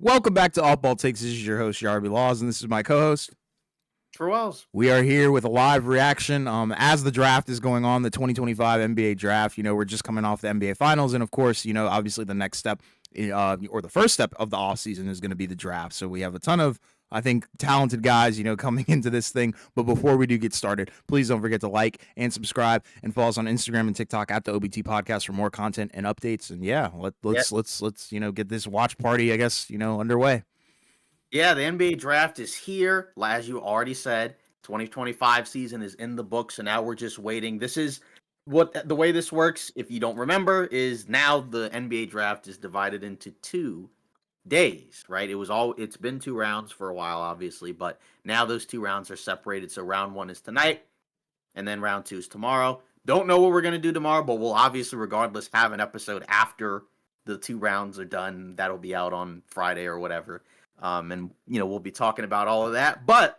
Welcome back to Off Ball Takes. This is your host, Yarby Laws, and this is my co-host. For Wells. We are here with a live reaction as the draft is going on, the 2025 NBA draft. We're just coming off the NBA Finals, and of course, obviously the next step, or the first step of the offseason is going to be the draft. So we have a ton of, I think, talented guys, coming into this thing. But before we do get started, please don't forget to like and subscribe and follow us on Instagram and TikTok at the OBT Podcast for more content and updates. And yeah, let's get this watch party, I guess, underway. Yeah, the NBA draft is here. As you already said, 2025 season is in the books, and now we're just waiting. This is what the way this works, if you don't remember, is now the NBA draft is divided into 2 days, right? It's been 2 rounds for a while, obviously, but now those 2 rounds are separated. So round 1 is tonight, and then round 2 is tomorrow. Don't know what we're gonna do tomorrow, but we'll obviously, regardless, have an episode after the 2 rounds are done. That'll be out on Friday or whatever. And we'll be talking about all of that. But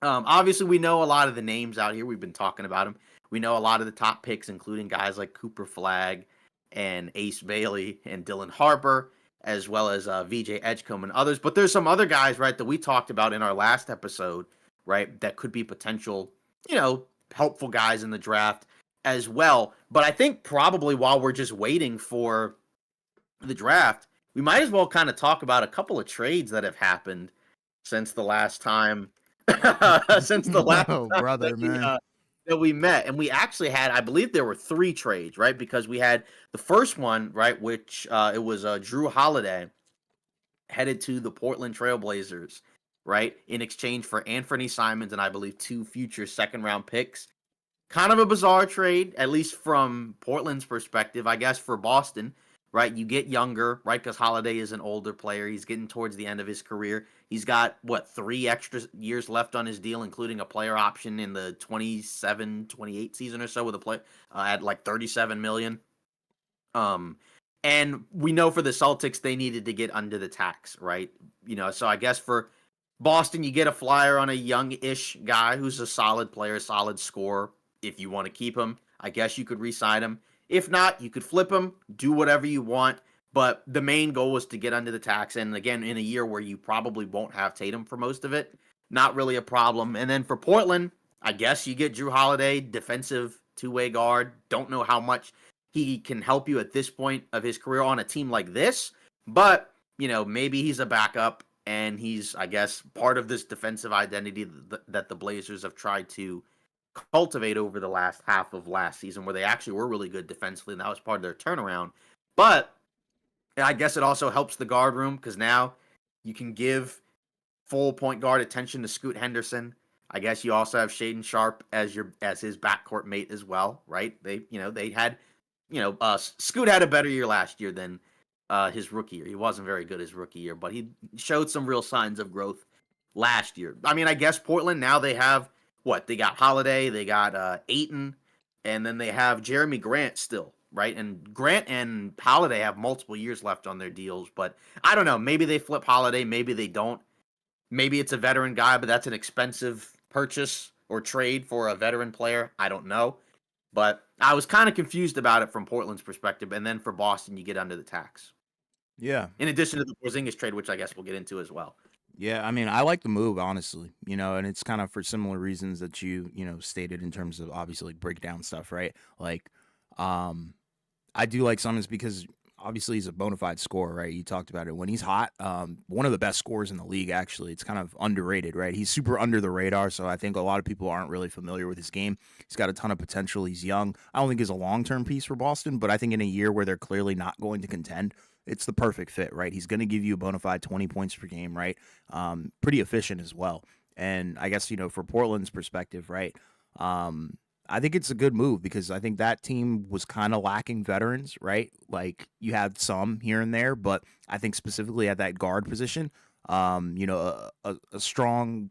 obviously, we know a lot of the names out here. We've been talking about them. We know a lot of the top picks, including guys like Cooper Flagg and Ace Bailey and Dylan Harper, as well as VJ Edgecombe and others. But there's some other guys, right, that we talked about in our last episode, right, that could be potential, helpful guys in the draft as well. But I think probably while we're just waiting for the draft, we might as well kind of talk about a couple of trades that have happened since the last time. Brother, man. That we met. And we actually had, I believe there were 3 trades, right? Because we had the first one, right, which it was Drew Holiday headed to the Portland Trailblazers, right, in exchange for Anthony Simons and I believe 2 future second-round picks. Kind of a bizarre trade, at least from Portland's perspective. I guess for Boston, right, you get younger, right, because Holiday is an older player. He's getting towards the end of his career. He's got, 3 extra years left on his deal, including a player option in the 27-28 season or so with a play at like $37 million. And we know for the Celtics, they needed to get under the tax, right? So I guess for Boston, you get a flyer on a young-ish guy who's a solid player, solid scorer. If you want to keep him, I guess you could re-sign him. If not, you could flip him, do whatever you want. But the main goal was to get under the tax. And again, in a year where you probably won't have Tatum for most of it, not really a problem. And then for Portland, I guess you get Drew Holiday, defensive two-way guard. Don't know how much he can help you at this point of his career on a team like this. But, maybe he's a backup and he's, I guess, part of this defensive identity that the Blazers have tried to cultivate over the last half of last season, where they actually were really good defensively, and that was part of their turnaround. But I guess it also helps the guard room because now you can give full point guard attention to Scoot Henderson. I guess you also have Shaedon Sharpe as his backcourt mate as well, right? They had Scoot had a better year last year than his rookie year. He wasn't very good his rookie year, but he showed some real signs of growth last year. I mean, I guess Portland now they have they got Holiday, they got Ayton, and then they have Jeremy Grant still, right? And Grant and Holiday have multiple years left on their deals, but I don't know. Maybe they flip Holiday, maybe they don't. Maybe it's a veteran guy, but that's an expensive purchase or trade for a veteran player. I don't know. But I was kind of confused about it from Portland's perspective, and then for Boston, you get under the tax. Yeah. In addition to the Porzingis trade, which I guess we'll get into as well. Yeah, I mean, I like the move, honestly, and it's kind of for similar reasons that you stated in terms of obviously like breakdown stuff, right? Like, I do like Summons because obviously he's a bona fide scorer, right? You talked about it. When he's hot, one of the best scorers in the league, actually. It's kind of underrated, right? He's super under the radar, so I think a lot of people aren't really familiar with his game. He's got a ton of potential. He's young. I don't think he's a long-term piece for Boston, but I think in a year where they're clearly not going to contend, it's the perfect fit, right? He's going to give you a bona fide 20 points per game, right? Pretty efficient as well. And I guess, for Portland's perspective, right? I think it's a good move because I think that team was kind of lacking veterans, right? Like you had some here and there, but I think specifically at that guard position, a strong,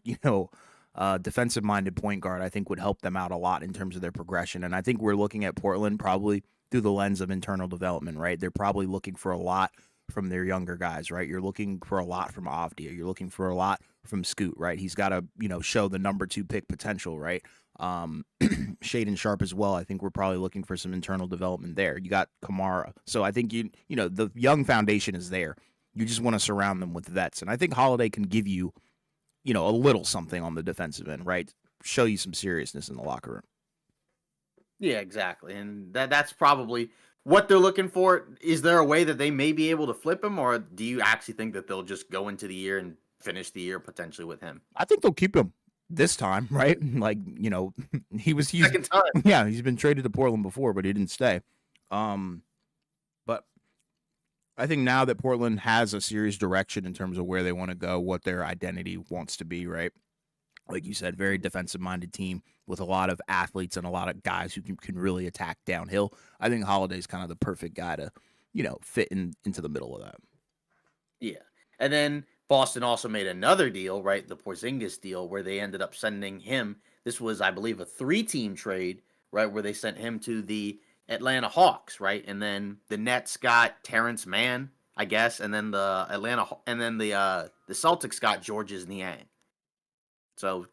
defensive-minded point guard, I think would help them out a lot in terms of their progression. And I think we're looking at Portland probably through the lens of internal development, right? They're probably looking for a lot from their younger guys, right? You're looking for a lot from Avdia. You're looking for a lot from Scoot, right? He's got to, show the number 2 pick potential, right? Shaedon Sharpe as well. I think we're probably looking for some internal development there. You got Kamara. So I think the young foundation is there. You just want to surround them with vets. And I think Holiday can give you, a little something on the defensive end, right? Show you some seriousness in the locker room. Yeah, exactly. And that's probably what they're looking for. Is there a way that they may be able to flip him, or do you actually think that they'll just go into the year and finish the year potentially with him? I think they'll keep him this time, right? Like, he's Second time. yeah, he's been traded to Portland before, but he didn't stay. But I think now that Portland has a serious direction in terms of where they want to go, what their identity wants to be, right? Like you said, very defensive minded team with a lot of athletes and a lot of guys who can really attack downhill. I think Holiday's kind of the perfect guy to, fit into the middle of that. Yeah. And then Boston also made another deal, right? The Porzingis deal, where they ended up sending him. This was, I believe, a 3-team trade, right? Where they sent him to the Atlanta Hawks, right? And then the Nets got Terrence Mann, I guess, and then the Celtics got Georges Niang. So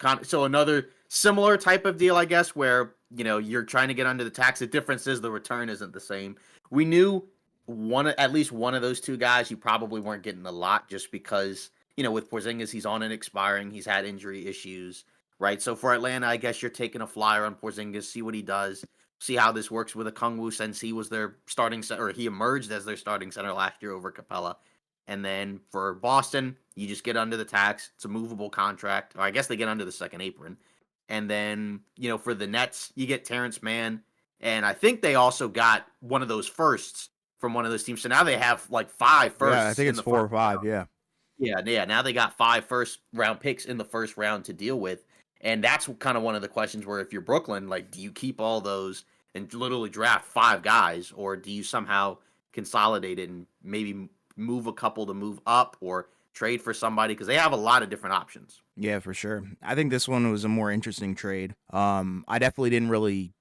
another similar type of deal, I guess, where you're trying to get under the tax. The difference is the return isn't the same. We knew at least one of those two guys you probably weren't getting a lot, just because with Porzingis, he's on and expiring. He's had injury issues, right? So for Atlanta, I guess you're taking a flyer on Porzingis, see what he does, see how this works with a Kungwu, since he was their starting center, or he emerged as their starting center last year over Capella. And then for Boston, you just get under the tax. It's a movable contract. Or I guess they get under the second apron. And then, for the Nets, you get Terrence Mann. And I think they also got one of those firsts from one of those teams. So now they have like 5 firsts. Yeah, I think it's 4 or 5, yeah. Yeah. Now they got 5 first-round picks in the first round to deal with. And that's kind of one of the questions where, if you're Brooklyn, like, do you keep all those and literally draft 5 guys? Or do you somehow consolidate it and maybe move a couple to move up, or trade for somebody? Because they have a lot of different options. Yeah, for sure. I think this one was a more interesting trade. I definitely didn't really,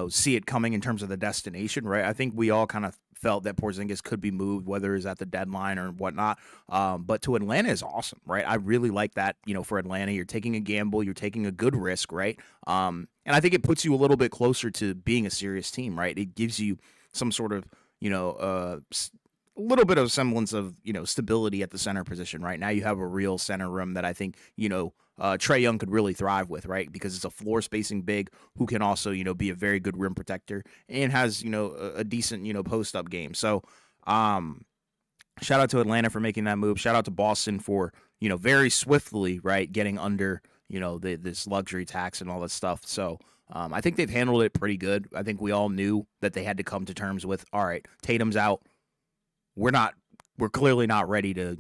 see it coming in terms of the destination, right? I think we all kind of felt that Porzingis could be moved, whether it's at the deadline or whatnot. But to Atlanta is awesome, right? I really like that, for Atlanta. You're taking a gamble, you're taking a good risk, right? And I think it puts you a little bit closer to being a serious team, right? It gives you some sort of, a little bit of semblance of, stability at the center position. Right now you have a real center room that I think, Trae Young could really thrive with, right? Because it's a floor spacing big who can also, be a very good rim protector and has, a decent, post up game. So, shout out to Atlanta for making that move. Shout out to Boston for, very swiftly, right, getting under, this luxury tax and all that stuff. So, I think they've handled it pretty good. I think we all knew that they had to come to terms with, all right, Tatum's out. We're clearly not ready to,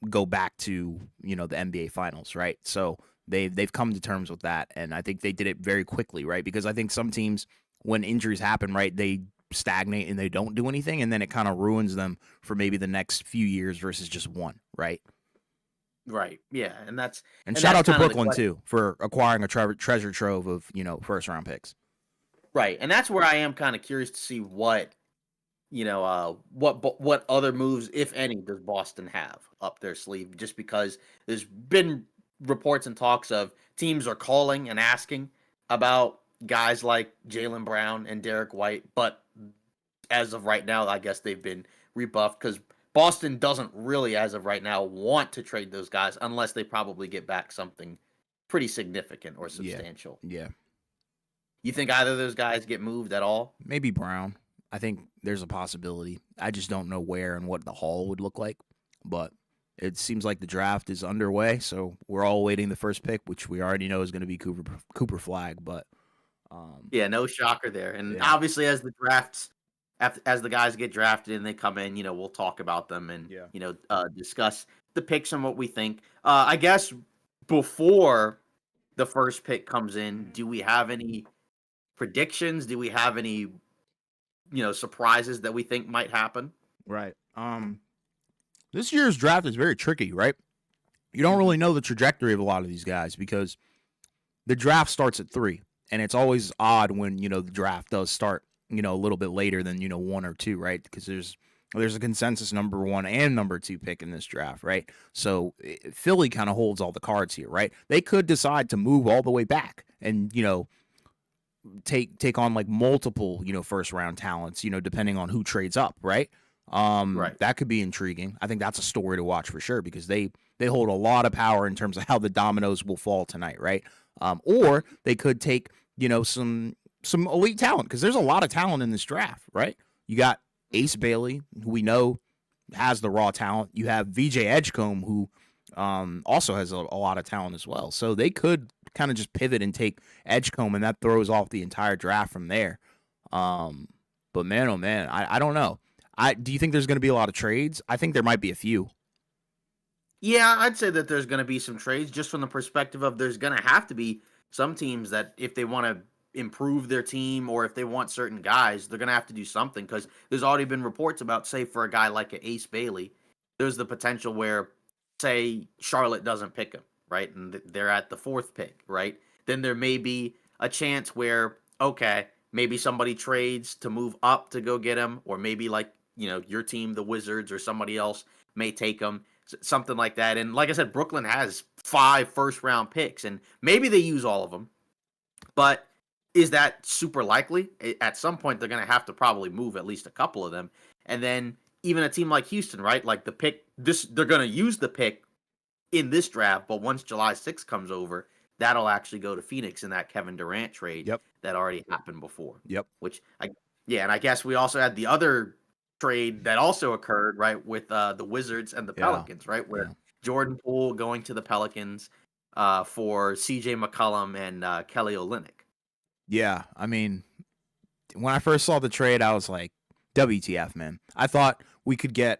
go back to, the NBA finals, right? So they've come to terms with that. And I think they did it very quickly, right? Because I think some teams, when injuries happen, right, they stagnate and they don't do anything. And then it kind of ruins them for maybe the next few years versus just one, right? Right. Yeah. And shout out to Brooklyn too for acquiring a treasure trove of, first round picks. Right. And that's where I am kind of curious to see what other moves, if any, does Boston have up their sleeve? Just because there's been reports and talks of teams are calling and asking about guys like Jaylen Brown and Derek White, but as of right now, I guess they've been rebuffed, because Boston doesn't really, as of right now, want to trade those guys unless they probably get back something pretty significant or substantial. Yeah. You think either of those guys get moved at all? Maybe Brown. I think there's a possibility. I just don't know where and what the haul would look like. But it seems like the draft is underway, so we're all waiting the first pick, which we already know is going to be Cooper Flag. But yeah, no shocker there. And obviously, as the drafts, as the guys get drafted and they come in, we'll talk about them and discuss the picks and what we think. I guess before the first pick comes in, do we have any predictions? Do we have any surprises that we think might happen? Right. This year's draft is very tricky, right? You don't really know the trajectory of a lot of these guys because the draft starts at 3, and it's always odd when, the draft does start, a little bit later than, 1 or 2, right? Because there's a consensus number 1 and number 2 pick in this draft, right? So Philly kind of holds all the cards here, right? They could decide to move all the way back and, take on like multiple, first round talents, depending on who trades up, right? Right. That could be intriguing. I think that's a story to watch for sure because they hold a lot of power in terms of how the dominoes will fall tonight, right? Or they could take some elite talent because there's a lot of talent in this draft, right? You got Ace Bailey, who we know has the raw talent. You have VJ Edgecombe, who also has a lot of talent as well. So they could kind of just pivot and take Edgecombe, and that throws off the entire draft from there. Um, but man, oh man, I don't know. Do you think there's going to be a lot of trades? I think there might be a few. Yeah, I'd say that there's going to be some trades just from the perspective of there's going to have to be some teams that if they want to improve their team or if they want certain guys, they're going to have to do something because there's already been reports about, say, for a guy like a Ace Bailey, there's the potential where, say, Charlotte doesn't pick him, right? And they're at the fourth pick, right? Then there may be a chance where, okay, maybe somebody trades to move up to go get him, or maybe like, your team, the Wizards or somebody else may take him something like that. And like I said, Brooklyn has 5 first round picks, and maybe they use all of them. But is that super likely? At some point, they're going to have to probably move at least a couple of them. And then even a team like Houston, right? Like the pick, they're going to use the pick in this draft, but once July 6th comes over, that'll actually go to Phoenix in that Kevin Durant trade Yep. that already happened before. Yep. And I guess we also had the other trade that also occurred, right, with the Wizards and the Pelicans, right, where Jordan Poole going to the Pelicans for C.J. McCollum and Kelly Olynyk. Yeah, I mean, when I first saw the trade, I was like, WTF, man. I thought we could get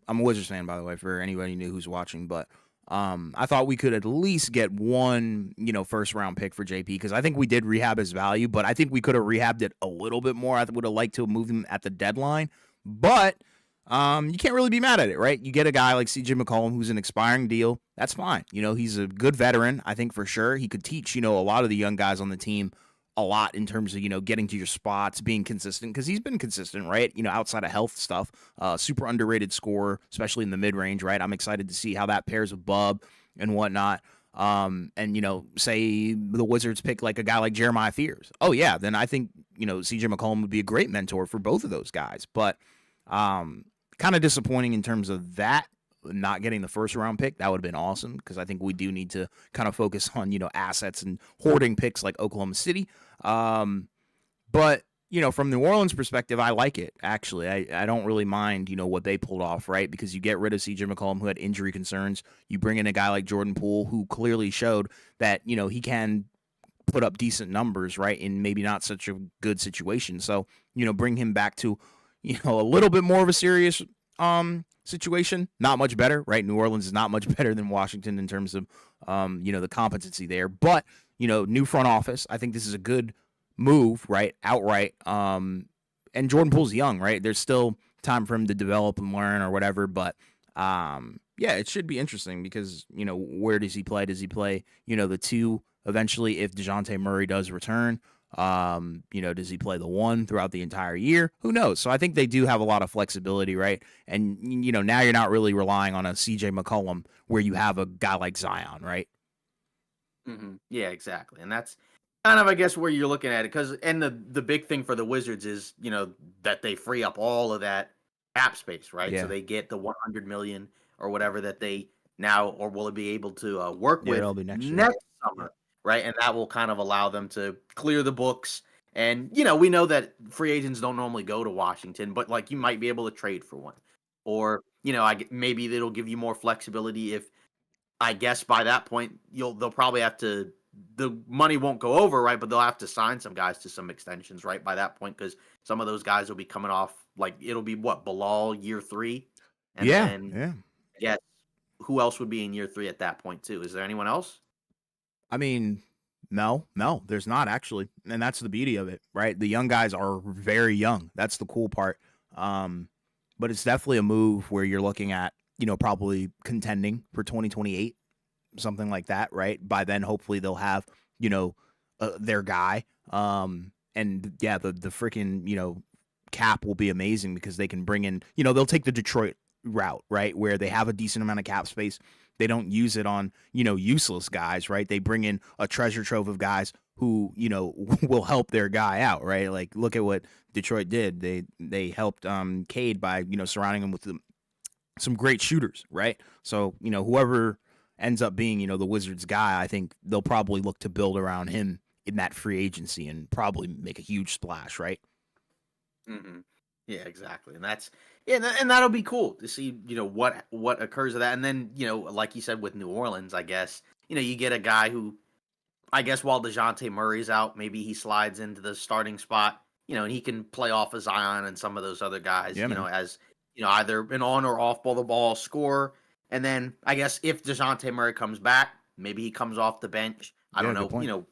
I'm a Wizards fan, by the way, for anybody new who's watching, but I thought we could at least get one, first round pick for JP because I think we did rehab his value, but I think we could have rehabbed it a little bit more. I would have liked to have moved him at the deadline, but you can't really be mad at it, right? You get a guy like CJ McCollum who's an expiring deal. That's fine. He's a good veteran, I think for sure. He could teach, a lot of the young guys on the team a lot in terms of, getting to your spots, being consistent, because he's been consistent, right? Outside of health stuff, super underrated scorer, especially in the mid-range, right? I'm excited to see how that pairs with Bub and whatnot. And, say the Wizards pick like a guy like Jeremiah Fears. Oh, yeah, then I think, CJ McCollum would be a great mentor for both of those guys. But kind of disappointing in terms of that, not getting the first round pick. That would have been awesome because I think we do need to kind of focus on, assets and hoarding picks like Oklahoma City. But, from New Orleans perspective, I like it, actually. I don't really mind, what they pulled off, right? Because you get rid of CJ McCollum, who had injury concerns. You bring in a guy like Jordan Poole, who clearly showed that, he can put up decent numbers, right, in maybe not such a good situation. So, bring him back to, a little bit more of a serious situation. Not much better, right? New Orleans is not much better than Washington in terms of, the competency there. But, new front office. I think this is a good move, right? Outright. And Jordan Poole's young, right? There's still time for him to develop and learn or whatever. But, yeah, it should be interesting because, where does he play? Does he play, the 2 eventually if DeJounte Murray does return? Does he play the 1 throughout the entire year? Who knows? So I think they do have a lot of flexibility, right? And, now you're not really relying on a CJ McCollum where you have a guy like Zion, right? Mm-hmm. Yeah, exactly. And that's kind of, I guess, where you're looking at it. And the big thing for the Wizards is, that they free up all of that cap space, right? Yeah. So they get the 100 million or whatever that they now or will be able to work with it'll be next year. next summer. Right, and that will kind of allow them to clear the books. And we know that free agents don't normally go to Washington, but like you might be able to trade for one, or maybe it'll give you more flexibility. If I guess by that point they'll probably have to. The money won't go over, right? But they'll have to sign some guys to some extensions, right? By that point, because some of those guys will be coming off. Like it'll be what Bilal year 3, and then I guess who else would be in year 3 at that point too? Is there anyone else? I mean, no, there's not actually. And that's the beauty of it, right? The young guys are very young. That's the cool part. But it's definitely a move where you're looking at, probably contending for 2028, something like that, right? By then, hopefully they'll have, their guy. And yeah, the freaking, cap will be amazing because they can bring in, they'll take the Detroit route, right? Where they have a decent amount of cap space. They don't use it on, useless guys, right? They bring in a treasure trove of guys who, will help their guy out, right? Like look at what Detroit did. They helped Cade by, surrounding him with some great shooters, right? So, whoever ends up being, the Wizards guy, I think they'll probably look to build around him in that free agency and probably make a huge splash, right? Hmm. Yeah, exactly. And that's yeah, and that'll be cool to see, what occurs with that. And then, like you said with New Orleans, I guess, you get a guy who I guess while DeJounte Murray's out, maybe he slides into the starting spot, and he can play off of Zion and some of those other guys, Yeah, man. as either an on or off ball the ball scorer. And then I guess if DeJounte Murray comes back, maybe he comes off the bench. I Yeah, don't good know, point.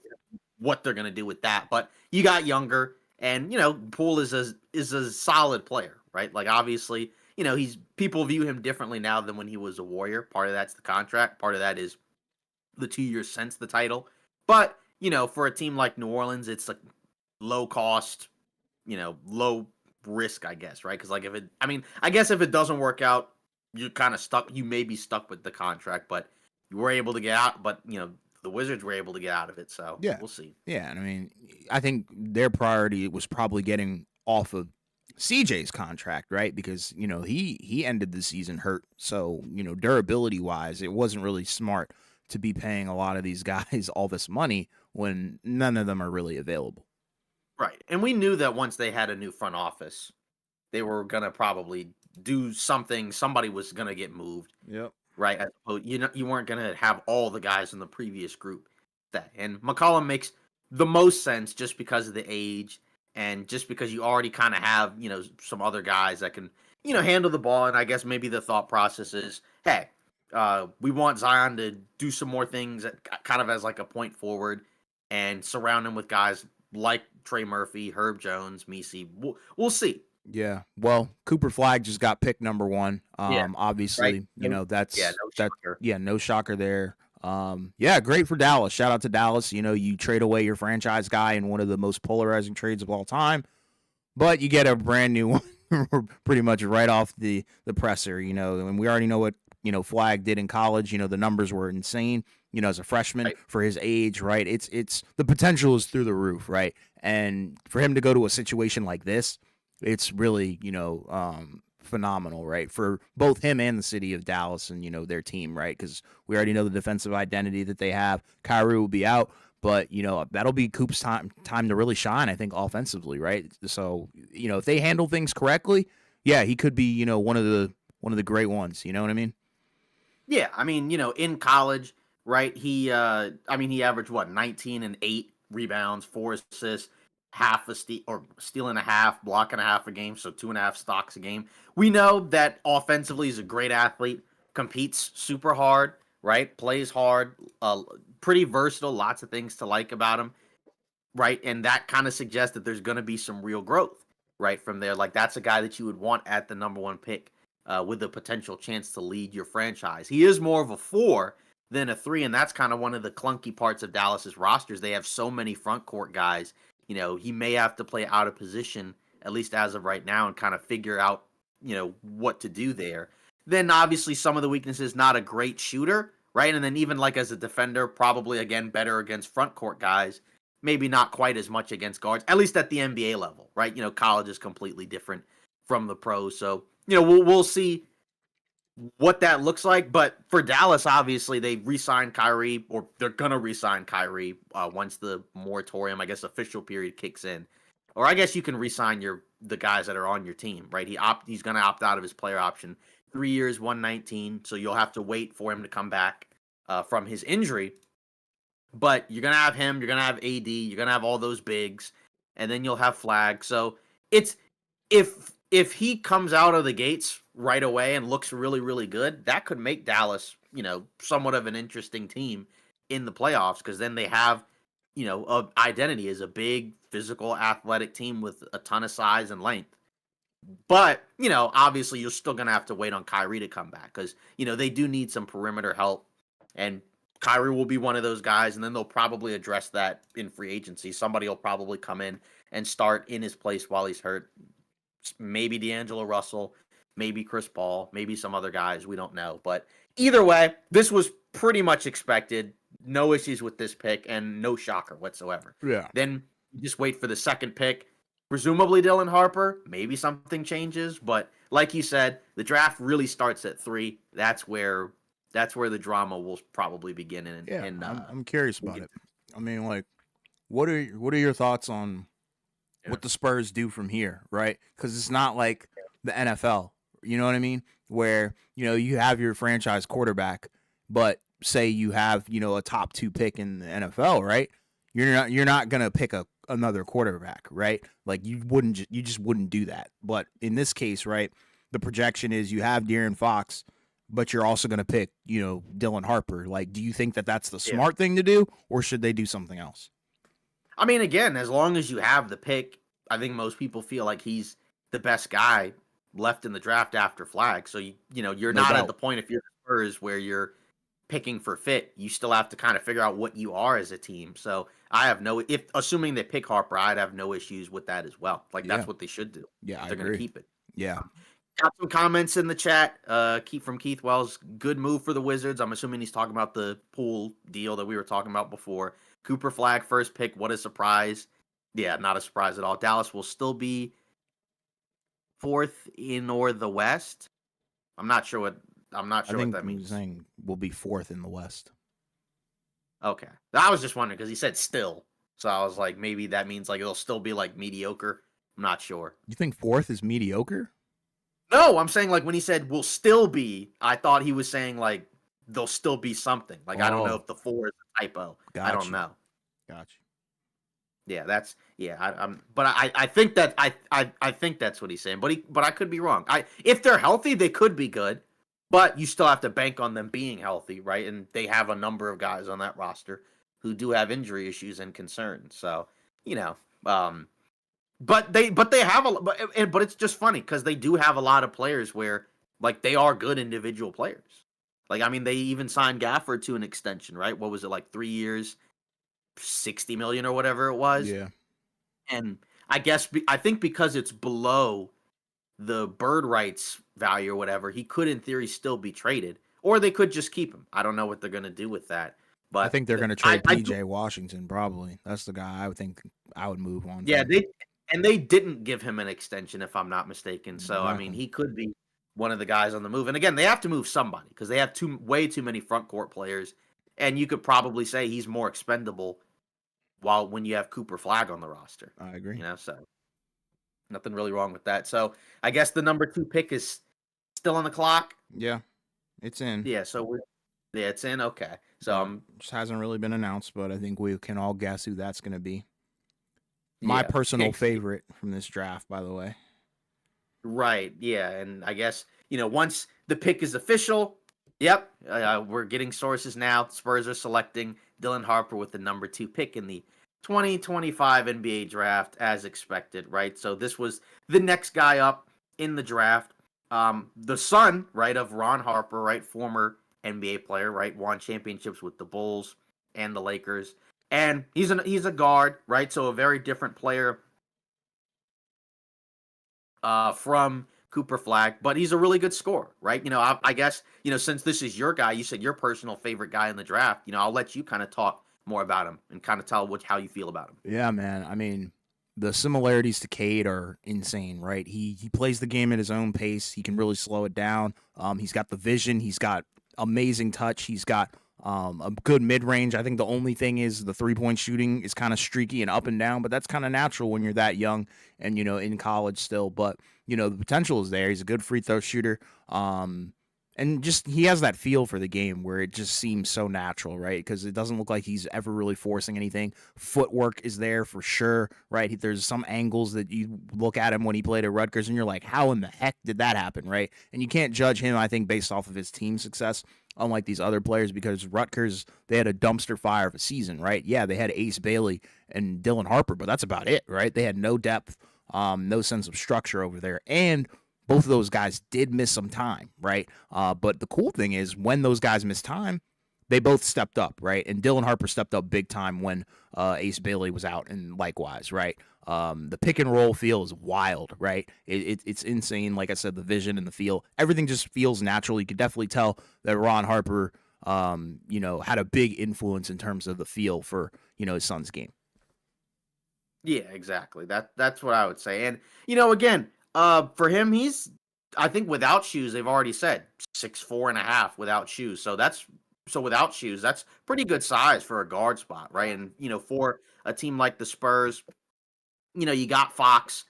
what they're gonna do with that. But you got younger, and Poole is a solid player, right? Like obviously, he's people view him differently now than when he was a Warrior. Part of that's the contract. Part of that is the 2 years since the title. But, for a team like New Orleans, it's like low cost, low risk, I guess, right? Because like I guess if it doesn't work out, you're kind of stuck. You may be stuck with the contract, but you were able to get out. But the Wizards were able to get out of it, so Yeah. we'll see. Yeah. And I mean, I think their priority was probably getting off of CJ's contract, right? Because, he ended the season hurt. So, durability wise, it wasn't really smart to be paying a lot of these guys all this money when none of them are really available. Right, and we knew that once they had a new front office, they were gonna probably do something. Somebody was gonna get moved. Yep. Right, as opposed you weren't gonna have all the guys in the previous group that and McCollum makes the most sense just because of the age and just because you already kind of have, some other guys that can, handle the ball. And I guess maybe the thought process is, hey, we want Zion to do some more things kind of as like a point forward and surround him with guys like Trey Murphy, Herb Jones, Misi. We'll see. Yeah. Well, Cooper Flag just got picked number one. Yeah, right. Obviously, No, yeah, no that shocker. yeah, no shocker there. Yeah, great for Dallas. Shout out to Dallas. You trade away your franchise guy in one of the most polarizing trades of all time, but you get a brand new one pretty much right off the presser, and we already know what, Flag did in college. The numbers were insane, as a freshman Right. for his age, right? It's the potential is through the roof, right? And for him to go to a situation like this, it's really, phenomenal, right? For both him and the city of Dallas and, their team, right? Because we already know the defensive identity that they have. Kyrie will be out, but, that'll be Coop's time to really shine, I think, offensively, right? So, if they handle things correctly, yeah, he could be, one of the great ones. You know what I mean? Yeah, I mean, in college, right? He averaged what, 19 and 8 rebounds, 4 assists, half a steal and a half, block and a half a game, so 2.5 stocks a game. We know that offensively he's a great athlete, competes super hard, right? Plays hard, pretty versatile, lots of things to like about him, right? And that kind of suggests that there's going to be some real growth, right, from there. Like that's a guy that you would want at the number one pick, with a potential chance to lead your franchise. He is more of a 4 than a 3, and that's kind of one of the clunky parts of Dallas's rosters. They have so many front court guys. He may have to play out of position at least as of right now and kind of figure out, what to do there. Then obviously some of the weaknesses, not a great shooter, right? And then even like as a defender, probably again better against front court guys, maybe not quite as much against guards, at least at the NBA level, right? College is completely different from the pros. So, we'll see what that looks like. But for Dallas, obviously, they re-signed Kyrie, or they're gonna re-sign Kyrie once the moratorium, I guess, official period kicks in. Or I guess you can re-sign the guys that are on your team, right? He's gonna opt out of his player option. 3 years, 119. So you'll have to wait for him to come back from his injury. But you're gonna have him, you're gonna have AD, you're gonna have all those bigs, and then you'll have Flag. So it's if he comes out of the gates right away and looks really, really good, that could make Dallas, somewhat of an interesting team in the playoffs because then they have, a identity as a big, physical, athletic team with a ton of size and length. But, obviously you're still gonna have to wait on Kyrie to come back because, they do need some perimeter help. And Kyrie will be one of those guys, and then they'll probably address that in free agency. Somebody will probably come in and start in his place while he's hurt. Maybe D'Angelo Russell, maybe Chris Paul, maybe some other guys. We don't know. But either way, this was pretty much expected. No issues with this pick and no shocker whatsoever. Yeah. Then you just wait for the second pick. Presumably Dylan Harper. Maybe something changes. But like you said, the draft really starts at 3. That's where the drama will probably begin. Yeah, I'm curious about it. I mean, like, what are your thoughts on what the Spurs do from here, right? Because it's not like the NFL, you know what I mean? Where you have your franchise quarterback, but say you have a top 2 pick in the NFL, right? You're not gonna pick another quarterback, right? Like you just wouldn't do that. But in this case, right, the projection is you have De'Aaron Fox, but you're also gonna pick Dylan Harper. Like, do you think that that's the smart thing to do, or should they do something else? I mean, again, as long as you have the pick, I think most people feel like he's the best guy left in the draft after Flag. So you're not at the point if you're the Spurs where you're picking for fit. You still have to kind of figure out what you are as a team. So I have assuming they pick Harper, I'd have no issues with that as well. Like that's what they should do. Yeah, they're going to keep it. Yeah. Got some comments in the chat. From Keith Wells. Good move for the Wizards. I'm assuming he's talking about the pool deal that we were talking about before. Cooper Flag first pick. What a surprise. Yeah, not a surprise at all. Dallas will still be 4th in or the West. I'm not sure what that means. Saying we'll be 4th in the West. Okay. I was just wondering because he said still. So I was like, maybe that means like it'll still be like mediocre. I'm not sure. You think 4th is mediocre? No, I'm saying like when he said will still be, I thought he was saying like there'll still be something. Like I don't know if the 4 is a typo. I don't know. Gotcha. Yeah, but I think that I think that's what he's saying. But I could be wrong. If they're healthy, they could be good. But you still have to bank on them being healthy, right? And they have a number of guys on that roster who do have injury issues and concerns. So, but they have but it's just funny because they do have a lot of players where like they are good individual players. Like I mean, they even signed Gafford to an extension, right? What was it, like 3 years, $60 million or whatever it was? Yeah. And I think because it's below the bird rights value or whatever, he could in theory still be traded, or they could just keep him. I don't know what they're going to do with that. But I think they're going to trade PJ Washington. Probably that's the guy I would think I would move on. Yeah, they didn't give him an extension if I'm not mistaken. So exactly. I mean, he could be one of the guys on the move. And again, they have to move somebody because they have way too many front court players. And you could probably say he's more expendable when you have Cooper Flag on the roster. I agree. So nothing really wrong with that. So I guess the number 2 pick is still on the clock. Yeah, it's in. Yeah, so it's in. Okay, so just hasn't really been announced, but I think we can all guess who that's going to be. My personal favorite from this draft, by the way. Right. Yeah, and I guess once the pick is official. Yep, we're getting sources now. Spurs are selecting Dylan Harper with the number 2 pick in the 2025 NBA draft, as expected, right? So this was the next guy up in the draft. The son, right, of Ron Harper, right, former NBA player, right, won championships with the Bulls and the Lakers, and he's a guard, right? So a very different player from Cooper Flag, but he's a really good scorer, right? I guess, since this is your guy, you said your personal favorite guy in the draft, I'll let you kind of talk more about him and kind of tell how you feel about him. Yeah, man. I mean, the similarities to Cade are insane, right? He plays the game at his own pace. He can really slow it down. He's got the vision. He's got amazing touch. He's got a good mid-range. I think the only thing is the three-point shooting is kind of streaky and up and down, but that's kind of natural when you're that young and, in college still. But, the potential is there. He's a good free throw shooter. And just he has that feel for the game where it just seems so natural, right? Because it doesn't look like he's ever really forcing anything. Footwork is there for sure, right? There's some angles that you look at him when he played at Rutgers and you're like, how in the heck did that happen, right? And you can't judge him, I think, based off of his team success, unlike these other players, because Rutgers, they had a dumpster fire of a season, right? Yeah, they had Ace Bailey and Dylan Harper, but that's about it, right? They had no depth, no sense of structure over there. And both of those guys did miss some time, right? But the cool thing is when those guys miss time, they both stepped up, right? And Dylan Harper stepped up big time when Ace Bailey was out, and likewise, right? The pick and roll feel is wild, right? It's insane. Like I said, the vision and the feel, everything just feels natural. You could definitely tell that Ron Harper, had a big influence in terms of the feel for his son's game. Yeah, exactly. That's what I would say. And again, for him, I think without shoes, they've already said 6'4.5" without shoes. So without shoes, that's pretty good size for a guard spot, right? And for a team like the Spurs, you got Fox,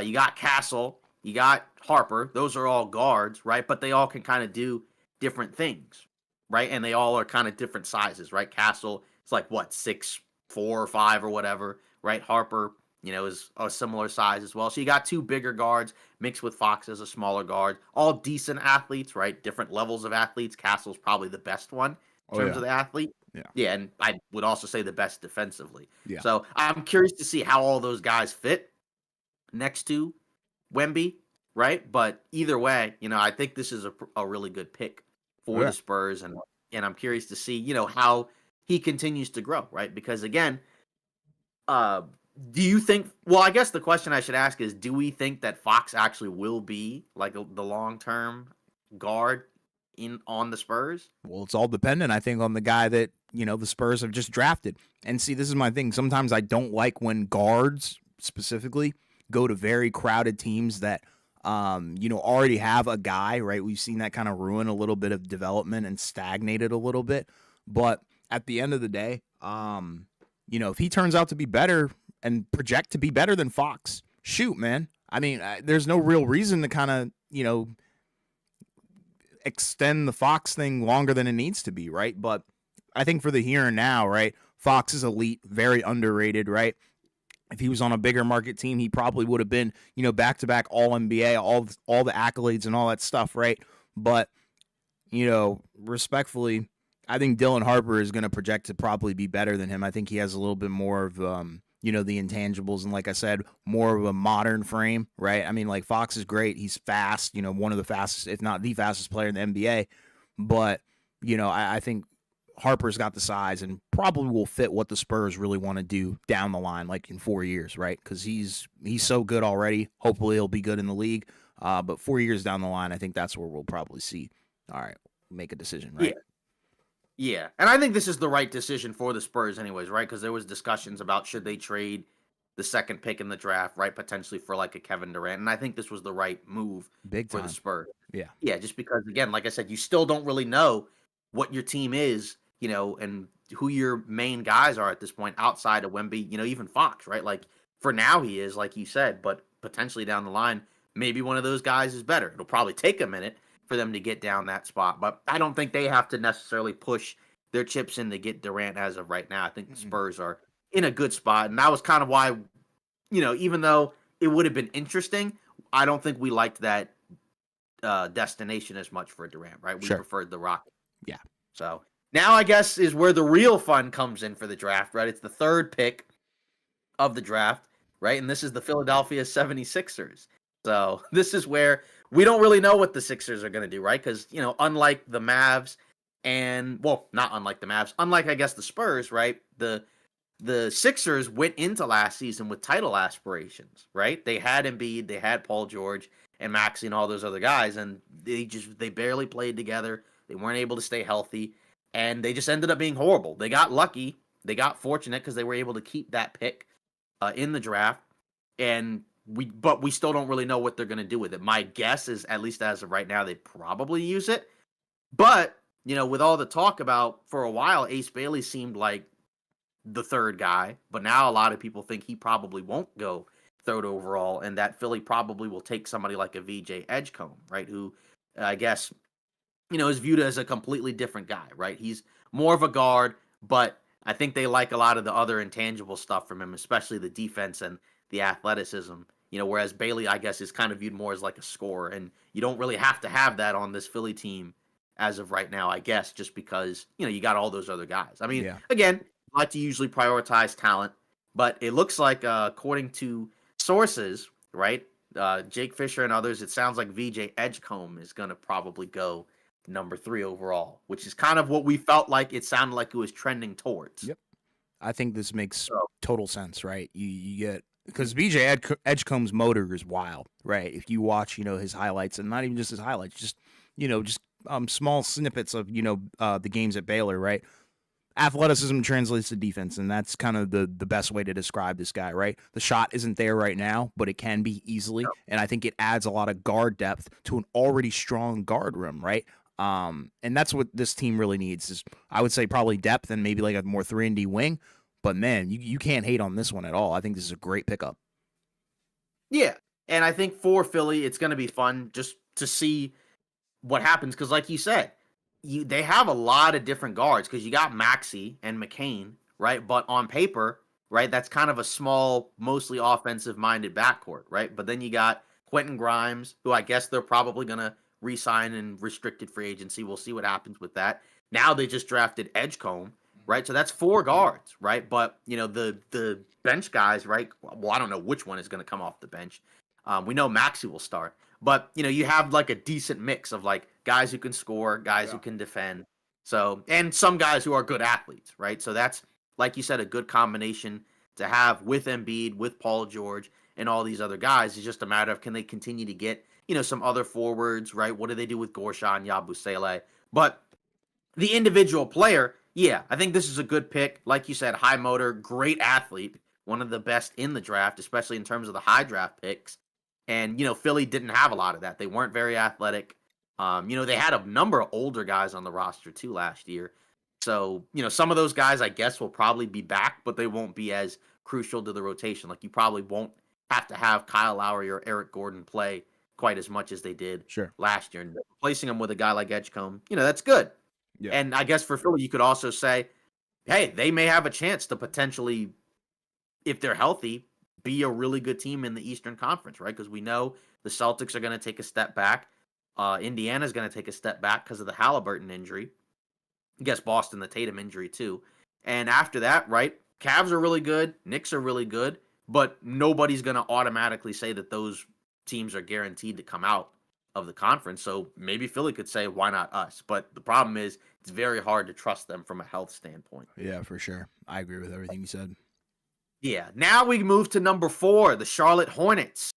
you got Castle, you got Harper. Those are all guards, right? But they all can kind of do different things, right? And they all are kind of different sizes, right? Castle, it's like what, 6'4" or 5" or whatever, right? Harper, is a similar size as well. So you got two bigger guards mixed with Fox as a smaller guard. All decent athletes, right? Different levels of athletes. Castle's probably the best one in Oh terms yeah, of the athlete. yeah, Yeah, and I would also say the best defensively. yeah. So I'm curious to see how all those guys fit next to Wemby, right? But either way, I think this is a really good pick Oh for yeah. the Spurs, and I'm curious to see, how he continues to grow, right? Because again, uh, do you think? Well, I guess the question I should ask is, do we think that Fox actually will be like the long term guard on the Spurs? Well, it's all dependent, I think, on the guy that the Spurs have just drafted. And see, this is my thing. Sometimes I don't like when guards specifically go to very crowded teams that already have a guy, right? We've seen that kind of ruin a little bit of development and stagnate it a little bit. But at the end of the day, if he turns out to be better and project to be better than Fox, shoot, man. I mean, there's no real reason to kind of, extend the Fox thing longer than it needs to be, right? But I think for the here and now, right, Fox is elite, very underrated, right? If he was on a bigger market team, he probably would have been, back to back All NBA, all the accolades and all that stuff, right? But respectfully, I think Dylan Harper is going to project to probably be better than him. I think he has a little bit more of the intangibles, and like I said, more of a modern frame, right? I mean, like Fox is great. He's fast, one of the fastest, if not the fastest player in the NBA. But, I think Harper's got the size and probably will fit what the Spurs really want to do down the line, like in 4 years, right? Because he's so good already. Hopefully he'll be good in the league. But 4 years down the line, I think that's where we'll probably see, all right, make a decision, Yeah. right? Yeah, and I think this is the right decision for the Spurs anyways, right? Because there was discussions about should they trade the second pick in the draft, right, potentially for like a Kevin Durant, and I think this was the right move Big for the time. Spurs. Yeah. Yeah, just because again, like I said, you still don't really know what your team is, and who your main guys are at this point outside of Wemby, even Fox, right? Like for now he is, like you said, but potentially down the line, maybe one of those guys is better. It'll probably take a minute for them to get down that spot, but I don't think they have to necessarily push their chips in to get Durant as of right now. I think the Spurs are in a good spot, and that was kind of why, even though it would have been interesting, I don't think we liked that destination as much for Durant, right? We Sure. preferred the Rockets. Yeah. So now I guess is where the real fun comes in for the draft, right? It's the third pick of the draft, right? And this is the Philadelphia 76ers. So this is where we don't really know what the Sixers are going to do, right? Because, unlike the Mavs not unlike the Mavs, unlike, I guess, the Spurs, right? The Sixers went into last season with title aspirations, right? They had Embiid, they had Paul George and Maxey and all those other guys, and they barely played together. They weren't able to stay healthy, and they just ended up being horrible. They got lucky, they got fortunate because they were able to keep that pick in the draft, but we still don't really know what they're going to do with it. My guess is, at least as of right now, they probably use it. But with all the talk about for a while, Ace Bailey seemed like the third guy, but now a lot of people think he probably won't go third overall, and that Philly probably will take somebody like a VJ Edgecombe, right? Who I guess is viewed as a completely different guy, right? He's more of a guard, but I think they like a lot of the other intangible stuff from him, especially the defense and the athleticism. Whereas Bailey, I guess, is kind of viewed more as like a scorer, and you don't really have to have that on this Philly team as of right now, I guess, just because, you got all those other guys. I mean, Yeah. again, I like to usually prioritize talent, but it looks like, according to sources, right, Jake Fisher and others, it sounds like VJ Edgecombe is going to probably go number 3 overall, which is kind of what we felt like it sounded like it was trending towards. Yep. I think this makes So, total sense, right? You get because BJ Edgecombe's motor is wild, right? If you watch, his highlights, and not even just his highlights, just small snippets of the games at Baylor, right? Athleticism translates to defense, and that's kind of the best way to describe this guy, right? The shot isn't there right now, but it can be easily, and I think it adds a lot of guard depth to an already strong guard room, right? And that's what this team really needs is, I would say, probably depth and maybe like a more 3-and-D wing. But man, you can't hate on this one at all. I think this is a great pickup. yeah, and I think for Philly, it's going to be fun just to see what happens because, like you said, they have a lot of different guards because you got Maxey and McCain, right? But on paper, right, that's kind of a small, mostly offensive-minded backcourt, right? But then you got Quentin Grimes, who I guess they're probably going to re-sign in restricted free agency. We'll see what happens with that. Now they just drafted Edgecombe, right? So that's 4 guards, right? But the bench guys, right? Well, I don't know which one is going to come off the bench. We know Maxey will start, but you have like a decent mix of like guys who can score, guys who can defend. So, and some guys who are good athletes, right? So that's, like you said, a good combination to have with Embiid, with Paul George, and all these other guys. It's just a matter of can they continue to get some other forwards, right? What do they do with Gorsha, Yabusele? But the individual player, yeah, I think this is a good pick. Like you said, high motor, great athlete, one of the best in the draft, especially in terms of the high draft picks. And, Philly didn't have a lot of that. They weren't very athletic. They had a number of older guys on the roster too last year. So, some of those guys, I guess, will probably be back, but they won't be as crucial to the rotation. Like, you probably won't have to have Kyle Lowry or Eric Gordon play quite as much as they did last year. And replacing them with a guy like Edgecombe, that's good. Yeah. And I guess for Philly, you could also say, hey, they may have a chance to potentially, if they're healthy, be a really good team in the Eastern Conference, right? Because we know the Celtics are going to take a step back. Indiana's going to take a step back because of the Halliburton injury. I guess Boston, the Tatum injury too. And after that, right, Cavs are really good. Knicks are really good. But nobody's going to automatically say that those teams are guaranteed to come out of the conference. So maybe Philly could say, why not us? But the problem is it's very hard to trust them from a health standpoint. Yeah, for sure. I agree with everything you said. Yeah. Now we move to number 4, the Charlotte Hornets,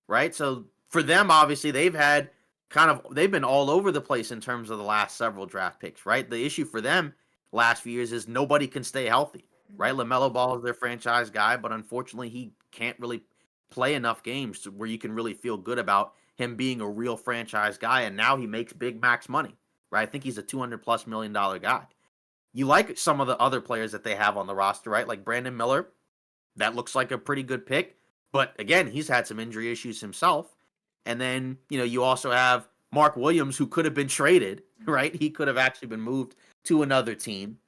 right? So for them, obviously, they've been all over the place in terms of the last several draft picks, right? The issue for them last few years is nobody can stay healthy, right? LaMelo Ball is their franchise guy, but unfortunately, he can't really play enough games where you can really feel good about him being a real franchise guy. And now he makes big max money, right? I think he's a $200+ million guy. You like some of the other players that they have on the roster, right? Like Brandon Miller. That looks like a pretty good pick. But again, he's had some injury issues himself. And then, you also have Mark Williams, who could have been traded, right? He could have actually been moved to another team.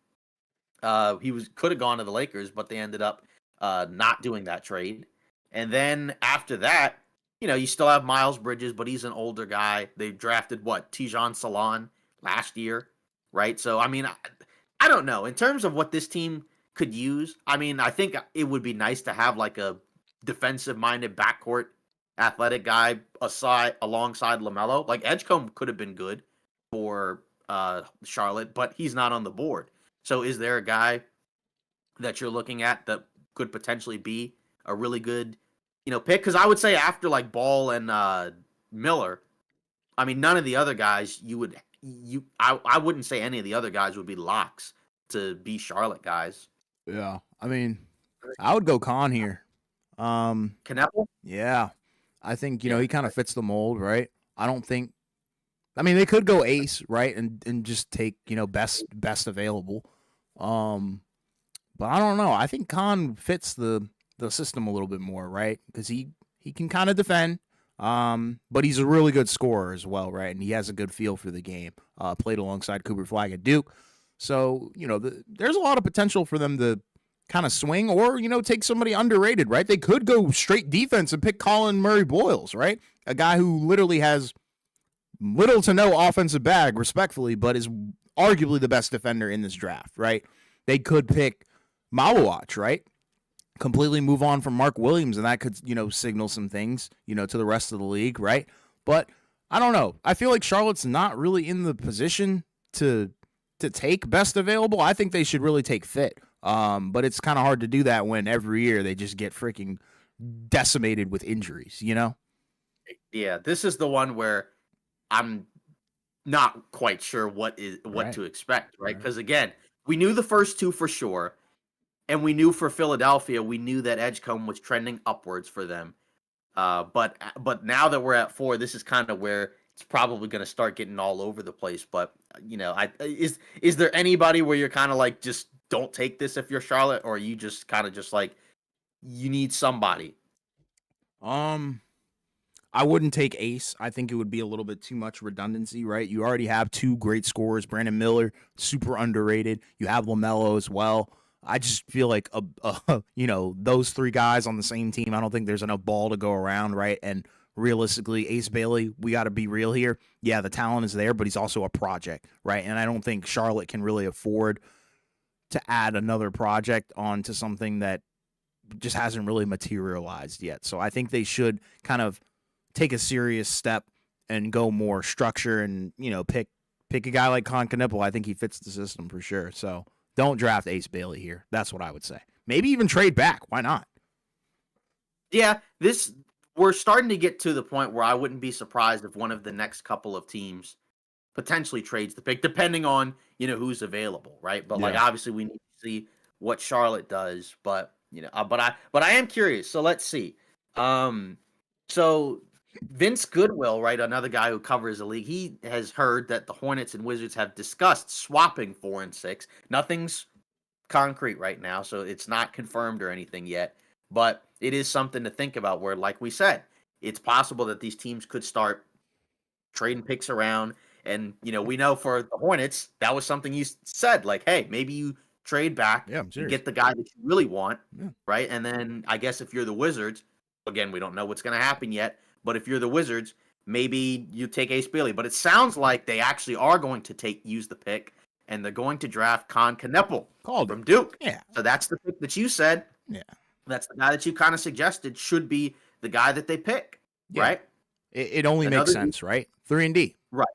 He could have gone to the Lakers, but they ended up not doing that trade. And then after that, you still have Miles Bridges, but he's an older guy. They drafted Tijon Salon last year, right? So, I mean, I don't know. In terms of what this team could use, I mean, I think it would be nice to have like a defensive-minded backcourt athletic guy alongside LaMelo. Like Edgecombe could have been good for Charlotte, but he's not on the board. So is there a guy that you're looking at that could potentially be a really good, pick? Because I would say after like Ball and Miller, I mean, none of the other guys I wouldn't say any of the other guys would be locks to be Charlotte guys. Yeah, I mean, I would go Khan here. Kneppel? Yeah, I think he kind of fits the mold, right? I mean, they could go Ace, right, and just take best available. But I don't know. I think Khan fits the system a little bit more, right? Because he can kind of defend, but he's a really good scorer as well, right? And he has a good feel for the game. Played alongside Cooper Flagg at Duke. So, there's a lot of potential for them to kind of swing or, take somebody underrated, right? They could go straight defense and pick Colin Murray-Boyles, right? A guy who literally has little to no offensive bag, respectfully, but is arguably the best defender in this draft, right? They could pick Malawach, right? Completely move on from Mark Williams, and that could, signal some things, to the rest of the league, right? But I don't know. I feel like Charlotte's not really in the position to take best available. I think they should really take fit. But it's kind of hard to do that when every year they just get freaking decimated with injuries, you know? Yeah, this is the one where I'm not quite sure what Right. to expect, right? Right. Because again, we knew the first two for sure, and we knew for Philadelphia, we knew that Edgecombe was trending upwards for them. But now that we're at four, this is kind of where it's probably going to start getting all over the place. But I is there anybody where you're kind of like just don't take this if you're Charlotte, or you just kind of just like you need somebody? Um, I wouldn't take Ace. I think it would be a little bit too much redundancy, right? You already have two great scorers, Brandon Miller, super underrated. You have LaMelo as well. I just feel like those three guys on the same team. I don't think there's enough ball to go around, right? And realistically, Ace Bailey, we got to be real here. Yeah, the talent is there, but he's also a project, right? And I don't think Charlotte can really afford to add another project onto something that just hasn't really materialized yet. So I think they should kind of take a serious step and go more structure and pick a guy like Con Knipple. I think he fits the system for sure. So don't draft Ace Bailey here. That's what I would say. Maybe even trade back. Why not? Yeah, this we're starting to get to the point where I wouldn't be surprised if one of the next couple of teams potentially trades the pick, depending on who's available, right? But like Yeah. obviously we need to see what Charlotte does, but but I am curious. So let's see. Um, so Vince Goodwill, right, another guy who covers the league, he has heard that the Hornets and Wizards have discussed swapping 4 and 6. Nothing's concrete right now, so it's not confirmed or anything yet. But it is something to think about. Where, like we said, it's possible that these teams could start trading picks around. And, we know for the Hornets, that was something you said, like, hey, maybe you trade back Yeah, I'm and serious. get the guy that you really want, Yeah. right? And then I guess if you're the Wizards, again, we don't know what's going to happen yet, but if you're the Wizards, maybe you take Ace Bailey. But it sounds like they actually are going to use the pick, and they're going to draft Con Knepel Called it. from Duke. Yeah. So that's the pick that you said. Yeah. That's the guy that you kind of suggested should be the guy that they pick, Yeah. right? It only makes sense, right? 3-and-D. Right.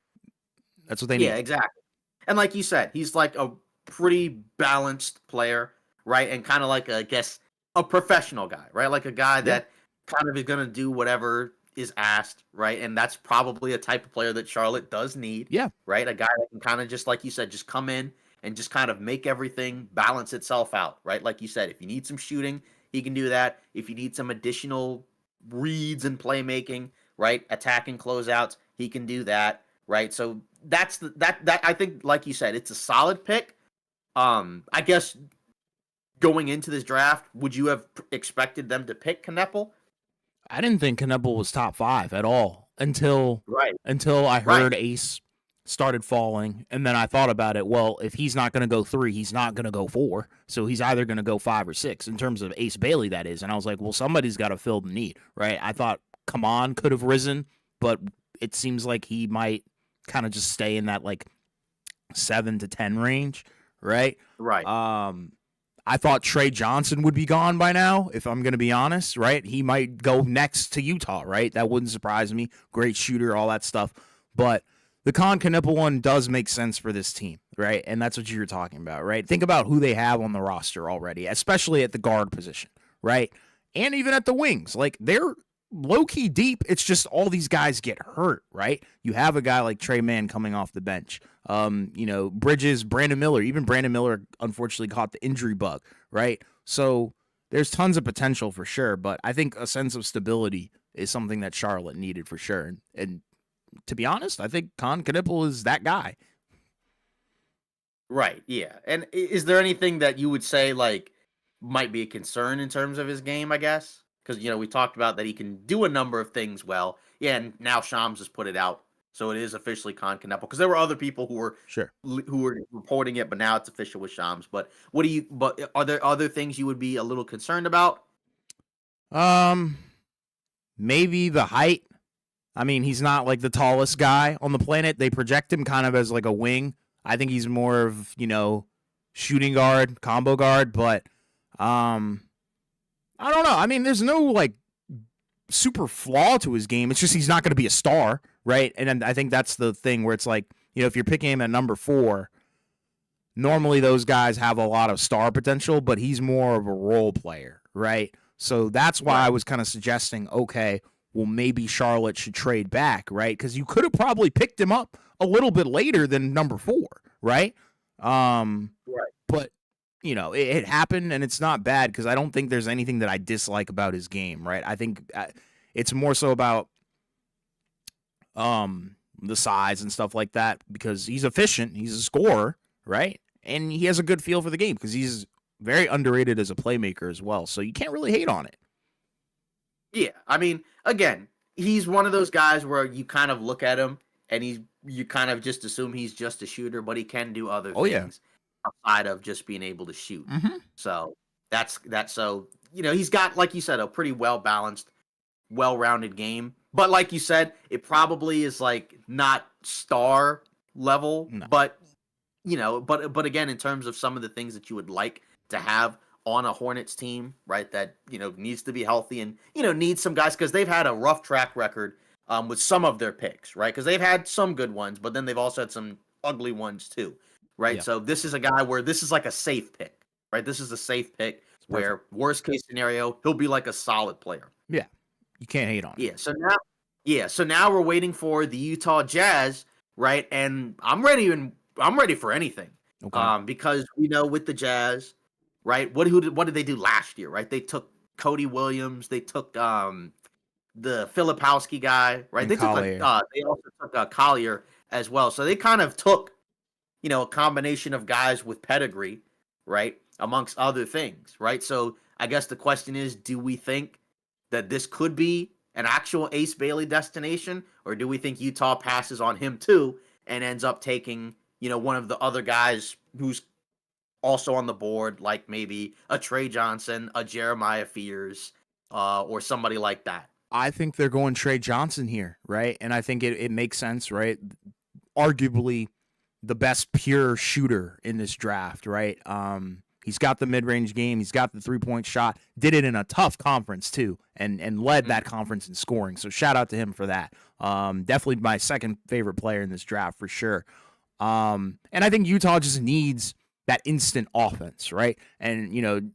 That's what they Yeah, need. exactly. And like you said, he's like a pretty balanced player, right? And kind of like I guess a professional guy, right? Like a guy that kind of is going to do whatever is asked, right? And that's probably a type of player that Charlotte does need, Yeah. right? A guy that can kind of just like you said, just come in and just kind of make everything balance itself out, right? Like you said, if you need some shooting, he can do that. If you need some additional reads and playmaking, right? Attacking closeouts, he can do that, right? So that's that I think, like you said, it's a solid pick. I guess going into this draft, would you have expected them to pick Knepel? I didn't think Knepel was top 5 at all until Right. I Right. heard Ace started falling, and then I thought about it. Well, if he's not going to go 3, he's not going to go 4, so he's either going to go 5 or 6 in terms of Ace Bailey, that is. And I was like, well, somebody's got to fill the need, right? I thought Kaman could have risen, but it seems like he might kind of just stay in that like 7 to 10 range, right? Right. I thought Trey Johnson would be gone by now, if I'm going to be honest, right? He might go next to Utah, right? That wouldn't surprise me. Great shooter, all that stuff. But the Con Knipple one does make sense for this team, right? And that's what you were talking about, right? Think about who they have on the roster already, especially at the guard position, right? And even at the wings. Like, they're low-key deep. It's just all these guys get hurt, right? You have a guy like Trey Mann coming off the bench. Bridges, Brandon Miller. Even Brandon Miller, unfortunately, caught the injury bug, right? So there's tons of potential for sure, but I think a sense of stability is something that Charlotte needed for sure. And to be honest, I think Con Knipple is that guy. Right. Yeah. And is there anything that you would say like might be a concern in terms of his game, I guess? Because we talked about that he can do a number of things well. Yeah, and now Shams has put it out. So it is officially Con Knepel. Because there were other people who were reporting it, but now it's official with Shams. But are there other things you would be a little concerned about? Maybe the height. I mean, he's not like the tallest guy on the planet. They project him kind of as like a wing. I think he's more of, shooting guard, combo guard, but I don't know. I mean, there's no like super flaw to his game. It's just he's not going to be a star, right? And then I think that's the thing where it's like, if you're picking him at number 4, normally those guys have a lot of star potential, but he's more of a role player, right? So that's why Right. I was kind of suggesting, okay, well, maybe Charlotte should trade back, right? Because you could have probably picked him up a little bit later than number 4, right? Right. But it happened, and it's not bad because I don't think there's anything that I dislike about his game, right? I think it's more so about the size and stuff like that because he's efficient, he's a scorer, right? And he has a good feel for the game because he's very underrated as a playmaker as well. So you can't really hate on it. Yeah. I mean, again, he's one of those guys where you kind of look at him and you kind of just assume he's just a shooter, but he can do other Oh yeah. things outside of just being able to shoot. Mm-hmm. So that's so he's got, like you said, a pretty well balanced, well rounded game. But like you said, it probably is like not star level, No. but but again, in terms of some of the things that you would like to have on a Hornets team, right? That needs to be healthy and needs some guys because they've had a rough track record with some of their picks, right? Because they've had some good ones, but then they've also had some ugly ones too, right? Yeah. So this is a guy where this is like a safe pick, right? This is a safe pick where worst case scenario he'll be like a solid player. Yeah, you can't hate on it. So now we're waiting for the Utah Jazz, right? And I'm ready for anything. Okay. Because we know with the Jazz, right? What did they do last year, right? They took Cody Williams, they took the Filipowski guy, right? And They took Collier. they also took Collier as well. So they kind of took a combination of guys with pedigree, right? Amongst other things, right? So I guess the question is, do we think that this could be an actual Ace Bailey destination, or do we think Utah passes on him too and ends up taking, one of the other guys who's also on the board, like maybe a Trey Johnson, a Jeremiah Fears, or somebody like that? I think they're going Trey Johnson here, right? And I think it makes sense, right? Arguably the best pure shooter in this draft, right? He's got the mid-range game. He's got the three-point shot. Did it in a tough conference, too, and led that conference in scoring. So shout out to him for that. Definitely my second favorite player in this draft for sure. And I think Utah just needs that instant offense, right? And,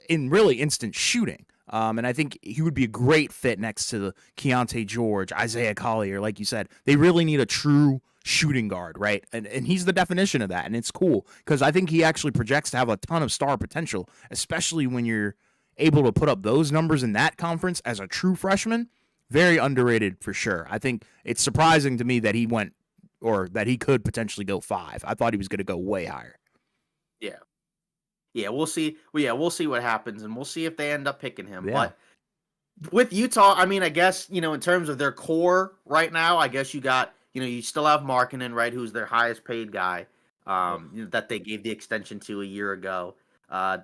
in really instant shooting. And I think he would be a great fit next to the Keontae George, Isaiah Collier, like you said. They really need a true shooting guard, right? And he's the definition of that, and it's cool because I think he actually projects to have a ton of star potential, especially when you're able to put up those numbers in that conference as a true freshman. Very underrated for sure. I think it's surprising to me that he went or that he could potentially go 5. I thought he was going to go way higher. Yeah. Yeah, we'll see. Well, yeah, we'll see what happens, and we'll see if they end up picking him. Yeah. But with Utah, I mean, I guess, in terms of their core right now, I guess you got, you still have Markkanen, right, who's their highest paid guy, that they gave the extension to a year ago.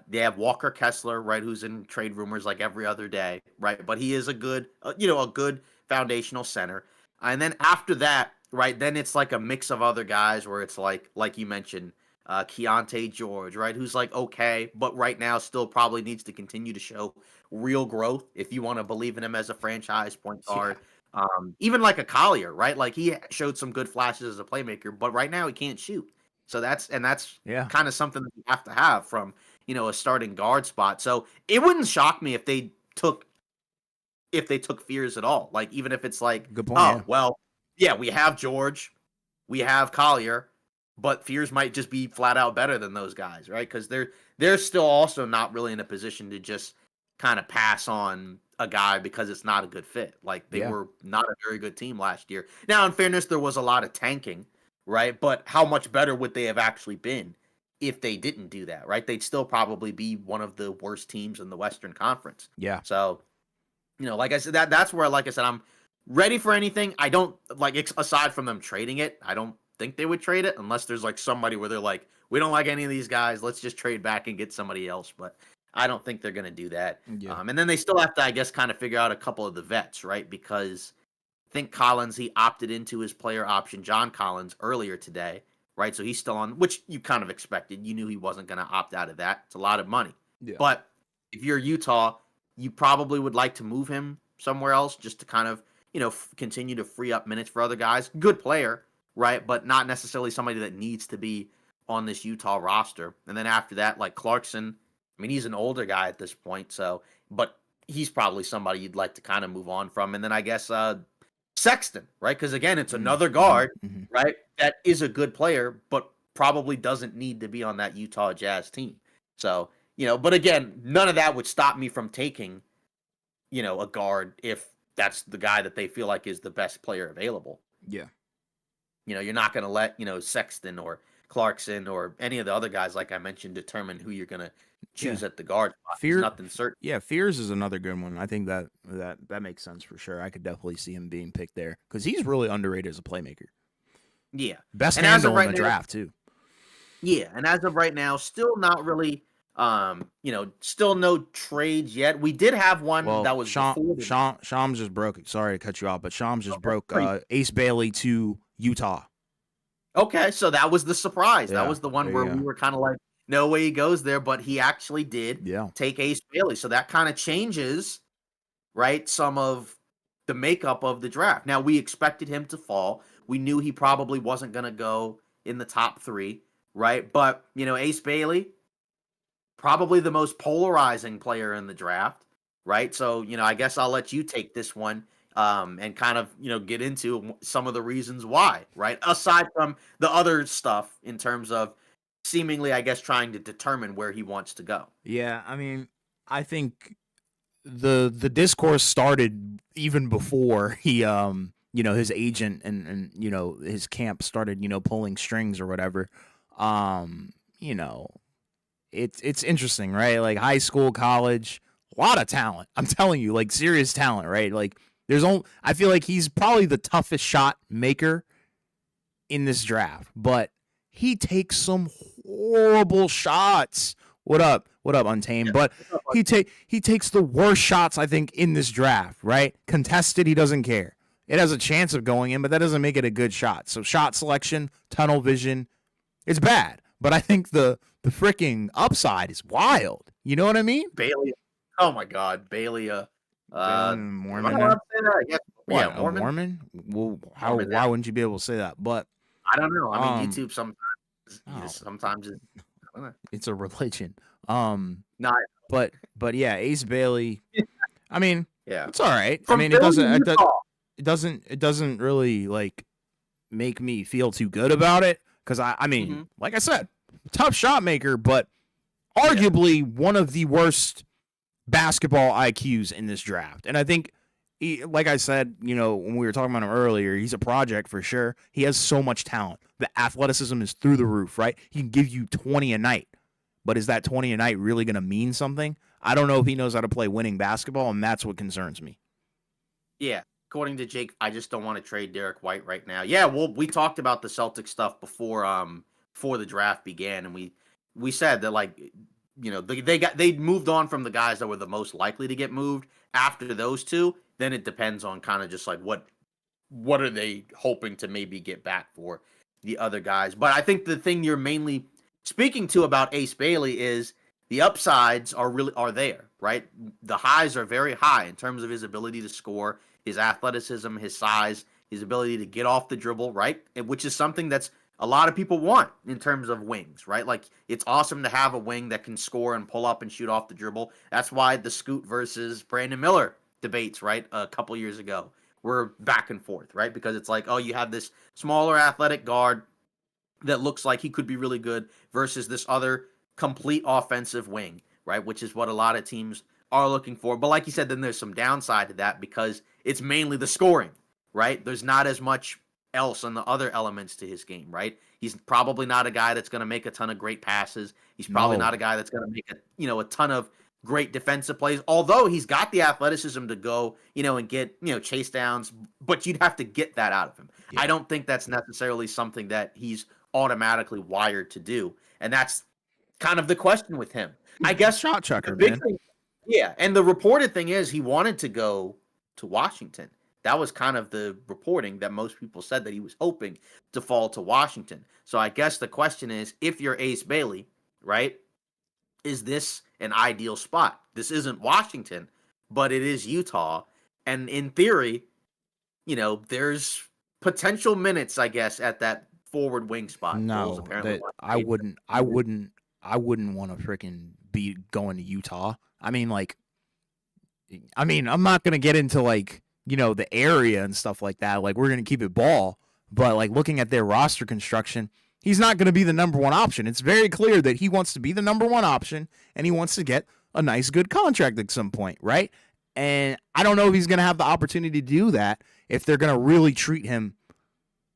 They have Walker Kessler, right, who's in trade rumors like every other day, right? But he is a good, a good foundational center. And then after that, right, then it's like a mix of other guys where it's like you mentioned, Keontae George, right, who's like okay, but right now still probably needs to continue to show real growth if you want to believe in him as a franchise point guard. Yeah. Even like a Collier, right? Like he showed some good flashes as a playmaker, but right now he can't shoot. So that's Yeah. kind of something that you have to have from a starting guard spot. So it wouldn't shock me if they took Fears at all. Like even if it's like, Good point. oh Yeah. well, yeah, we have George, we have Collier, but Fears might just be flat out better than those guys, right? Because they're still also not really in a position to just kind of pass on a guy because it's not a good fit. Like they were not a very good team last year. Now, in fairness, there was a lot of tanking, right? But how much better would they have actually been if they didn't do that, right? They'd still probably be one of the worst teams in the Western Conference. Yeah. So, like I said, that's where, like I said, I'm ready for anything. I don't aside from them trading it, I don't think they would trade it unless there's like somebody where they're like, we don't like any of these guys, let's just trade back and get somebody else. But I don't think they're going to do that. Yeah. And then they still have to, I guess, kind of figure out a couple of the vets, right? Because I think Collins, he opted into his player option, John Collins, earlier today, right? So he's still on, which you kind of expected. You knew he wasn't going to opt out of that. It's a lot of money. Yeah. But if you're Utah, you probably would like to move him somewhere else just to kind of, continue to free up minutes for other guys. Good player, right? But not necessarily somebody that needs to be on this Utah roster. And then after that, like Clarkson, I mean, he's an older guy at this point, so but he's probably somebody you'd like to kind of move on from. And then I guess Sexton, right? Because again, it's another Mm-hmm, guard, mm-hmm. right? That is a good player, but probably doesn't need to be on that Utah Jazz team. So, but again, none of that would stop me from taking, a guard if that's the guy that they feel like is the best player available. Yeah. You're not going to let, Sexton or Clarkson or any of the other guys, like I mentioned, determine who you're going to Yeah. choose at the guard spot. There's Fear. nothing certain. Yeah, Fears is another good one. I think that makes sense for sure. I could definitely see him being picked there because he's really underrated as a playmaker. Yeah. Best And as of handle in right the now, draft too. yeah. And as of right now, still not really, still no trades yet. We did have one Well, that was before the Shams just broke. Sorry to cut you off, but Shams just broke pretty. Ace Bailey to Utah. Okay, so that was the surprise. That Yeah, was the one there where you we go. were kind of like, no way he goes there, but he actually did Yeah, take Ace Bailey. So that kind of changes, right, some of the makeup of the draft. Now, we expected him to fall. We knew he probably wasn't going to go in the top 3, right? But, Ace Bailey, probably the most polarizing player in the draft, right? So, I guess I'll let you take this one and kind of, get into some of the reasons why, right? Aside from the other stuff in terms of seemingly, I guess, trying to determine where he wants to go. yeah. I mean, I think the discourse started even before he his agent and his camp started pulling strings or whatever. Um, you know, it's interesting, right? Like high school, college, a lot of talent. I'm telling you, like serious talent, right? Like I feel like he's probably the toughest shot maker in this draft, but he takes some horrible shots. What up? What up, Untamed? But he takes the worst shots I think in this draft, right? Contested, he doesn't care. It has a chance of going in, but that doesn't make it a good shot. So shot selection, tunnel vision, it's bad. But I think the freaking upside is wild. You know what I mean? Bailey. Oh my God, Bailey. Bailey Am I Mormon allowed now. to say that? I guess. Yeah, What, a Mormon. Mormon? Well, Mormon why now. wouldn't you be able to say that? But I don't know. I mean, um YouTube sometimes, oh, sometimes I don't know. it's a religion. Um Not. but yeah, Ace Bailey, I mean, Yeah. it's all right. I From mean, Philly to Utah. it doesn't really like make me feel too good about it cuz I mean, Mm-hmm. like I said, tough shot maker, but Yeah. arguably one of the worst basketball IQs in this draft. And I think like I said, when we were talking about him earlier, he's a project for sure. He has so much talent. The athleticism is through the roof, right? He can give you 20 a night. But is that 20 a night really going to mean something? I don't know if he knows how to play winning basketball, and that's what concerns me. Yeah. According to Jake, I just don't want to trade Derek White right now. Yeah, well, we talked about the Celtics stuff before the draft began, and we said that like they moved on from the guys that were the most likely to get moved. After those two, then it depends on kind of just like what are they hoping to maybe get back for the other guys. But I think the thing you're mainly speaking to about Ace Bailey is the upsides are there, right? The highs are very high in terms of his ability to score, his athleticism, his size, his ability to get off the dribble, right? Which is something that's a lot of people want in terms of wings, right? Like it's awesome to have a wing that can score and pull up and shoot off the dribble. That's why the Scoot versus Brandon Miller debates, right, a couple years ago were back and forth, right? Because it's like, oh, you have this smaller athletic guard that looks like he could be really good versus this other complete offensive wing, right? Which is what a lot of teams are looking for. But like you said, then there's some downside to that because it's mainly the scoring, right? There's not as much else on the other elements to his game, right? He's probably not a guy that's going to make a ton of great passes. He's probably No. not a guy that's going to make a ton of great defensive plays. Although he's got the athleticism to go, and get, chase downs, but you'd have to get that out of him. I Yeah. don't think that's necessarily something that he's automatically wired to do. And that's kind of the question with him. I guess Shot the chucker, big man. thing, yeah, and the reported thing is he wanted to go to Washington. That was kind of the reporting that most people said that he was hoping to fall to Washington. So I guess the question is, if you're Ace Bailey, right, is this an ideal spot? This isn't Washington, but it is Utah. And in theory, there's potential minutes, I guess, at that forward wing spot. Bulls No, apparently that want to I trade wouldn't. I either. wouldn't. I wouldn't want to freaking be going to Utah. I mean, like, I'm not gonna get into like the area and stuff like that. Like, we're gonna keep it ball, but like looking at their roster construction, he's not gonna be the number one option. It's very clear that he wants to be the number one option, and he wants to get a nice, good contract at some point, right? And I don't know if he's gonna have the opportunity to do that if they're gonna really treat him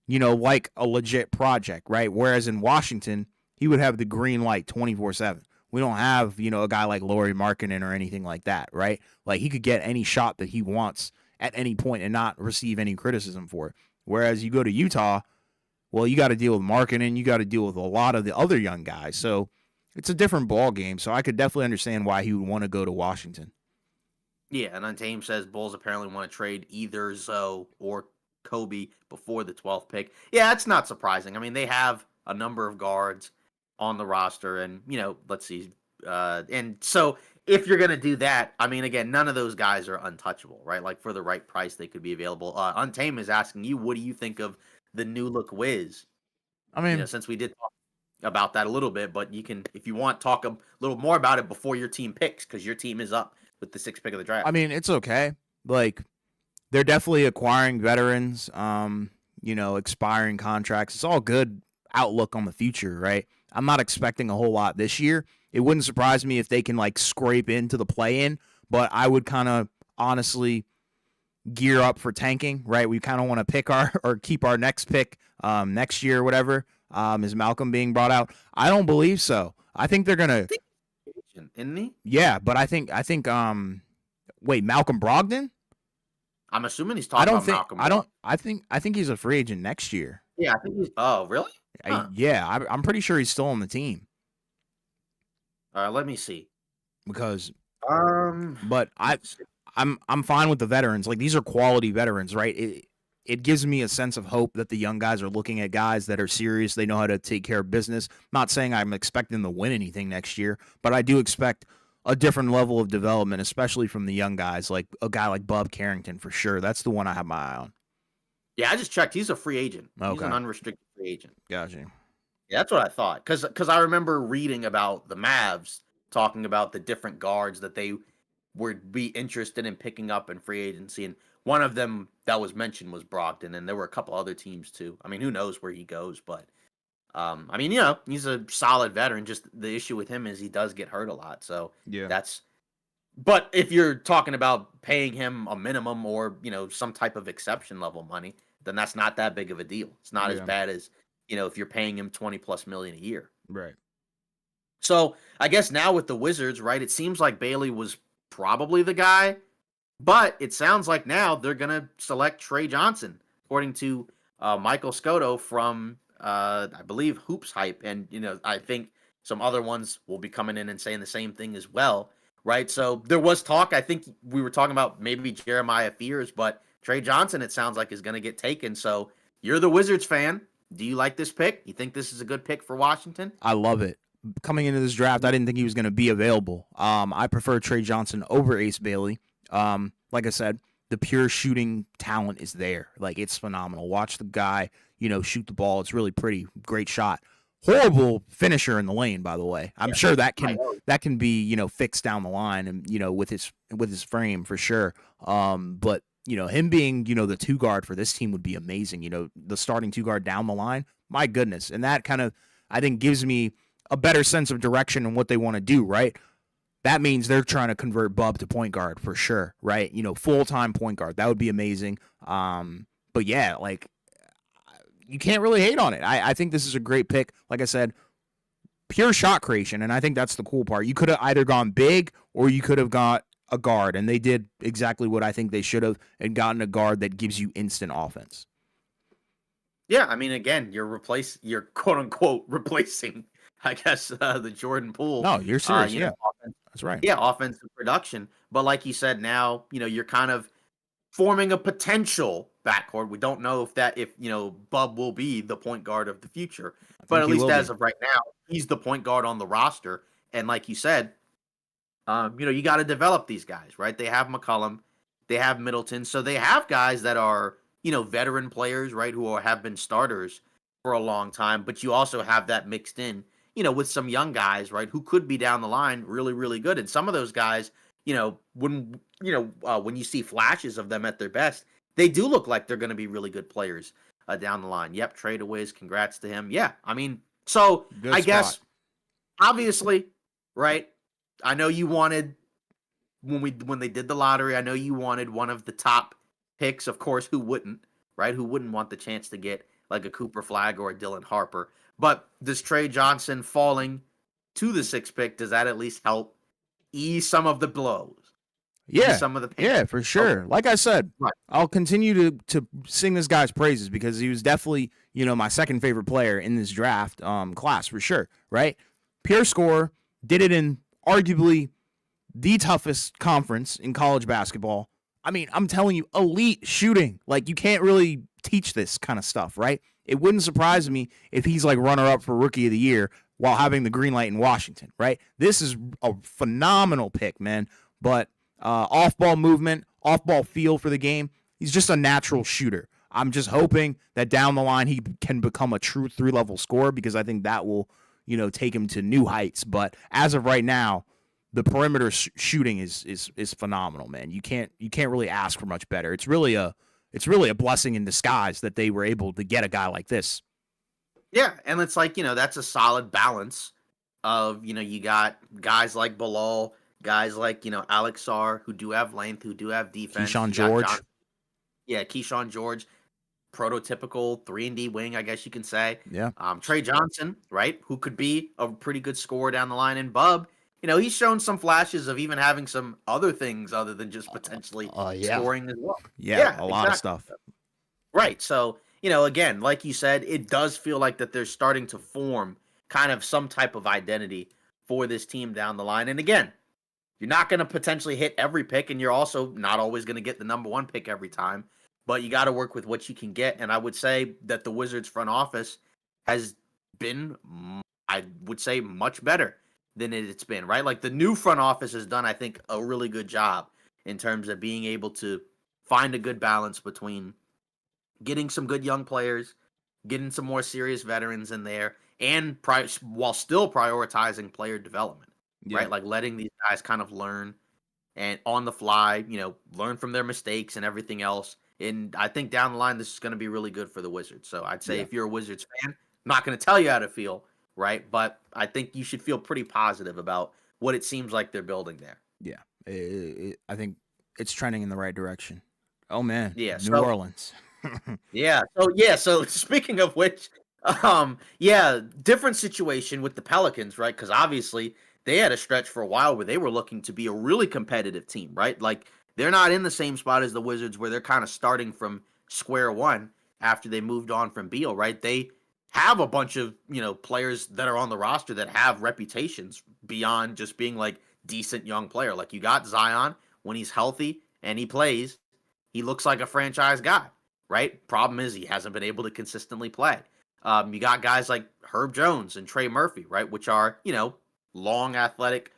like a legit project, right? Whereas in Washington, he would have the green light 24/7. We don't have, a guy like Lauri Markkanen or anything like that, right? Like, he could get any shot that he wants at any point and not receive any criticism for it. Whereas you go to Utah, well, you got to deal with Markkanen, you got to deal with a lot of the other young guys. So it's a different ball game. So I could definitely understand why he would want to go to Washington. Yeah, and then Tame says Bulls apparently want to trade either Zoe or Kobe before the 12th pick. Yeah, it's not surprising. I mean, they have a number of guards on the roster, and let's see. And so if you're gonna do that, I mean, again, none of those guys are untouchable, right? Like for the right price, they could be available. Untame is asking you, what do you think of the new look Wiz? I mean, Since we did talk about that a little bit, but you can, if you want, talk a little more about it before your team picks, because your team is up with the 6th pick of the draft. it's okay. Like, they're definitely acquiring veterans, expiring contracts. It's all good outlook on the future, right? I'm not expecting a whole lot this year. It wouldn't surprise me if they can like scrape into the play-in, but I would kind of honestly gear up for tanking, right? We kind of want to pick our or keep our next pick next year or whatever. Is Malcolm being brought out? I don't believe so. I think they're gonna. Isn't he? Yeah, but wait, Malcolm Brogdon? I'm assuming he's I talking don't about think Malcolm I Brogdon. don't I think he's a free agent next year. Yeah, I think he's. Oh, really? Huh. I'm pretty sure he's still on the team Let me see. because but Let's see. I'm fine with the veterans. Like, these are quality veterans, right? It gives me a sense of hope that the young guys are looking at guys that are serious. They know how to take care of business. Not saying I'm expecting them to win anything next year, but I do expect a different level of development, especially from the young guys, like a guy like Bob Carrington for sure. That's the one I have my eye on. Yeah, I just checked. He's a free agent. He's Okay, an unrestricted free agent. gotcha. Yeah, that's what I thought. Because I remember reading about the Mavs talking about the different guards that they would be interested in picking up in free agency, and one of them that was mentioned was Brogdon, and there were a couple other teams too. I mean, who knows where he goes, but I mean, he's a solid veteran. Just the issue with him is he does get hurt a lot, so Yeah, that's. But if you're talking about paying him a minimum or some type of exception level money, then that's not that big of a deal. It's not as yeah, bad as if you're paying him 20+ million a year. right. So I guess now with the Wizards, right? It seems like Bailey was probably the guy, but it sounds like now they're gonna select Trey Johnson, according to Michael Scotto from I believe Hoops Hype, and I think some other ones will be coming in and saying the same thing as well, right? So there was talk. I think we were talking about maybe Jeremiah Fears, but Trey Johnson, it sounds like, is going to get taken. So you're the Wizards fan. Do you like this pick? You think this is a good pick for Washington? I love it. Coming into this draft, I didn't think he was going to be available. I prefer Trey Johnson over Ace Bailey. Like I said, the pure shooting talent is there. Like, it's phenomenal. Watch the guy, shoot the ball. It's really pretty. Great shot. Horrible finisher in the lane, by the way. I'm sure that can be fixed down the line and with his frame for sure. But him being the two guard for this team would be amazing. The starting two guard down the line. My goodness, and that kind of I think gives me a better sense of direction and what they want to do, right? That means they're trying to convert Bub to point guard for sure, right? Full-time point guard. That would be amazing. But yeah, like, you can't really hate on it. I think this is a great pick. Like I said, pure shot creation, and I think that's the cool part. You could have either gone big or you could have got a guard, and they did exactly what I think they should have and gotten a guard that gives you instant offense. Yeah, I mean, again, you're quote unquote replacing, I guess, the Jordan Poole. No, you're serious. Yeah, that's right. Yeah, offensive production. But like you said, now you're kind of forming a potential backcourt. We don't know if Bub will be the point guard of the future, but at least as of right now, he's the point guard on the roster. And like you said, you got to develop these guys, right? They have McCollum, they have Middleton, so they have guys that are veteran players, right, have been starters for a long time, but you also have that mixed in, with some young guys, right, who could be down the line really, really good. And some of those guys, when you see flashes of them at their best, they do look like they're going to be really good players down the line. Yep, tradeaways. Congrats to him. Yeah, I mean, so Good I spot. guess obviously, right? I know you wanted when they did the lottery. I know you wanted one of the top picks. Of course, who wouldn't, right? Who wouldn't want the chance to get like a Cooper Flag or a Dylan Harper? But does Trey Johnson falling to the sixth pick, does that at least help ease some of the blows, ease Yeah, some of the pain? yeah, for Okay, sure. Like I said, right. I'll continue to sing this guy's praises because he was definitely, my second favorite player in this draft class for sure, right? Pure score, did it in arguably the toughest conference in college basketball. I mean, I'm telling you, elite shooting. Like, you can't really teach this kind of stuff, right? It wouldn't surprise me if he's like runner up for rookie of the year while having the green light in Washington, right? This is a phenomenal pick, man. But off ball movement, off ball feel for the game, he's just a natural shooter. I'm just hoping that down the line he can become a true 3-level scorer because I think that will, take him to new heights. But as of right now, the perimeter shooting is phenomenal, man. You can't really ask for much better. It's really a blessing in disguise that they were able to get a guy like this. Yeah, and it's like, that's a solid balance of, you got guys like Bilal, guys like, Alex Sarr, who do have length, who do have defense. Keyshawn You got John, George, yeah, Keyshawn George, prototypical 3-and-D wing, I guess you can say. yeah, Trey Johnson, right, who could be a pretty good scorer down the line. And Bub, he's shown some flashes of even having some other things other than just potentially yeah, scoring as well. yeah, Yeah, a lot of exactly. stuff. Right. So, again, like you said, it does feel like that they're starting to form kind of some type of identity for this team down the line. And again, you're not going to potentially hit every pick, and you're also not always going to get the number one pick every time, but you got to work with what you can get. And I would say that the Wizards front office has been, I would say, much better than it's been, right? Like the new front office has done, I think, a really good job in terms of being able to find a good balance between getting some good young players, getting some more serious veterans in there, and while still prioritizing player development, Yeah, right? Like letting these guys kind of learn and on the fly, learn from their mistakes and everything else. And I think down the line, this is going to be really good for the Wizards. So I'd say yeah, if you're a Wizards fan, I'm not going to tell you how to feel, right? But I think you should feel pretty positive about what it seems like they're building there. yeah. I think it's trending in the right direction. Oh man, Yeah. New So Orleans. So speaking of which, yeah, different situation with the Pelicans, right? Because obviously they had a stretch for a while where they were looking to be a really competitive team, right? Like they're not in the same spot as the Wizards where they're kind of starting from square one after they moved on from Beal, right? They have a bunch of, players that are on the roster that have reputations beyond just being like decent young player. Like you got Zion when he's healthy and he plays, he looks like a franchise guy, right? Problem is he hasn't been able to consistently play. You got guys like Herb Jones and Trey Murphy, right, which are long athletic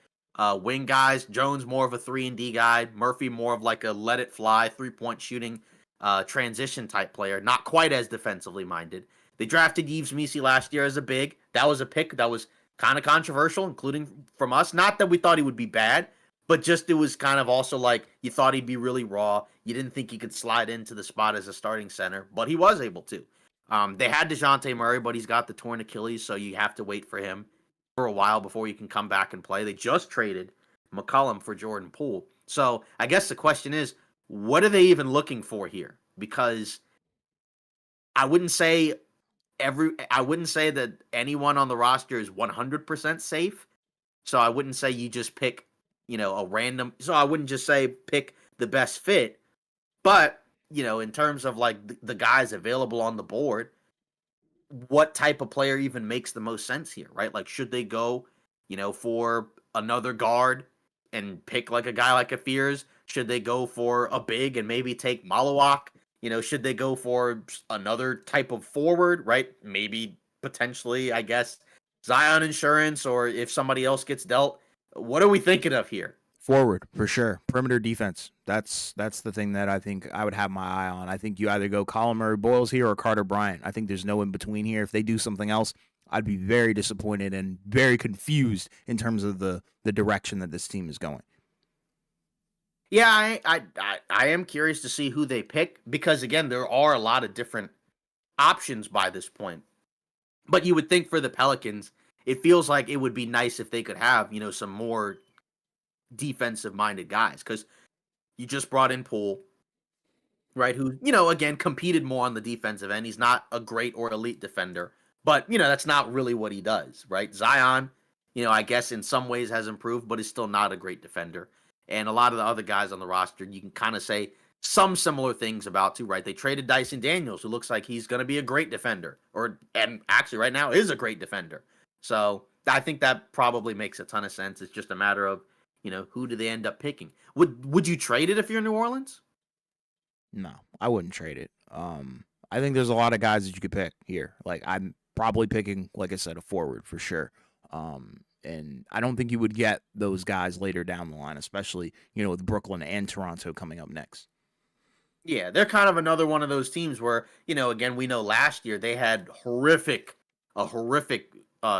wing guys. Jones more of a 3-and-D guy. Murphy more of like a let it fly 3-point shooting transition type player. Not quite as defensively minded. They drafted Yves Missi last year as a big. That was a pick that was kind of controversial, including from us. Not that we thought he would be bad, but just it was kind of also like you thought he'd be really raw. You didn't think he could slide into the spot as a starting center, but he was able to. They had DeJounte Murray, but he's got the torn Achilles, so you have to wait for him for a while before you can come back and play. They just traded McCollum for Jordan Poole. So I guess the question is, what are they even looking for here? Because I wouldn't say I wouldn't say that anyone on the roster is 100% safe. So I wouldn't say you just pick, a random. So I wouldn't just say pick the best fit. But, in terms of like the guys available on the board, what type of player even makes the most sense here, right? Like, should they go, for another guard and pick like a guy like a Fears? Should they go for a big and maybe take Malawak? Should they go for another type of forward, right? Maybe potentially, I guess, Zion Insurance, or if somebody else gets dealt. What are we thinking of here? Forward for sure. Perimeter defense. That's the thing that I think I would have my eye on. I think you either go Colin Murray Boyles here or Carter Bryant. I think there's no in between here. If they do something else, I'd be very disappointed and very confused in terms of the direction that this team is going. Yeah, I am curious to see who they pick because again, there are a lot of different options by this point. But you would think for the Pelicans, it feels like it would be nice if they could have, some more defensive minded guys because you just brought in Poole, right? Who, again, competed more on the defensive end. He's not a great or elite defender, but, that's not really what he does, right? Zion, I guess in some ways has improved, but is still not a great defender. And a lot of the other guys on the roster, you can kind of say some similar things about too, right? They traded Dyson Daniels, who looks like he's going to be a great defender, and actually right now is a great defender. So I think that probably makes a ton of sense. It's just a matter of, who do they end up picking? Would you trade it if you're New Orleans? No, I wouldn't trade it. I think there's a lot of guys that you could pick here. Like I'm probably picking, like I said, a forward for sure. And I don't think you would get those guys later down the line, especially with Brooklyn and Toronto coming up next. Yeah, they're kind of another one of those teams where again we know last year they had a horrific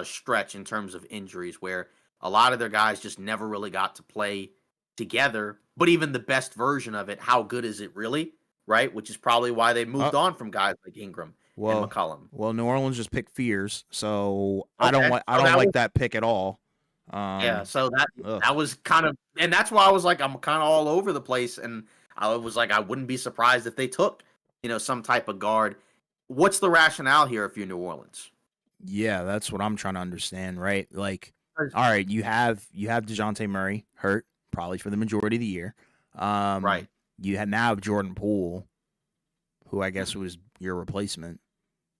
stretch in terms of injuries where a lot of their guys just never really got to play together. But even the best version of it, how good is it really? Right, which is probably why they moved on from guys like Ingram and Well, McCollum. well, New Orleans just picked Fears, so I don't Okay, like I so don't that like was that pick at all. yeah. Um, So that ugh. that was kind of, and that's why I was like, I'm kind of all over the place, and I was like, I wouldn't be surprised if they took some type of guard. What's the rationale here if you're New Orleans? Yeah, that's what I'm trying to understand, right? Like, 'Cause- all right, you have DeJounte Murray hurt probably for the majority of the year. Right. You had now have Jordan Poole, who I guess Mhm. was your replacement,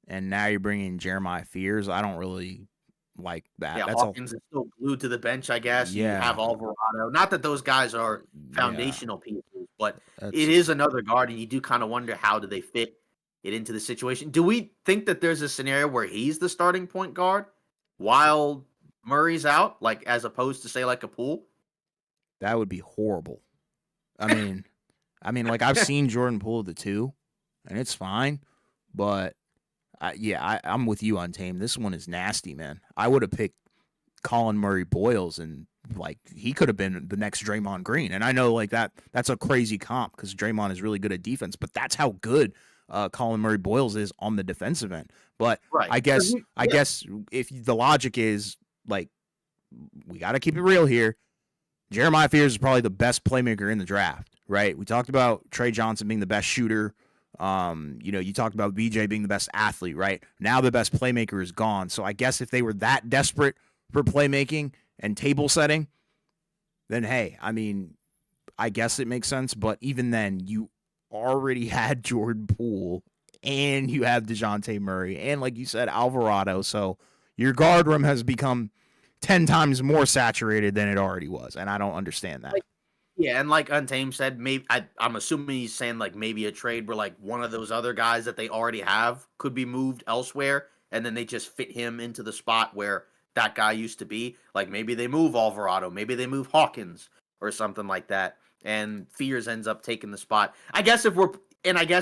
and now you're bringing Jeremiah Fears. I don't really like that. Yeah, That's all. Hawkins is still glued to the bench, I guess. You have Yeah, Alvarado. Not that those guys are yeah. foundational pieces, but That's it is another guard, and you do kind of wonder how do they fit it into the situation. Do we think that there's a scenario where he's the starting point guard while Murray's out, like as opposed to say like a Poole? that would be horrible. I mean, like I've seen Jordan Poole the two, and it's fine, but I'm with you on Tame. This one is nasty, man. I would have picked Colin Murray Boyles, and like he could have been the next Draymond Green. And I know like that's a crazy comp because Draymond is really good at defense, but that's how good Colin Murray Boyles is on the defensive end. But Right. I 'Cause guess I yeah, guess if the logic is like we got to keep it real here. Jeremiah Fears is probably the best playmaker in the draft, right? We talked about Trey Johnson being the best shooter. You talked about BJ being the best athlete, right? Now the best playmaker is gone. So I guess if they were that desperate for playmaking and table setting, then hey, I mean, I guess it makes sense. But even then, you already had Jordan Poole and you have DeJounte Murray and, like you said, Alvarado. So your guard room has become 10 times more saturated than it already was. And I don't understand that. like yeah, and like Untamed said, maybe I'm assuming he's saying like maybe a trade where like one of those other guys that they already have could be moved elsewhere, and then they just fit him into the spot where that guy used to be. Like maybe they move Alvarado, maybe they move Hawkins or something like that, and Fears ends up taking the spot. I guess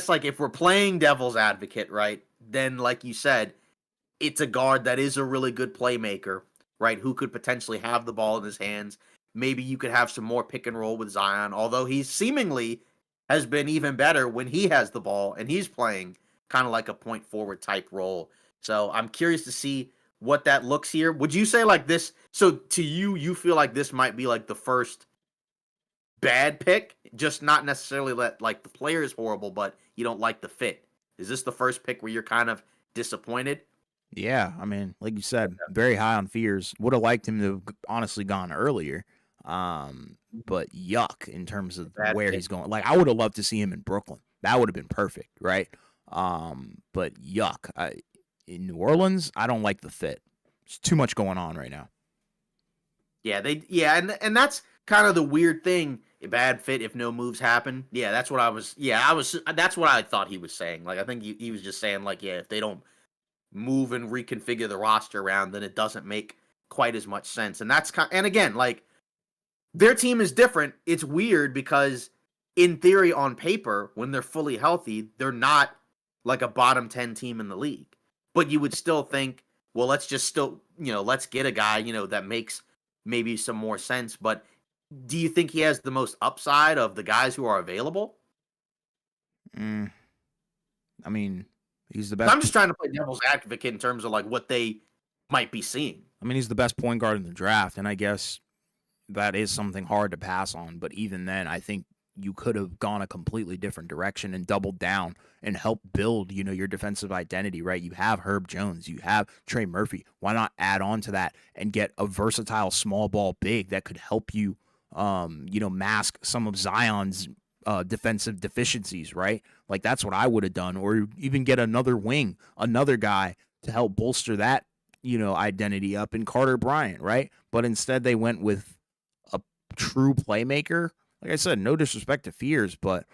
like if we're playing devil's advocate, right? Then like you said, it's a guard that is a really good playmaker, right? Who could potentially have the ball in his hands. Maybe you could have some more pick and roll with Zion, although he seemingly has been even better when he has the ball and he's playing kind of like a point forward type role. So I'm curious to see what that looks here. Would you say like this? So to you, you feel like this might be like the first bad pick, just not necessarily that like the player is horrible, but you don't like the fit. Is this the first pick where you're kind of disappointed? Yeah, I mean, like you said, very high on Fears. Would have liked him to have honestly gone earlier. But yuck in terms of Bad where pick. he's going. Like I would have loved to see him in Brooklyn. That would have been perfect, right? But yuck. In New Orleans, I don't like the fit. There's too much going on right now. And that's kind of the weird thing. A bad fit if no moves happen. Yeah, that's what I was. Yeah, I was. That's what I thought he was saying. Like I think he was just saying like, yeah, if they don't move and reconfigure the roster around, then it doesn't make quite as much sense. And that's kind. And again, like their team is different. It's weird because in theory on paper, when they're fully healthy, they're not like a bottom 10 team in the league. But you would still think, well, let's just still, let's get a guy, that makes maybe some more sense. But do you think he has the most upside of the guys who are available? Mm, I mean, he's the So best. I'm just trying to play devil's advocate in terms of like what they might be seeing. I mean, he's the best point guard in the draft, and I guess that is something hard to pass on. But even then, I think you could have gone a completely different direction and doubled down and helped build, your defensive identity, right? You have Herb Jones, you have Trey Murphy. Why not add on to that and get a versatile small ball big that could help you, mask some of Zion's defensive deficiencies, right? Like that's what I would have done, or even get another wing, another guy to help bolster that, identity up in Carter Bryant, right? But instead they went with a true playmaker. Like I said, no disrespect to Fears, but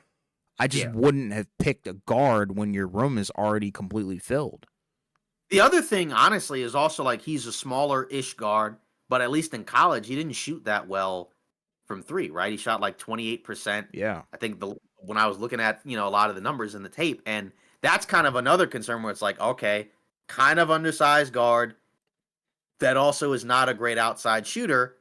I just Yeah. wouldn't have picked a guard when your room is already completely filled. The other thing, honestly, is also like he's a smaller ish guard, but at least in college, he didn't shoot that well from three, right? He shot like 28%. Yeah. I think when I was looking at, a lot of the numbers in the tape, and that's kind of another concern where it's like, okay, kind of undersized guard that also is not a great outside shooter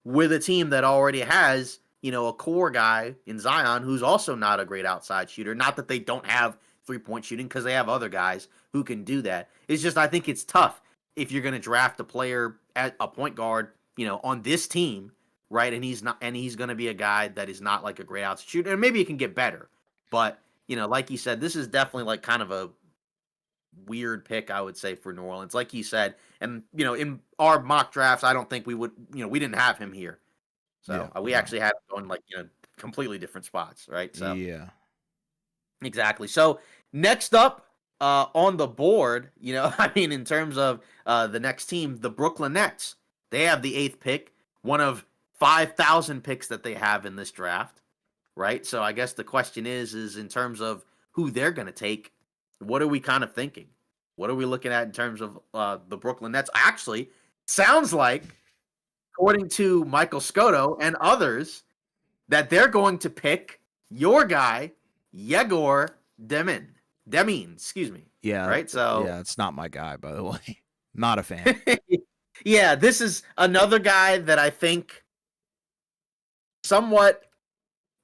with a team that already has, a core guy in Zion who's also not a great outside shooter. Not that they don't have 3-point shooting because they have other guys who can do that. It's just I think it's tough if you're going to draft a player at a point guard, on this team, right? And he's going to be a guy that is not like a great outside shooter. And maybe it can get better. But, like you said, this is definitely like kind of a weird pick, I would say, for New Orleans. Like you said, and in our mock drafts, I don't think we would, we didn't have him here. Yeah. So we No. actually had him going like completely different spots, right? So Yeah. exactly. So next up on the board, I mean, in terms of the next team, the Brooklyn Nets, they have the 8th pick, one of 5,000 picks that they have in this draft, right? So I guess the question is in terms of who they're going to take, what are we kind of thinking? What are we looking at in terms of the Brooklyn Nets? Actually, sounds like, according to Michael Scotto and others, that they're going to pick your guy, Yegor Demin, excuse me. Yeah. Right? So, Yeah. It's not my guy, by the way. Not a fan. yeah, this is another guy that I think somewhat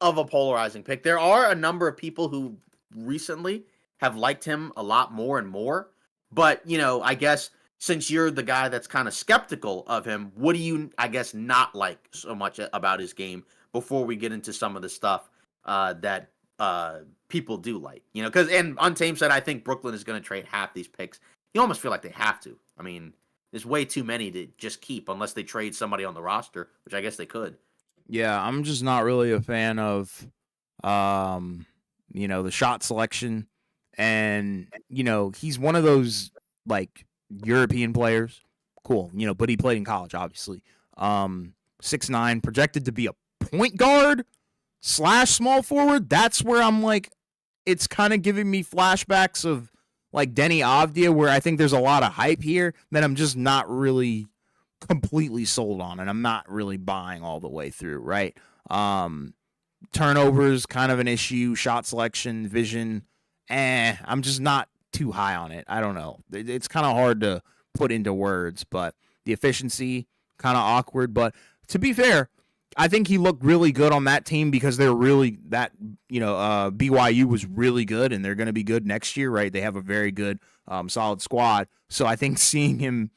of a polarizing pick. There are a number of people who recently have liked him a lot more and more. But, I guess since you're the guy that's kind of skeptical of him, what do you, I guess, not like so much about his game before we get into some of the stuff that people do like? Because, and Untamed said, I think Brooklyn is going to trade half these picks. You almost feel like they have to. I mean, there's way too many to just keep unless they trade somebody on the roster, which I guess they could. Yeah, I'm just not really a fan of um, the shot selection, and he's one of those like European players. Cool, but he played in college obviously. 6'9", projected to be a point guard slash small forward. That's where I'm like, it's kind of giving me flashbacks of like Denny Avdia, where I think there's a lot of hype here that I'm just not really completely sold on, and I'm not really buying all the way through, right? Um, Turnovers kind of an issue, shot selection, vision, I'm just not too high on it. I don't know. It's kind of hard to put into words, but the efficiency kind of awkward. But to be fair, I think he looked really good on that team because they're really that BYU was really good and they're going to be good next year, right? They have a very good solid squad. So I think seeing him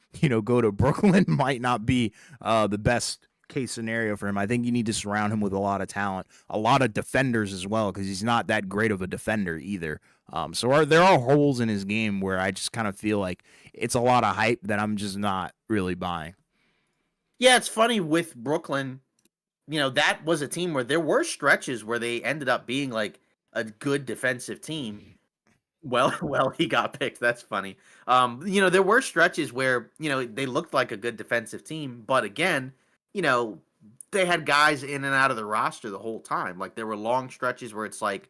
go to Brooklyn might not be the best case scenario for him. I think you need to surround him with a lot of talent, a lot of defenders as well, because he's not that great of a defender either. There are holes in his game where I just kind of feel like it's a lot of hype that I'm just not really buying. Yeah, it's funny with Brooklyn. That was a team where there were stretches where they ended up being like a good defensive team. Well, he got picked. That's funny. There were stretches where, they looked like a good defensive team, but again, they had guys in and out of the roster the whole time. Like there were long stretches where it's like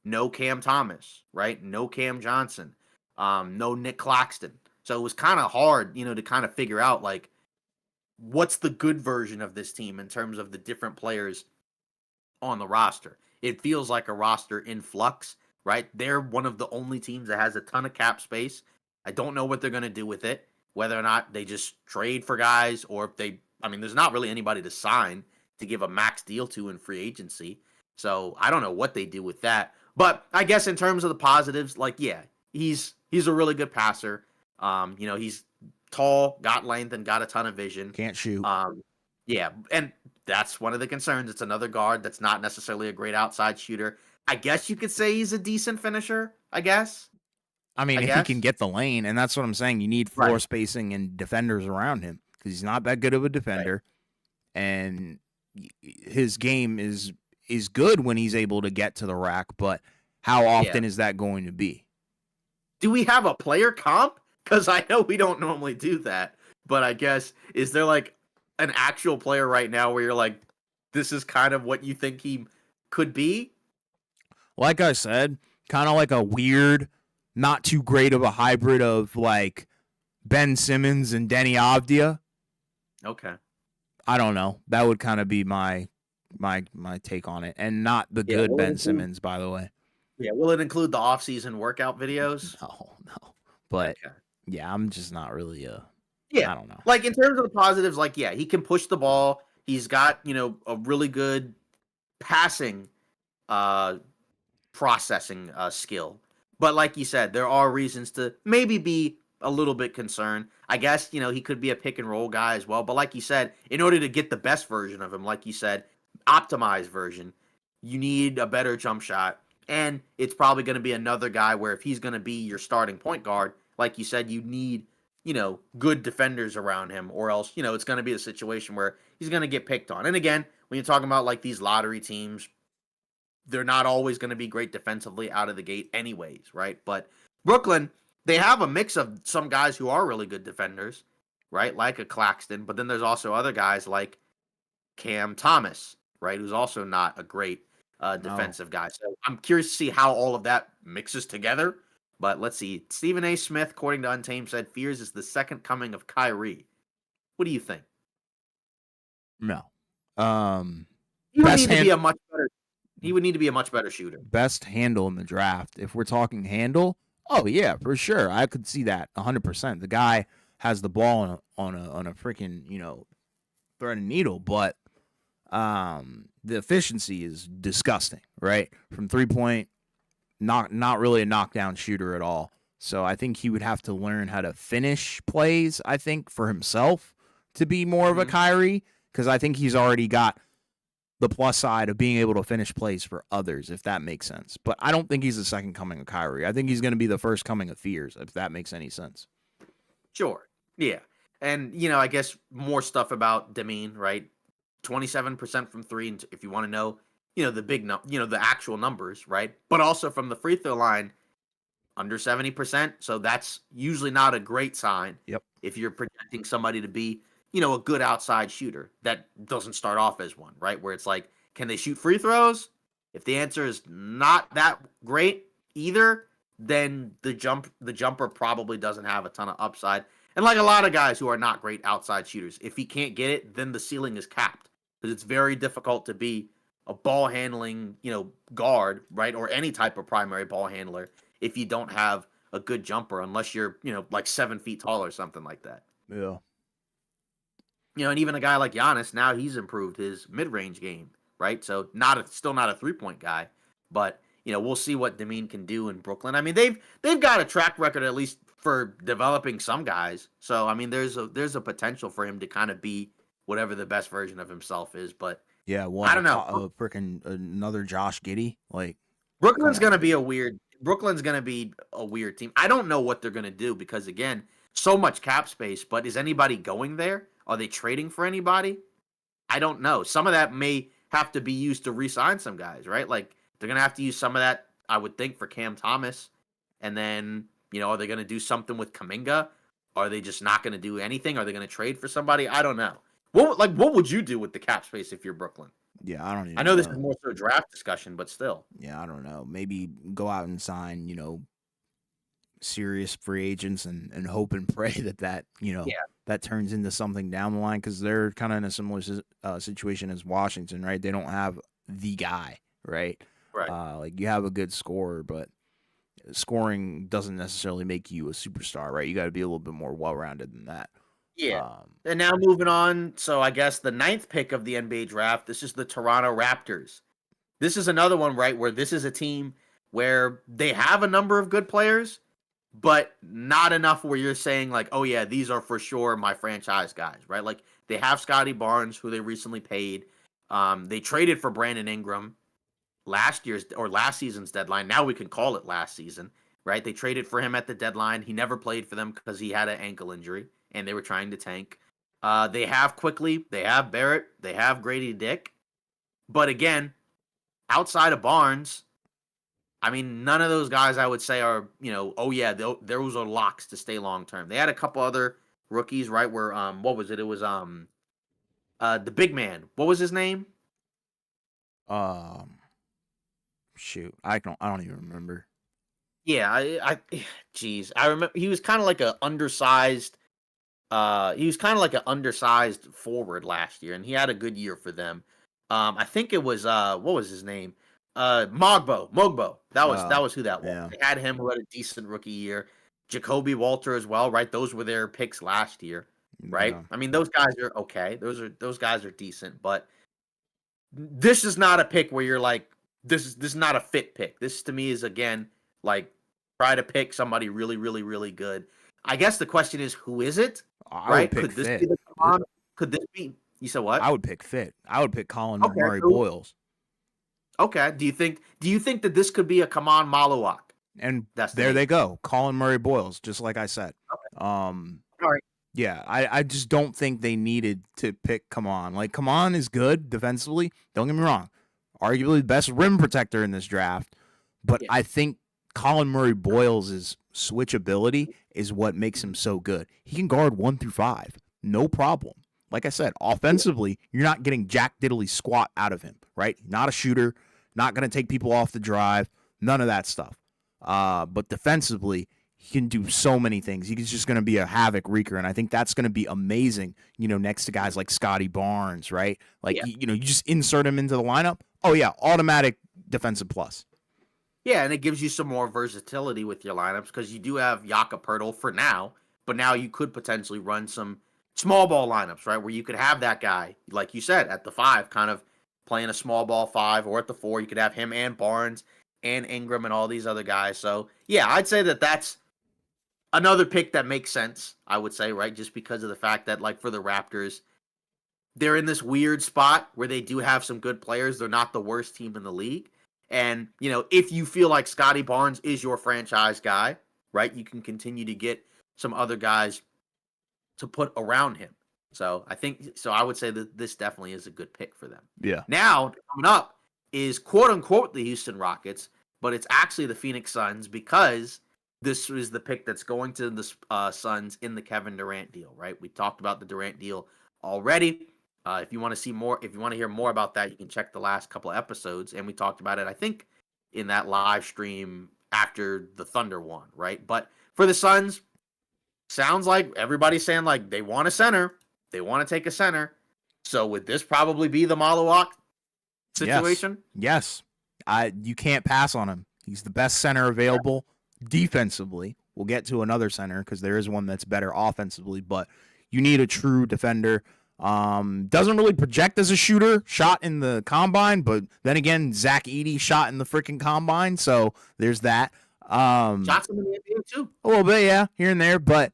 no Cam Thomas, right? No Cam Johnson, no Nick Claxton. So it was kind of hard, to kind of figure out like what's the good version of this team in terms of the different players on the roster. It feels like a roster in flux, right? They're one of the only teams that has a ton of cap space. I don't know what they're going to do with it, whether or not they just trade for guys or if they, I mean, there's not really anybody to sign to give a max deal to in free agency. So I don't know what they do with that. But I guess in terms of the positives, like, yeah, he's a really good passer. He's tall, got length, and got a ton of vision. Can't shoot. Yeah, and that's one of the concerns. It's another guard that's not necessarily a great outside shooter. I guess you could say he's a decent finisher. I guess. I mean, I if he can guess. get the lane, and that's what I'm saying, you need floor Right. spacing and defenders around him because he's not that good of a Right. defender, and his game is good when he's able to get to the rack. But how Yeah. often is that going to be? Do we have a player comp? Because I know we don't normally do that, but I guess is there like an actual player right now where you're like, this is kind of what you think he could be? Like I said, kind of like a weird, not too great of a hybrid of like Ben Simmons and Denny Avdia. Okay. I don't know. That would kind of be my take on it, and not the Yeah. good Ben Simmons, by the way. Yeah. Will it include the off-season workout videos? No. But Okay. yeah, I'm just not really Yeah. I don't know. Like in terms of the positives, like, yeah, he can push the ball. He's got, a really good passing uh processing skill. But like you said, there are reasons to maybe be a little bit concerned. I guess, he could be a pick and roll guy as well. But like you said, in order to get the best version of him, like you said, optimized version, you need a better jump shot. And it's probably going to be another guy where if he's going to be your starting point guard, like you said, you need, good defenders around him, or else, it's going to be a situation where he's going to get picked on. And again, when you're talking about like these lottery teams, they're not always going to be great defensively out of the gate anyways, right? But Brooklyn, they have a mix of some guys who are really good defenders, right? Like a Claxton, but then there's also other guys like Cam Thomas, right? Who's also not a great No. defensive guy. So I'm curious to see how all of that mixes together. But let's see. Stephen A. Smith, according to Untamed, said Fears is the second coming of Kyrie. What do you think? No. Um He would best need to be hand a much better. He would need to be a much better shooter. best handle in the draft. If we're talking handle, oh yeah, for sure. I could see that 100%. The guy has the ball on a freaking, thread and needle, but the efficiency is disgusting, right? From 3-point, not really a knockdown shooter at all. So I think he would have to learn how to finish plays, I think, for himself to be more of a Mhm. Kyrie, because I think he's already got the plus side of being able to finish plays for others, if that makes sense. But I don't think he's the second coming of Kyrie. I think he's going to be the first coming of Fears, if that makes any sense. Sure. Yeah. And, I guess more stuff about Demeen, right? 27% from three. And if you want to know, the actual numbers, right? But also from the free throw line, under 70%. So that's usually not a great sign Yep. if you're projecting somebody to be, a good outside shooter that doesn't start off as one, right? Where it's like, can they shoot free throws? If the answer is not that great either, then the jumper probably doesn't have a ton of upside. And like a lot of guys who are not great outside shooters, if he can't get it, then the ceiling is capped because it's very difficult to be a ball handling, guard, right? Or any type of primary ball handler if you don't have a good jumper, unless you're, like 7 feet tall or something like that. Yeah. And even a guy like Giannis, now he's improved his mid-range game, right? So still not a three-point guy, but we'll see what Demeen can do in Brooklyn. I mean, they've got a track record at least for developing some guys. So I mean, there's a potential for him to kind of be whatever the best version of himself is. But Yeah, I what don't know. a freaking another Josh Giddey? Like, come Brooklyn's on. gonna be a weird. Brooklyn's gonna be a weird team. I don't know what they're gonna do because again, so much cap space. But is anybody going there? Are they trading for anybody? I don't know. Some of that may have to be used to re-sign some guys, right? Like they're gonna have to use some of that, I would think, for Cam Thomas. And then, are they gonna do something with Kaminga? Are they just not gonna do anything? Are they gonna trade for somebody? I don't know. What would you do with the cap space if you're Brooklyn? Yeah, I don't I even know this is know. more so a draft discussion, but still. Yeah, I don't know. Maybe go out and sign, serious free agents and hope and pray that, Yeah. that turns into something down the line because they're kind of in a similar situation as Washington, right? They don't have the guy, right? Right. Like you have a good scorer, but scoring doesn't necessarily make you a superstar, right? You got to be a little bit more well-rounded than that. Yeah. Um, And now moving on, so I guess the ninth pick of the NBA draft, this is the Toronto Raptors. This is another one, right, where this is a team where they have a number of good players, but not enough where you're saying like, oh yeah, these are for sure my franchise guys, right? Like they have Scotty Barnes, who they recently paid. They traded for Brandon Ingram last season's deadline. Now we can call it last season, right? They traded for him at the deadline. He never played for them because he had an ankle injury, and they were trying to tank. They have Quickly, they have Barrett, they have Grady Dick, but again, outside of Barnes, I mean, none of those guys I would say are, oh yeah, those are locks to stay long term. They had a couple other rookies, right? Where what was it? It was the big man. What was his name? um, Shoot, I don't even remember. Yeah, geez, I remember he was kind of like a undersized. He was kind of like an undersized forward last year, and he had a good year for them. I think it was what was his name? Mogbo. That was who that was. Yeah, They had him who had a decent rookie year. Jacoby Walter as well, right? Those were their picks last year, right? yeah. I mean, those guys are okay. Those guys are decent, but this is not a pick where you're like, this is not a fit pick. This to me is again like try to pick somebody really, really, really good. I guess the question is, who is it? I would Right? pick Could this be Fit. the Kaman? Could this be? You said I what? would pick Fit. I would pick Colin Okay. Murray Boyles. Okay. Do you think that this could be a Kaman Malawak And there they destination? go. Colin Murray Boyles, just like I said. Okay. Um, All right. yeah, I just don't think they needed to pick Come On. Like, Come On is good defensively. Don't get me wrong. Arguably the best rim protector in this draft. But Yeah. I think Colin Murray Boyles' switchability is what makes him so good. He can guard 1 through 5. No problem. Like I said, Yeah. offensively, you're not getting jack diddly squat out of him, right? Not a shooter, not going to take people off the drive, none of that stuff. But defensively, he can do so many things. He's just going to be a havoc wreaker, and I think that's going to be amazing. Next to guys like Scotty Barnes, right? Like Yeah. you just insert him into the lineup. Oh yeah, automatic defensive plus. Yeah, and it gives you some more versatility with your lineups because you do have Jakob Pertl for now, but now you could potentially run some small ball lineups, right? Where you could have that guy, like you said, at the 5, kind of playing a small ball 5, or at the 4, you could have him and Barnes and Ingram and all these other guys. So, yeah, I'd say that that's another pick that makes sense, I would say, right? Just because of the fact that, like, for the Raptors, they're in this weird spot where they do have some good players. They're not the worst team in the league. And, if you feel like Scotty Barnes is your franchise guy, right, you can continue to get some other guys to put around him. So I would say that this definitely is a good pick for them. Yeah. Now, coming up is quote unquote the Houston Rockets, but it's actually the Phoenix Suns because this is the pick that's going to the Suns in the Kevin Durant deal, right? We talked about the Durant deal already. If you want to see more, if you want to hear more about that, you can check the last couple of episodes, and we talked about it, I think, in that live stream after the Thunder won, right? But for the Suns, sounds like everybody's saying like they want a center, they want to take a center. So would this probably be the Malawak Yes. situation? Yes. You can't pass on him. He's the best center available defensively. We'll get to another center because there is one that's better offensively, but you need a true defender. Doesn't really project as a shooter, shot in the combine, but then again, Zach Edey shot in the freaking combine, so there's that. Shots in the NBA too. A little bit, yeah, here and there, but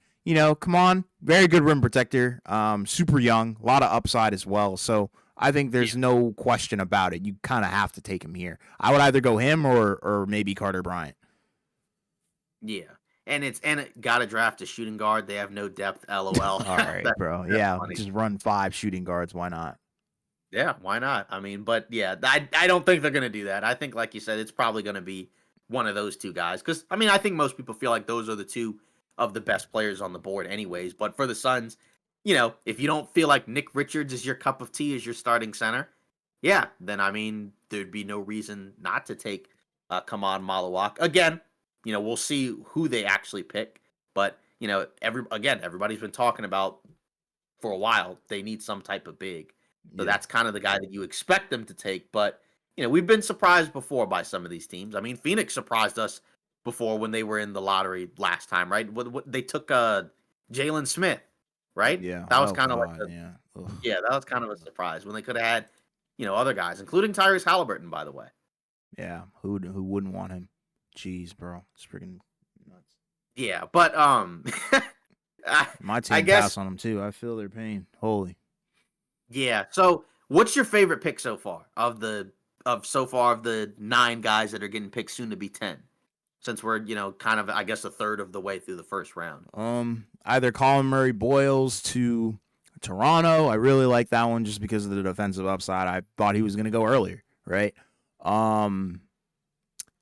come on, very good rim protector. Super young, a lot of upside as well. So I think there's Yeah. no question about it. You kind of have to take him here. I would either go him or maybe Carter Bryant. Yeah. And it got to draft a shooting guard. They have no depth. LOL. All right, bro. That's Yeah, funny. just run 5 shooting guards. Why not? Yeah, why not? I mean, but yeah, I don't think they're gonna do that. I think, like you said, it's probably gonna be one of those two guys. Because I mean, I think most people feel like those are the two of the best players on the board, anyways. But for the Suns, if you don't feel like Nick Richards is your cup of tea as your starting center, yeah, then I mean, there'd be no reason not to take Kaman Malawak. Again, we'll see who they actually pick. But everybody's been talking about for a while. They need some type of big. So Yeah. that's kind of the guy that you expect them to take. But, we've been surprised before by some of these teams. I mean, Phoenix surprised us before when they were in the lottery last time, right? They took Jalen Smith, right? Yeah. That was Oh kind of like God. Yeah. Ugh. that was kind of a surprise when they could have had, other guys, including Tyrese Halliburton, by the way. Yeah. Who wouldn't want him? Jeez, bro. It's freaking nuts. Yeah, but I, My I team guess passed on him too. I feel their pain. Holy. yeah. So, what's your favorite pick so far of the 9 guys that are getting picked soon to be 10? Since we're, kind of I guess a third of the way through the first round. Either Colin Murray Boyles to Toronto. I really like that one just because of the defensive upside. I thought he was going to go earlier, right?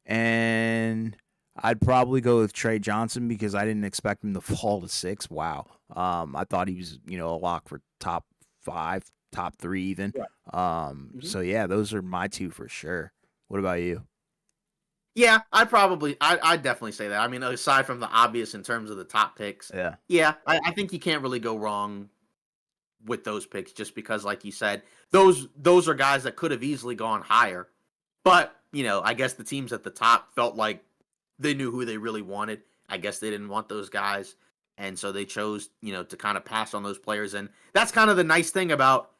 And I'd probably go with Trey Johnson because I didn't expect him to fall to 6. Wow. I thought he was, a lock for top 5, top 3 even. Right. So yeah, those are my 2 for sure. What about you? Yeah, I'd definitely say that. I mean, aside from the obvious in terms of the top picks, Yeah. yeah, I think you can't really go wrong with those picks just because, like you said, those are guys that could have easily gone higher. But, I guess the teams at the top felt like they knew who they really wanted. I guess they didn't want those guys. And so they chose, to kind of pass on those players. And that's kind of the nice thing about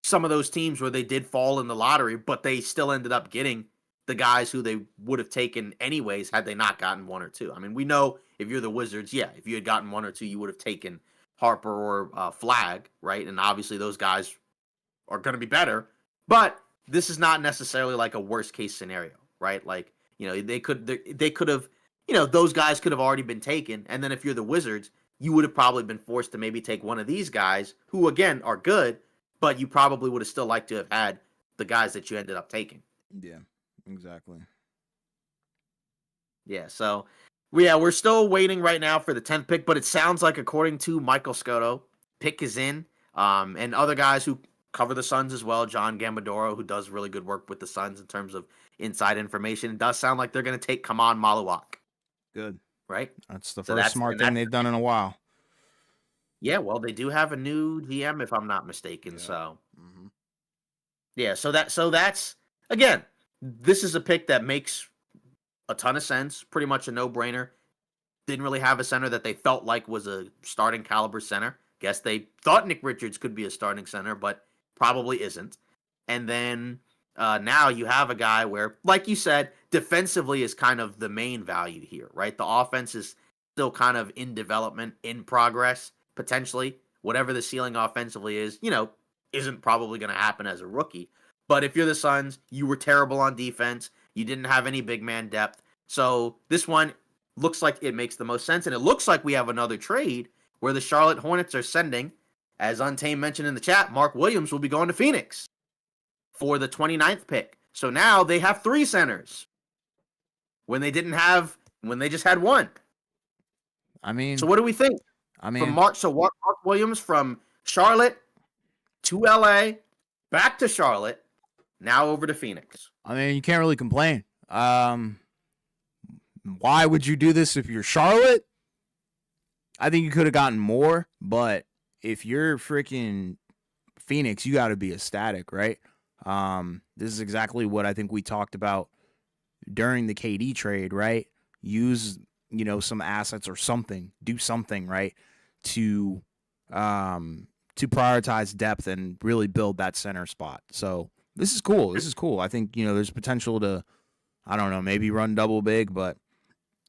some of those teams where they did fall in the lottery, but they still ended up getting the guys who they would have taken anyways had they not gotten 1 or 2. I mean, we know if you're the Wizards, yeah, if you had gotten 1 or 2, you would have taken Harper or Flag, right? And obviously those guys are going to be better. But this is not necessarily like a worst case scenario, right? Like, they could have, those guys could have already been taken. And then if you're the Wizards, you would have probably been forced to maybe take one of these guys who, again, are good, but you probably would have still liked to have had the guys that you ended up taking. Yeah, exactly. Yeah, so we're still waiting right now for the 10th pick, but it sounds like according to Michael Scotto, pick is in. And other guys who cover the Suns as well, John Gambadoro, who does really good work with the Suns in terms of inside information. It does sound like they're going to take Kaman Maluak, Good. right? That's the So first smart thing they've done in a while. yeah, well, they do have a new GM if I'm not mistaken. Yeah. So Mm-hmm. yeah, so that's again, this is a pick that makes a ton of sense, pretty much a no-brainer. Didn't really have a center that they felt like was a starting caliber center. Guess they thought Nick Richards could be a starting center, but probably isn't. And then now you have a guy where, like you said, defensively is kind of the main value here, right? The offense is still kind of in development, in progress, potentially. Whatever the ceiling offensively is, isn't probably going to happen as a rookie. But if you're the Suns, you were terrible on defense. You didn't have any big man depth. So this one looks like it makes the most sense. And it looks like we have another trade where the Charlotte Hornets are sending, as Untamed mentioned in the chat, Mark Williams will be going to Phoenix for the 29th pick. So now they have 3 centers when they just had 1. I mean, so what do we think? Mark Williams from Charlotte to LA, back to Charlotte, now over to Phoenix. I mean, you can't really complain. Why would you do this if you're Charlotte? I think you could have gotten more, but if you're freaking Phoenix, you got to be ecstatic, right? This is exactly what I think we talked about during the KD trade, right? Use, some assets or something, do something, right? To prioritize depth and really build that center spot. So this is cool. I think, there's potential to, I don't know, maybe run double big, but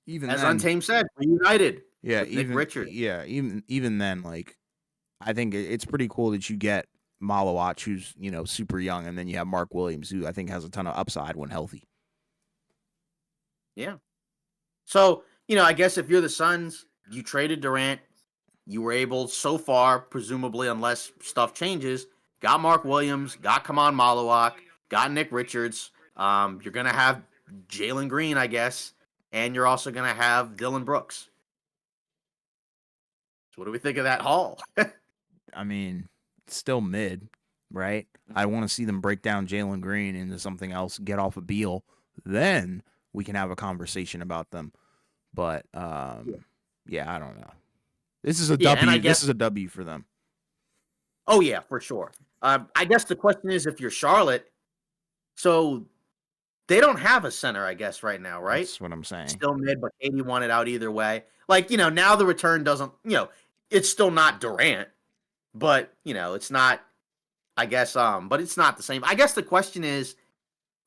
even as then, Untamed said, reunited. Yeah, with Nick Richards. Yeah, even then, like, I think it's pretty cool that you get Malawach, who's super young, and then you have Mark Williams, who I think has a ton of upside when healthy. Yeah. So I guess if you're the Suns, you traded Durant, you were able so far, presumably, unless stuff changes, got Mark Williams, got Kaman Malawach, got Nick Richards. You're gonna have Jalen Green, I guess, and you're also gonna have Dylan Brooks. So what do we think of that haul? I mean, it's still mid, right? I want to see them break down Jalen Green into something else, get off of Beal. Then we can have a conversation about them. But, yeah, I don't know. This is a Yeah, and I W. guess This is a W for them. oh yeah, for sure. I guess the question is if you're Charlotte, so they don't have a center, I guess, right now, right? That's what I'm saying. Still mid, but KD wanted out either way. Like, now the return doesn't, it's still not Durant, but it's not, I guess, but it's not the same. I guess the question is,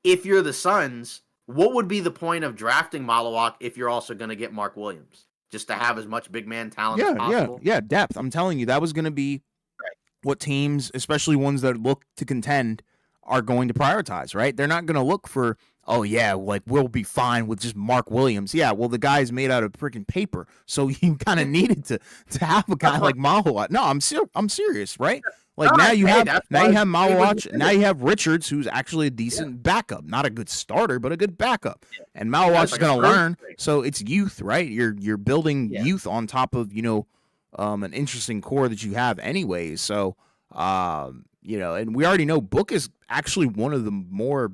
if you're the Suns, what would be the point of drafting Malawak if you're also going to get Mark Williams? Just to have as much big man talent as possible? Yeah. Depth. I'm telling you, that was going to be Right. what teams, especially ones that look to contend, are going to prioritize, right? They're not going to look for, oh yeah, like we'll be fine with just Mark Williams. Yeah, well the guy's made out of freaking paper, so you kind of needed to have a guy like Malawak. No, I'm serious, right? Like now you have Malawak, now you have Richards, who's actually a decent backup, not a good starter, but a good backup. Yeah. And Malawak's going to learn, so it's youth, right? You're building youth on top of an interesting core that you have anyways. So and we already know Book is actually one of the more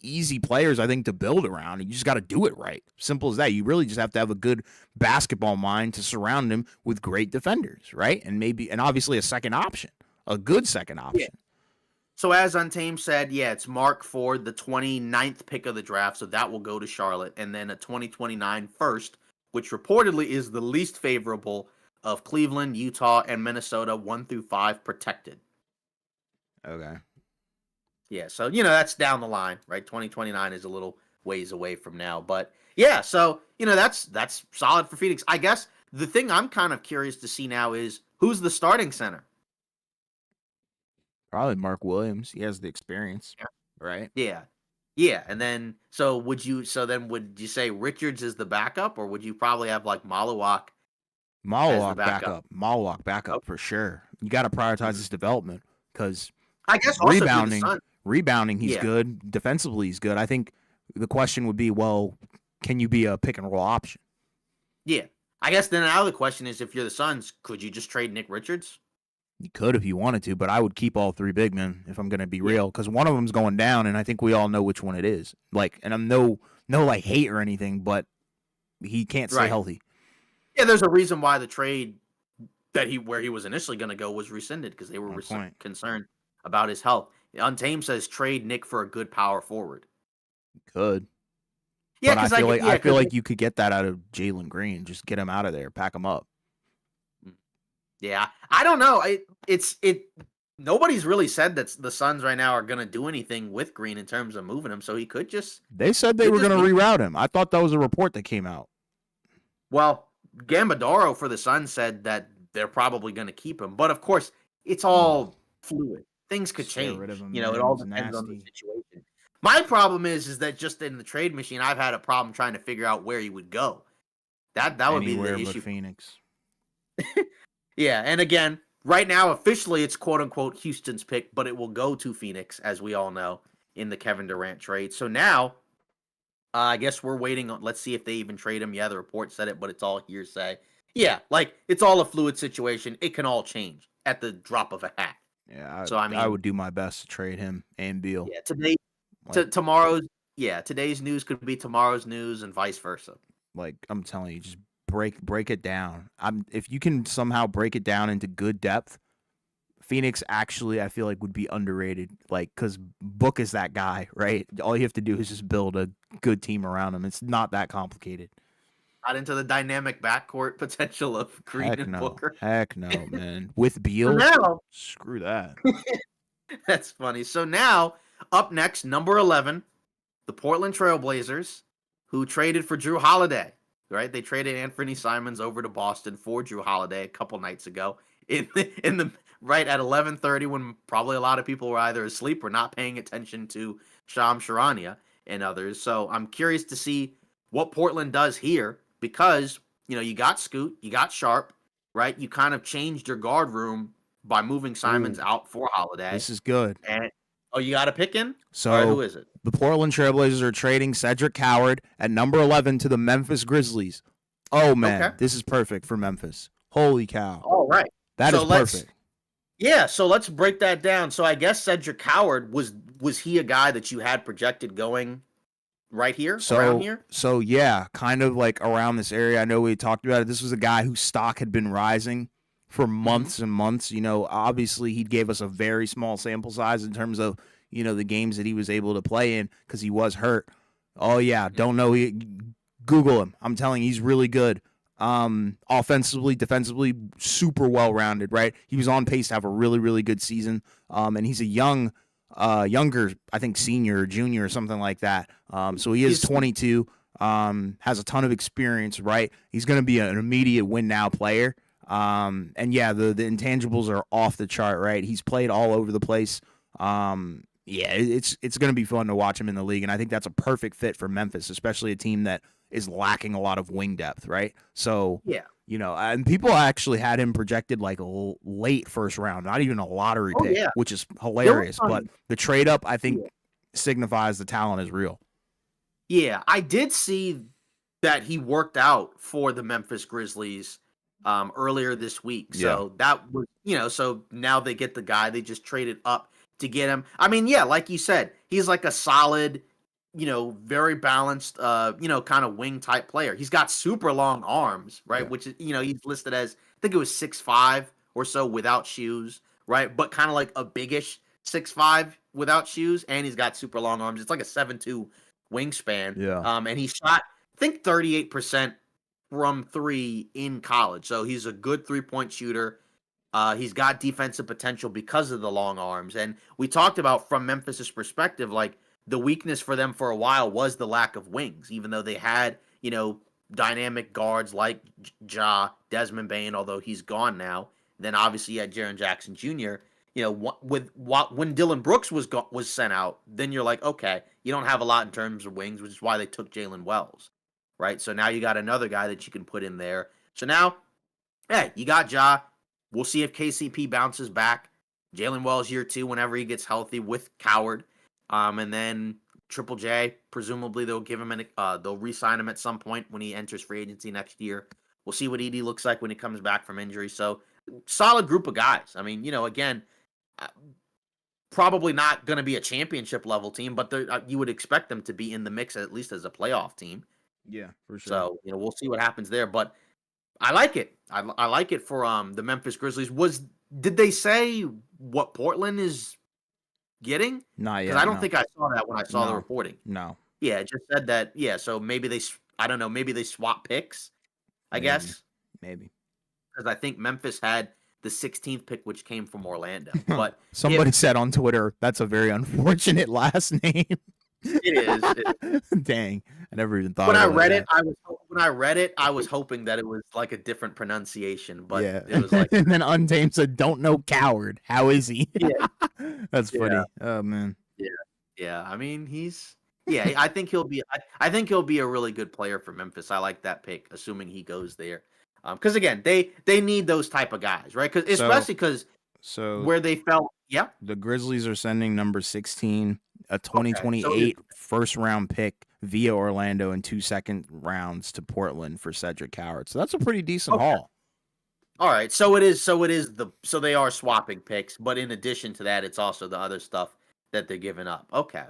easy players, I think, to build around. You just got to do it right. Simple as that. You really just have to have a good basketball mind to surround him with great defenders, right? And obviously a second option, a good second option. Yeah. So as Untamed said, it's Mark Ford, the 29th pick of the draft, so that will go to Charlotte, and then a 2029 first, which reportedly is the least favorable of Cleveland, Utah, and Minnesota 1 through 5 protected. Okay. Yeah, so that's down the line, right? 2029 is a little ways away from now, but yeah, so that's solid for Phoenix. I guess the thing I'm kind of curious to see now is who's the starting center. Probably Mark Williams. He has the experience, right? Yeah, and then would you say Richards is the backup, or would you probably have like Malawak? Malawak backup. Malawak backup for sure. You got to prioritize his development because I guess rebounding, he's good. Defensively, he's good. I think the question would be, well, can you be a pick and roll option? Yeah. I guess then now the question is, if you're the Suns, could you just trade Nick Richards? You could if you wanted to, but I would keep all three big men if I'm going to be real, because one of them's going down, and I think we all know which one it is. Like, and I'm no like hate or anything, but he can't stay healthy. Yeah, there's a reason why the trade where he was initially going to go was rescinded, because they were concerned about his health. Untamed says trade Nick for a good power forward. Could. Yeah, because I feel like you could get that out of Jalen Green. Just get him out of there, pack him up. Yeah, I don't know. Nobody's really said that the Suns right now are going to do anything with Green in terms of moving him, so he could just. They said they were going to reroute him. I thought that was a report that came out. Well, Gambadoro for the Suns said that they're probably going to keep him, but of course, it's all fluid. Things could change. It all depends on the situation. My problem is that just in the trade machine, I've had a problem trying to figure out where he would go. That would be the issue. Phoenix. Yeah, and again, right now officially it's quote unquote Houston's pick, but it will go to Phoenix, as we all know, in the Kevin Durant trade. So now, I guess we're waiting on. Let's see if they even trade him. Yeah, the report said it, but it's all hearsay. Yeah, like it's all a fluid situation. It can all change at the drop of a hat. Yeah, I would do my best to trade him and Beal. Yeah, today's news could be tomorrow's news and vice versa. Like I'm telling you, just break it down. If you can somehow break it down into good depth, Phoenix actually I feel like would be underrated. Like because Book is that guy, right? All you have to do is just build a good team around him. It's not that complicated. Not into the dynamic backcourt potential of Green and Booker. Heck no, man. With Beal, screw that. That's funny. So now, up next, number 11, the Portland Trailblazers, who traded for Drew Holiday. Right? They traded Anthony Simons over to Boston for Drew Holiday a couple nights ago. Right at 11:30, when probably a lot of people were either asleep or not paying attention to Shams Charania and others. So I'm curious to see what Portland does here. Because, you got Scoot, you got Sharp, right? You kind of changed your guard room by moving Simons out for Holiday. This is good. And you got a pick in? So right, who is it? The Portland Trailblazers are trading Cedric Howard at number 11 to the Memphis Grizzlies. Oh, man. This is perfect for Memphis. Holy cow. All right. That is perfect. Yeah, so let's break that down. So I guess Cedric Howard, was he a guy that you had projected going right here, around So here. so yeah, kind of like around this area. I know we talked about it. This was a guy whose stock had been rising for Hmm. months and months. Obviously he gave us a very small sample size in terms of, the games that he was able to play in because he was hurt. Oh yeah, don't know. Google him. I'm telling you, he's really good. Offensively, defensively, super well rounded. Right, he was on pace to have a really, really good season. And he's a younger, I think senior or junior or something like that. So he is He's 22. Has a ton of experience. Right, he's going to be an immediate win now player. And yeah, the intangibles are off the chart. Right, he's played all over the place. Yeah, it's going to be fun to watch him in the league, and I think that's a perfect fit for Memphis, especially a team that is lacking a lot of wing depth, right? So, yeah. and people actually had him projected like a late first round, not even a lottery Oh pick, yeah. which is There was hilarious. But some. the trade up, I Yeah. think, signifies the talent is real. Yeah, I did see that he worked out for the Memphis Grizzlies earlier this week. Yeah, So that was, so now they get the guy. They just traded up to get him. I mean, yeah, like you said, he's like a solid, very balanced, kind of wing type player. He's got super long arms, right? yeah, Which is, he's listed as, I think it was 6'5" or so without shoes, right? But kind of like a biggish 6'5" without shoes. And he's got super long arms. It's like a 7'2" wingspan. yeah, And he shot, I think, 38% from three in college. So he's a good 3-point shooter. He's got defensive potential because of the long arms. And we talked about from Memphis's perspective, like the weakness for them for a while was the lack of wings, even though they had, dynamic guards like Desmond Bain, although he's gone now. Then obviously you had Jaren Jackson Jr. When Dylan Brooks was sent out, then you're like, okay, you don't have a lot in terms of wings, which is why they took Jalen Wells, right? So now you got another guy that you can put in there. So now, hey, you got Ja. We'll see if KCP bounces back. Jalen Wells year 2 whenever he gets healthy with Coward, and then Triple J. Presumably they'll give him they'll re-sign him at some point when he enters free agency next year. We'll see what Edie looks like when he comes back from injury. So solid group of guys. I mean, again, uh, probably not going to be a championship level team, but you would expect them to be in the mix at least as a playoff team. yeah, for sure. So we'll see what happens there. But I like it. I like it for the Memphis Grizzlies. Did they say what Portland is getting? Not Because I yet. don't No, think I saw that when I saw the no, reporting. no. Yeah, it just said that. Yeah, so maybe I don't know. Maybe they swap picks. I Maybe, guess maybe. because I think Memphis had the 16th pick, which came from Orlando. But Somebody if said on Twitter that's a very unfortunate last name. it is, Dang, I never even thought when I of it like read it, that. I was hoping that it was like a different pronunciation, but Yeah, it was like, and then Untamed said, "Don't know coward. How is he?" yeah, That's yeah. funny. Oh man. Yeah, yeah. I mean, yeah. I think he'll be. I think he'll be a really good player for Memphis. I like that pick, assuming he goes there. Because again, they need those type of guys, right? Because So especially because so where they felt, yeah. the Grizzlies are sending number 16, a Okay, so 2028 first round pick via Orlando and 2 second rounds to Portland for Cedric Coward. So that's a pretty decent okay, haul. all right. So they are swapping picks, but in addition to that, it's also the other stuff that they're giving up. Okay,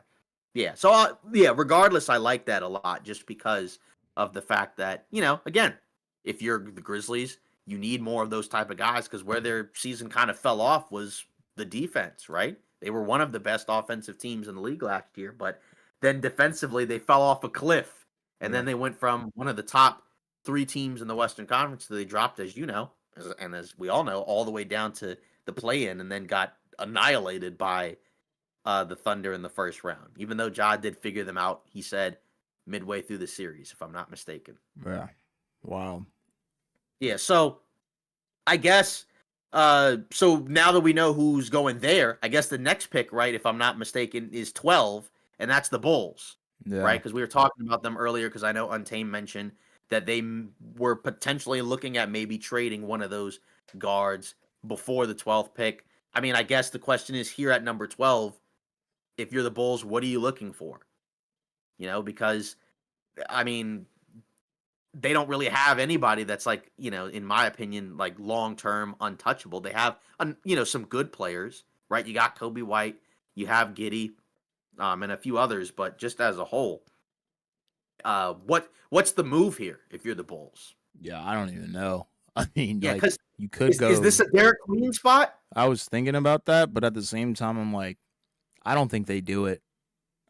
yeah. So yeah. Regardless, I like that a lot, just because of the fact that again, if you're the Grizzlies, you need more of those type of guys because where their season kind of fell off was the defense, right? They were one of the best offensive teams in the league last year, but then defensively they fell off a cliff, and Yeah. then they went from one of the top 3 teams in the Western Conference that they dropped, as you know, and as we all know, all the way down to the play-in, and then got annihilated by the Thunder in the first round. Even though Ja did figure them out, he said midway through the series, if I'm not mistaken. Yeah. Wow. Yeah, so I guess so now that we know who's going there, I guess the next pick, right, if I'm not mistaken, is 12, and that's the Bulls, right? Yeah. Because we were talking about them earlier because I know Untamed mentioned that they were potentially looking at maybe trading one of those guards before the 12th pick. I mean, I guess the question is here at number 12, if you're the Bulls, what are you looking for? Because I mean, they don't really have anybody that's like, in my opinion, like long-term untouchable. They have, some good players, right? You got Kobe White, you have Giddy, and a few others, but just as a whole, What's the move here if you're the Bulls? Yeah, I don't even know. I mean, Yeah, like because you could is go. this a Derek Queen spot? I was thinking about that, but at the same time, I'm like, I don't think they do it.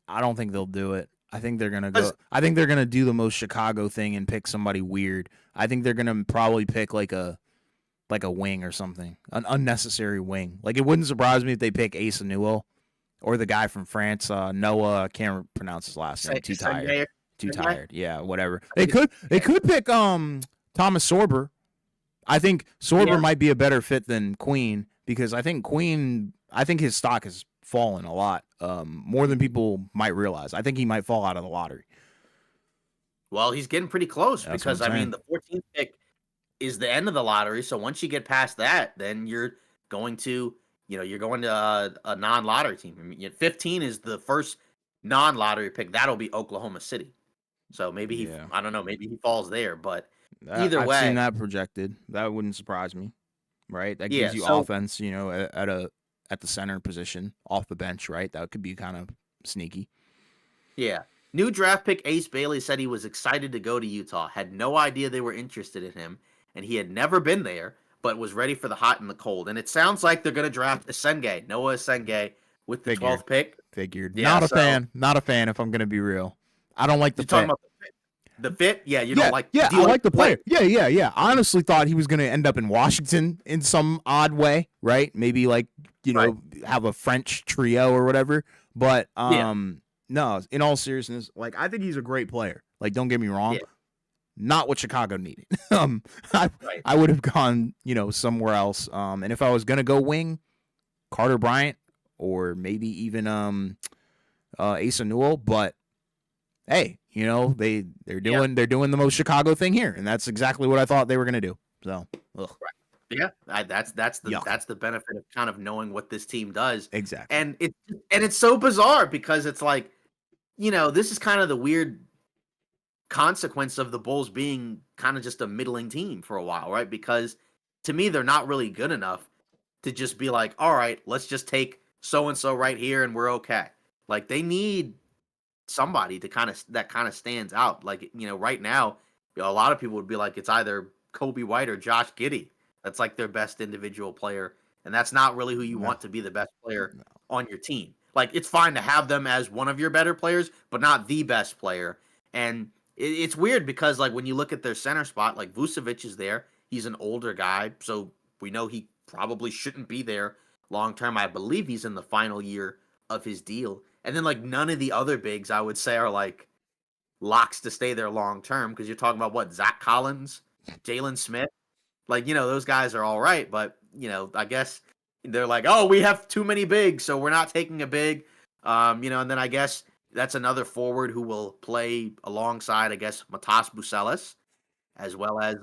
I don't think they'll do it. I think they're gonna go. Because I think they're gonna do the most Chicago thing and pick somebody weird. I think they're gonna probably pick like a wing or something, an unnecessary wing. Like it wouldn't surprise me if they pick Asa Newell or the guy from France, Noah. I can't pronounce his last name. Too tired. Sunday, Too Sunday? tired. Yeah, whatever. They could pick Thomas Sorber. I think Yeah. Sorber might be a better fit than Queen because I think his stock has fallen a lot, more than people might realize. I think he might fall out of the lottery. Well, he's getting pretty close That's what because I'm I mean saying. the 14th pick is the end of the lottery. So once you get past that, then going to you're going to a non-lottery team. I mean, 15 is the first non-lottery pick. That'll be Oklahoma City. So maybe Yeah, I don't know, maybe he falls there. But either I've seen way, that projected. That wouldn't surprise me, right? That yeah. gives you So offense, at the center position off the bench, right? That could be kind of sneaky. yeah, new draft pick Ace Bailey said he was excited to go to Utah. Had no idea they were interested in him, and he had never been there, but was ready for the hot and the cold. And it sounds like they're going to draft Noah Asenge, with the Figured, 12th pick. figured. Yeah, Not a so fan. Not a fan. If I'm gonna be real, I don't like the you're talking fit. about the fit. The fit? Yeah, you don't Yeah, like. yeah, Do I you like like the the play? player. Yeah. I honestly thought he was going to end up in Washington in some odd way, right? Maybe like Right. have a French trio or whatever. But Yeah. no. In all seriousness, like I think he's a great player. Like, don't get me wrong, Yeah. not what Chicago needed. I Right. I would have gone somewhere else. And if I was going to go wing, Carter Bryant or maybe even Asa Newell, but hey, Yeah. they're doing the most Chicago thing here, and that's exactly what I thought they were gonna do. So, ugh, Right. Yeah. yuck, That's the benefit of kind of knowing what this team does, exactly. and it's so bizarre because it's like this is kind of the weird consequence of the Bulls being kind of just a middling team for a while, right? Because to me, they're not really good enough to just be like, all right, let's just take so and so right here and we're okay. Like they need somebody to kind of stands out. Like right now, a lot of people would be like, it's either Kobe White or Josh Giddey. That's like their best individual player, and that's not really who you No, want to be the best player no. on your team. Like it's fine to have them as one of your better players, but not the best player. And it's weird because like when you look at their center spot, like Vucevic is there. He's an older guy, so we know he probably shouldn't be there long term. I believe he's in the final year of his deal. And then like none of the other bigs I would say are like locks to stay there long term because you're talking about what Zach Collins, Jalen Smith, like those guys are all right, but I guess they're like, oh, we have too many bigs, so we're not taking a big, and then I guess that's another forward who will play alongside I guess Matas Bucelis as well as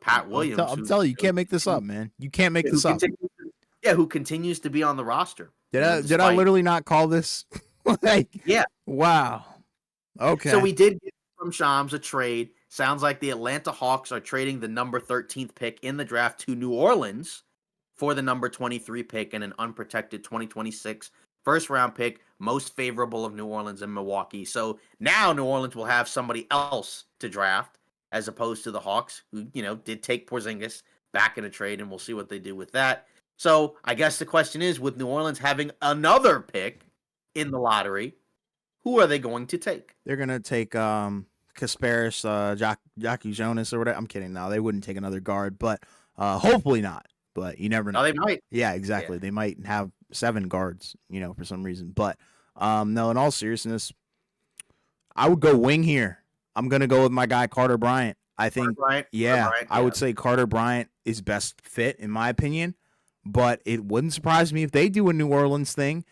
Pat Williams, I'm telling you, you can't make this up, man. You can't make who this up. continues, yeah, who continues to be on the roster. Did I Despite literally not call this? Like, yeah. wow. So Okay, we did get from Shams a trade. Sounds like the Atlanta Hawks are trading the number 13th pick in the draft to New Orleans for the number 23 pick and an unprotected 2026 first round pick, most favorable of New Orleans and Milwaukee. So now New Orleans will have somebody else to draft as opposed to the Hawks, who, did take Porzingis back in a trade, and we'll see what they do with that. So I guess the question is, with New Orleans having another pick in the lottery, who are they going to take? they're gonna take Kasparis, Jackie Jonas or whatever. I'm kidding. No, they wouldn't take another guard, but hopefully not. But you never Oh, know. they might. Yeah, Yeah. exactly. They might have 7 guards, for some reason. But no, in all seriousness, I would go wing here. I'm gonna go with my guy Carter Bryant. I Carter think, Bryant. Carter yeah, Bryant. I Yeah. would say Carter Bryant is best fit in my opinion. But it wouldn't surprise me if they do a New Orleans thing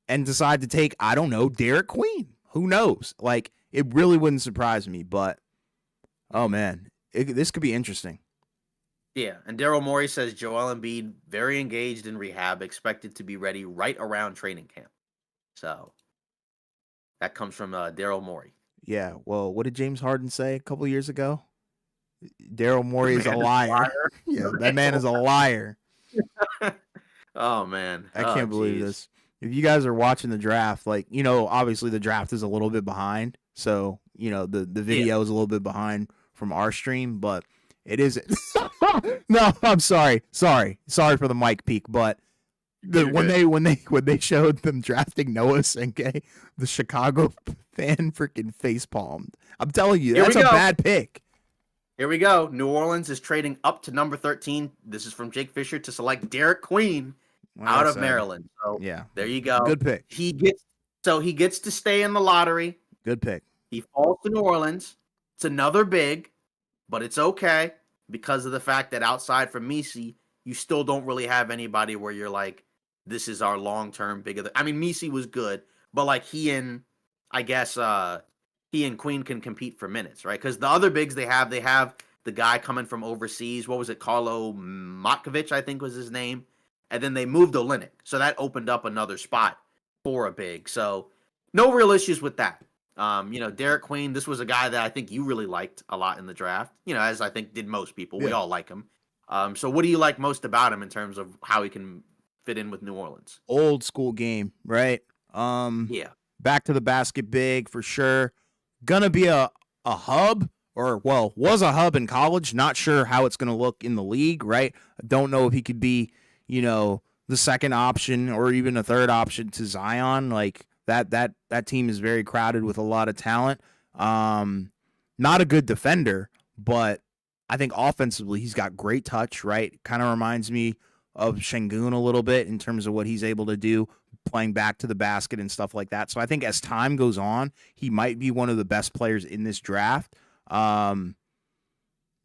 and decide to take, I don't know, Derek Queen. Who knows? Like, it really wouldn't surprise me. But oh man, this could be interesting. Yeah. And Daryl Morey says Joel Embiid very engaged in rehab, expected to be ready right around training camp. So that comes from Daryl Morey. Yeah. Well, what did James Harden say a couple years ago? Daryl The Morey is a man is a liar. liar. Yeah, that man is a liar. Oh man. I Oh can't believe jeez. this. If you guys are watching the draft, like, obviously the draft is a little bit behind. So, the Yeah. video is a little bit behind from our stream, but it is. No, I'm sorry for the mic peak, but You're good. when they showed them drafting Noah Senke, the Chicago fan freaking face palmed. I'm telling you, Here we that's a go. bad pick. Here we go. New Orleans is trading up to number 13. This is from Jake Fisher to select Derek Queen Like out I of said, Maryland. So yeah, there you go. good pick. He gets to stay in the lottery. Good pick. He falls to New Orleans. It's another big, but it's okay because of the fact that outside from Misi, you still don't really have anybody where you're like, this is our long-term big of the. I mean, Misi was good, but like I guess he and Queen can compete for minutes, right? Because the other bigs they have the guy coming from overseas. What was it? Carlo Matkovic, I think was his name. And then they moved Olenek. So that opened up another spot for a big. So no real issues with that. Derek Queen, this was a guy that I think you really liked a lot in the draft, as I think did most people. We Yeah. all like him. So what do you like most about him in terms of how he can fit in with New Orleans? Old school game, right? Yeah. Back to the basket big for sure. Gonna be a hub, or well, was a hub in college. Not sure how it's gonna look in the league, right? Don't know if he could be, the second option or even a third option to Zion. Like that team is very crowded with a lot of talent. Not a good defender, but I think offensively he's got great touch, right? Kind of reminds me of Şengün a little bit in terms of what he's able to do playing back to the basket and stuff like that. So I think as time goes on, he might be one of the best players in this draft.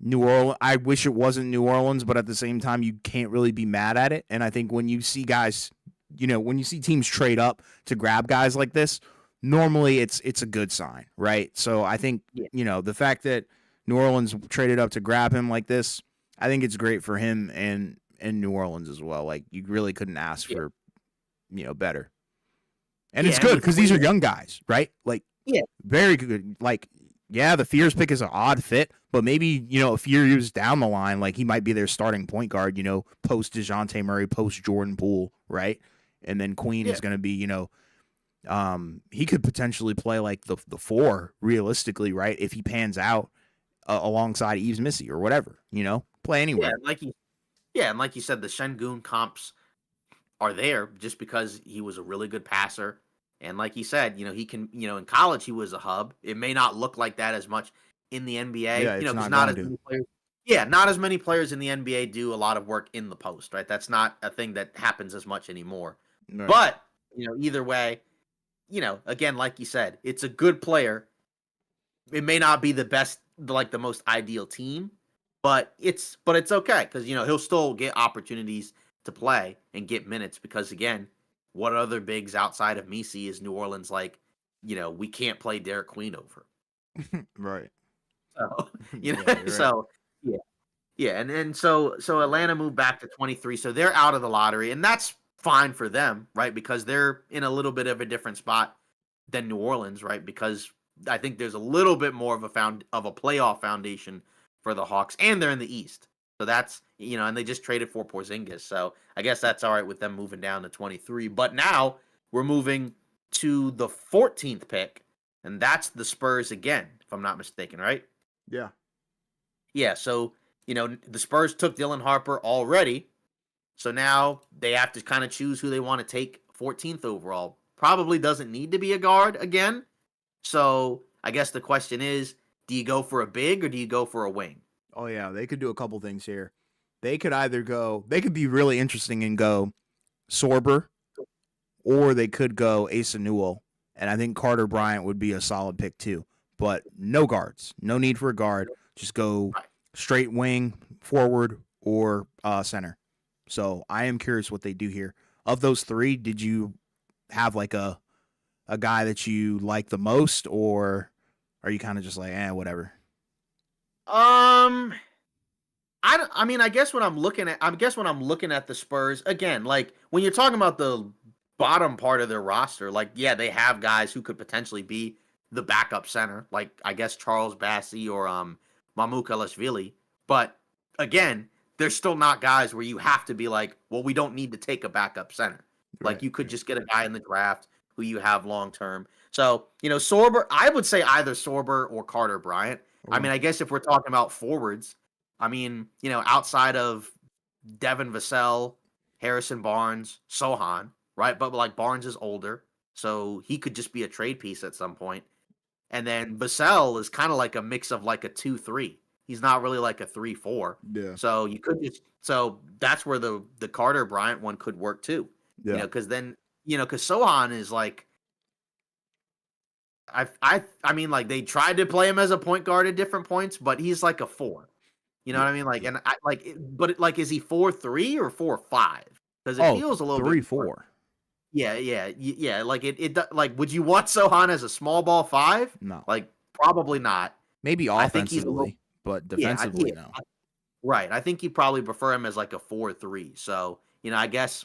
New Orleans, I wish it wasn't New Orleans, but at the same time, you can't really be mad at it. And I think when you see guys, when you see teams trade up to grab guys like this, normally it's a good sign, right? So I think, the fact that New Orleans traded up to grab him like this, I think it's great for him and New Orleans as well. Like you really couldn't ask for, better. And it's good because these are young guys, right? Like, very good. Like, yeah, the Fears pick is an odd fit, but maybe, a few years down the line, like he might be their starting point guard, post DeJounte Murray, post Jordan Poole, right? And then Queen is going to be, he could potentially play like the four realistically, right? If he pans out alongside Yves Missy or whatever, play anywhere. And like you said, the Şengün comps are there just because he was a really good passer. And like he said, he can, in college he was a hub. It may not look like that as much in the NBA, because not as many players. Yeah, not as many players in the NBA do a lot of work in the post, right? That's not a thing that happens as much anymore. Right. But, either way, again, like you said, it's a good player. It may not be the best, like the most ideal team, but it's okay because he'll still get opportunities to play and get minutes because again, what other bigs outside of Misi is New Orleans like? We can't play Derek Queen over, right? So right. So and so Atlanta moved back to 23, so they're out of the lottery, and that's fine for them, right? Because they're in a little bit of a different spot than New Orleans, right? Because I think there's a little bit more of a playoff foundation for the Hawks, and they're in the East. So that's, and they just traded for Porzingis. So I guess that's all right with them moving down to 23. But now we're moving to the 14th pick, and that's the Spurs again, if I'm not mistaken, right? Yeah. Yeah, so, the Spurs took Dylan Harper already. So now they have to kind of choose who they want to take 14th overall. Probably doesn't need to be a guard again. So I guess the question is, do you go for a big or do you go for a wing? Oh, yeah, they could do a couple things here. They could they could be really interesting and go Sorber, or they could go Asa Newell. And I think Carter Bryant would be a solid pick too. But no guards. No need for a guard. Just go straight wing, forward, or center. So I am curious what they do here. Of those three, did you have like a guy that you like the most, or are you kind of just like, whatever? I guess when I'm looking at the Spurs again, like when you're talking about the bottom part of their roster, like yeah, they have guys who could potentially be the backup center, like I guess Charles Bassey or Mamou Kalashvili. But again, they're still not guys where you have to be like, well, we don't need to take a backup center. Like you could just get a guy in the draft who you have long term. So, Sorber, I would say either Sorber or Carter Bryant. I Okay. mean, I guess if we're talking about forwards, I mean, outside of Devin Vassell, Harrison Barnes, Sohan, right? But like Barnes is older, so he could just be a trade piece at some point. And then Vassell is kind of like a mix of like a 2-3. He's not really like a 3-4. Yeah. So you could just that's where the Carter Bryant one could work too. Yeah. Because then because Sohan is like I mean like they tried to play him as a point guard at different points, but he's like a 4. You know Yeah. what I mean? Like, Yeah. and I like, but is he 4-3 or 4-5? Because it Oh, feels a little bit 3-4. Yeah, yeah, yeah. Like like, would you want Sohan as a small ball 5? No. Like, probably not. Maybe I think he's a little, offensively, but yeah, defensively, no. right. I think you probably prefer him as like a 4-3. So, I guess,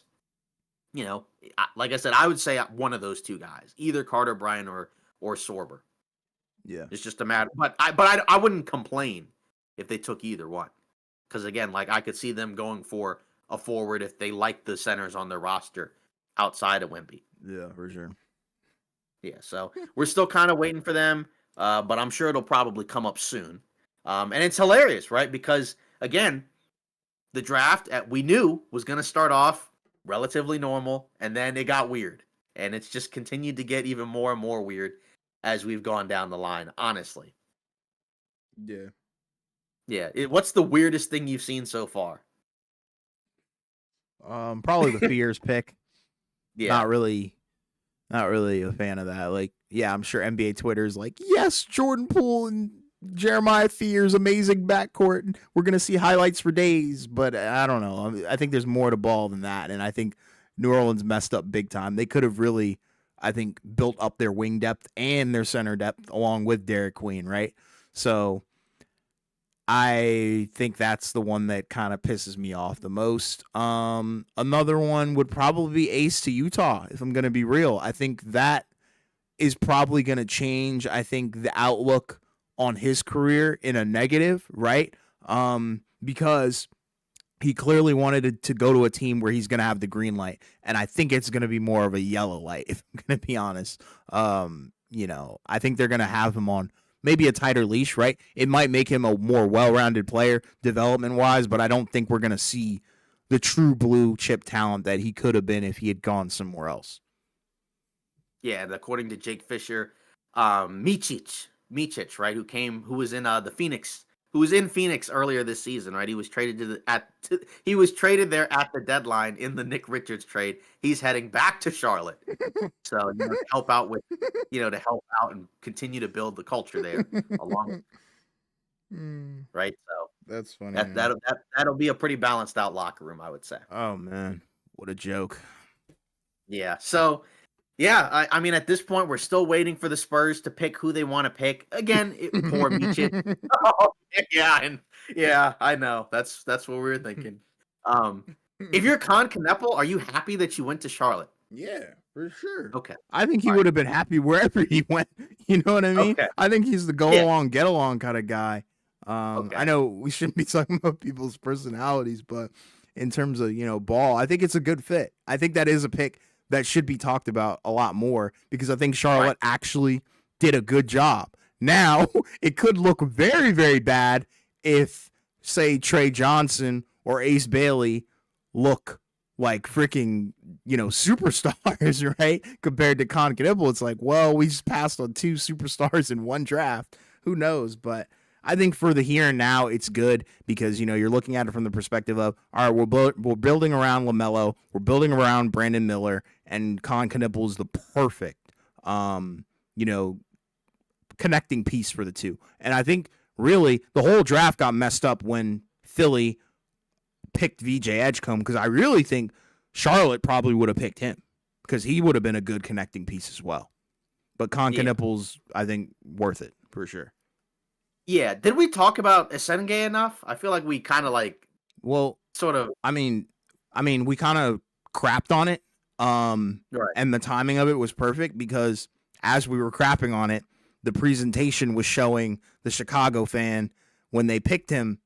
like I said, I would say one of those two guys, either Carter Bryant or Sorber. Yeah. It's just a matter, but I wouldn't complain if they took either one, because again, like I could see them going for a forward if they like the centers on their roster outside of Wemby. Yeah, for sure. Yeah, so we're still kind of waiting for them, but I'm sure it'll probably come up soon. And it's hilarious, right? Because again, the draft we knew was going to start off relatively normal, and then it got weird, and it's just continued to get even more and more weird as we've gone down the line. Honestly, Yeah. yeah. What's the weirdest thing you've seen so far? Probably the Fears pick. Yeah, Not really a fan of that. Like, yeah, I'm sure NBA Twitter's like, yes, Jordan Poole and Jeremiah Fears, amazing backcourt. We're gonna see highlights for days, but I don't know. I think there's more to ball than that, and I think New Orleans messed up big time. They could have really, I think, built up their wing depth and their center depth along with Derek Queen, right? So I think that's the one that kind of pisses me off the most. Another one would probably be Ace to Utah, if I'm going to be real. I think that is probably going to change, I think, the outlook on his career in a negative, right? Because he clearly wanted to go to a team where he's going to have the green light, and I think it's going to be more of a yellow light, if I'm going to be honest. I think they're going to have him on maybe a tighter leash, right? It might make him a more well-rounded player development-wise, but I don't think we're going to see the true blue chip talent that he could have been if he had gone somewhere else. Yeah, and according to Jake Fisher, Micic, right, who was in the Phoenix, who was in Phoenix earlier this season, right? He was traded he was traded there at the deadline in the Nick Richards trade. He's heading back to Charlotte, so to help out and continue to build the culture there along, right? So That's funny. that'll be a pretty balanced out locker room, I would say. Oh man, what a joke. Yeah. So, yeah, I mean, at this point, we're still waiting for the Spurs to pick who they want to pick. Again, poor Micic. Oh, yeah, I know. That's what we were thinking. If you're Con Kneppel, are you happy that you went to Charlotte? Yeah, for sure. Okay. I think he would have been happy wherever he went. You know what I mean? Okay. I think he's the go along, get along kind of guy. Okay. I know we shouldn't be talking about people's personalities, but in terms of, ball, I think it's a good fit. I think that is a pick that should be talked about a lot more because I think Charlotte actually did a good job. Now, it could look very, very bad if, say, Trey Johnson or Ace Bailey look like freaking, superstars, right? Compared to Con Kneppel, it's like, well, we just passed on 2 superstars in one draft. Who knows? But I think for the here and now, it's good because, you're looking at it from the perspective of, all right, we're building around LaMelo, we're building around Brandon Miller, and Con Kneppel is the perfect, connecting piece for the two. And I think, really, the whole draft got messed up when Philly picked VJ Edgecombe because I really think Charlotte probably would have picked him because he would have been a good connecting piece as well. But Con Kneppel's, I think, worth it for sure. Yeah. Did we talk about Esenge enough? I feel like we kind of sort of. I mean, we kind of crapped on it. Right. And the timing of it was perfect because as we were crapping on it, the presentation was showing the Chicago fan when they picked him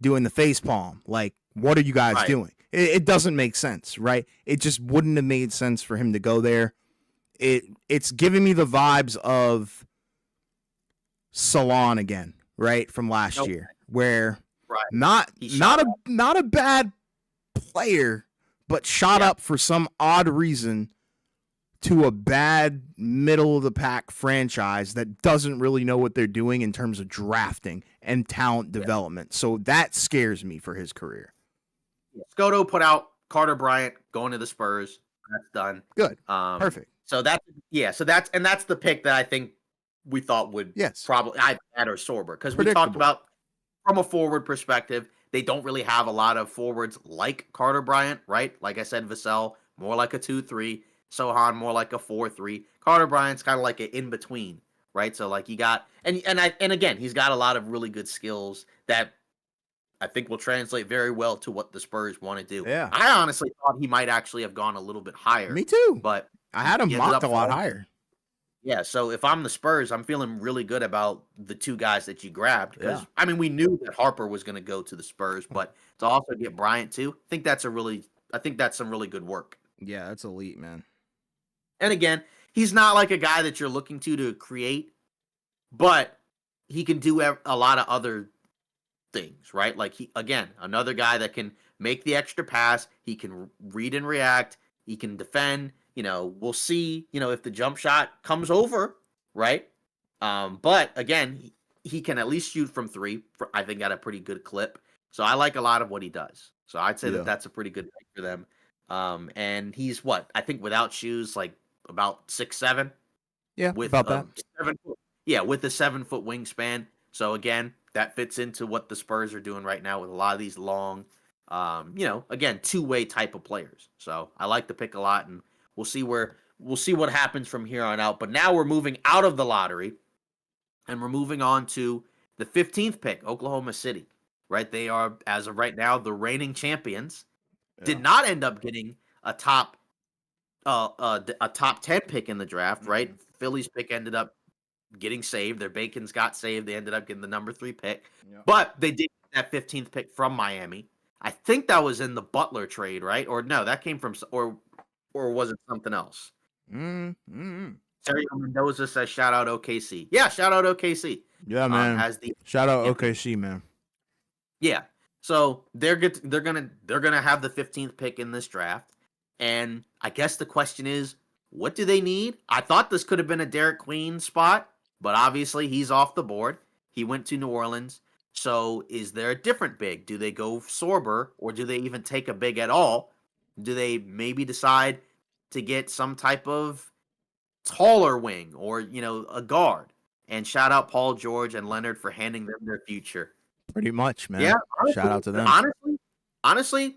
doing the face palm. Like, what are you guys doing? It doesn't make sense, right? It just wouldn't have made sense for him to go there. it's giving me the vibes of Salon again, right, from last Okay, year, where right. not He shot not a up. not a bad player, but shot Yeah, up for some odd reason to a bad middle of the pack franchise that doesn't really know what they're doing in terms of drafting and talent yeah, development. So that scares me for his career. yeah. Scoto put out Carter Bryant going to the Spurs. That's done. Good. Um, Perfect. so that's yeah, so that's the pick that I think we thought would Yes. probably either that or Sorber because we talked Predictable. about from a forward perspective, they don't really have a lot of forwards like Carter Bryant, right? Like I said, Vassell more like a 2-3, Sohan more like a 4-3. Carter Bryant's kind of like an in between, right? So like you got and again, he's got a lot of really good skills that I think will translate very well to what the Spurs want to do. Yeah. I honestly thought he might actually have gone a little bit higher, Me too. but I had him he ended mocked up a lot falling. higher. Yeah, so if I'm the Spurs, I'm feeling really good about the two guys that you grabbed Yeah. because I mean we knew that Harper was going to go to the Spurs, but to also get Bryant too, I think that's some really good work. Yeah, that's elite, man. And again, he's not like a guy that you're looking to create, but he can do a lot of other things, right? Like he again, another guy that can make the extra pass, he can read and react, he can defend, we'll see, if the jump shot comes over, right? But again, he can at least shoot from 3, I think at a pretty good clip. So I like a lot of what he does. So I'd say that Yeah. that's a pretty good pick for them. And he's what? I think without shoes like about 6'7" Yeah, with about that. 7 foot, yeah, with a 7 foot wingspan. So again, that fits into what the Spurs are doing right now with a lot of these long, again, two-way type of players. So I like the pick a lot, and we'll see what happens from here on out. But now we're moving out of the lottery, and we're moving on to the 15th pick, Oklahoma City. Right, they are as of right now the reigning champions. Did Yeah. not end up getting a top a top 10 pick in the draft, right? Mhm. Philly's pick ended up getting saved. Their Bacons got saved. They ended up getting the number 3 pick. Yeah. But they did get that 15th pick from Miami. I think that was in the Butler trade, right? Or no, that came from or was it something else? Mm. Sergio Mendoza says shout out OKC. Yeah, shout out OKC. Yeah, man. As the Shout out champion. OKC, man. Yeah. So they're gonna have the 15th pick in this draft. And I guess the question is, what do they need? I thought this could have been a Derek Queen spot, but obviously he's off the board. He went to New Orleans. So is there a different big? Do they go Sorber or do they even take a big at all? Do they maybe decide to get some type of taller wing or, a guard? And shout out Paul George and Leonard for handing them their future. Pretty much, Yeah, man. Shout out to them. honestly,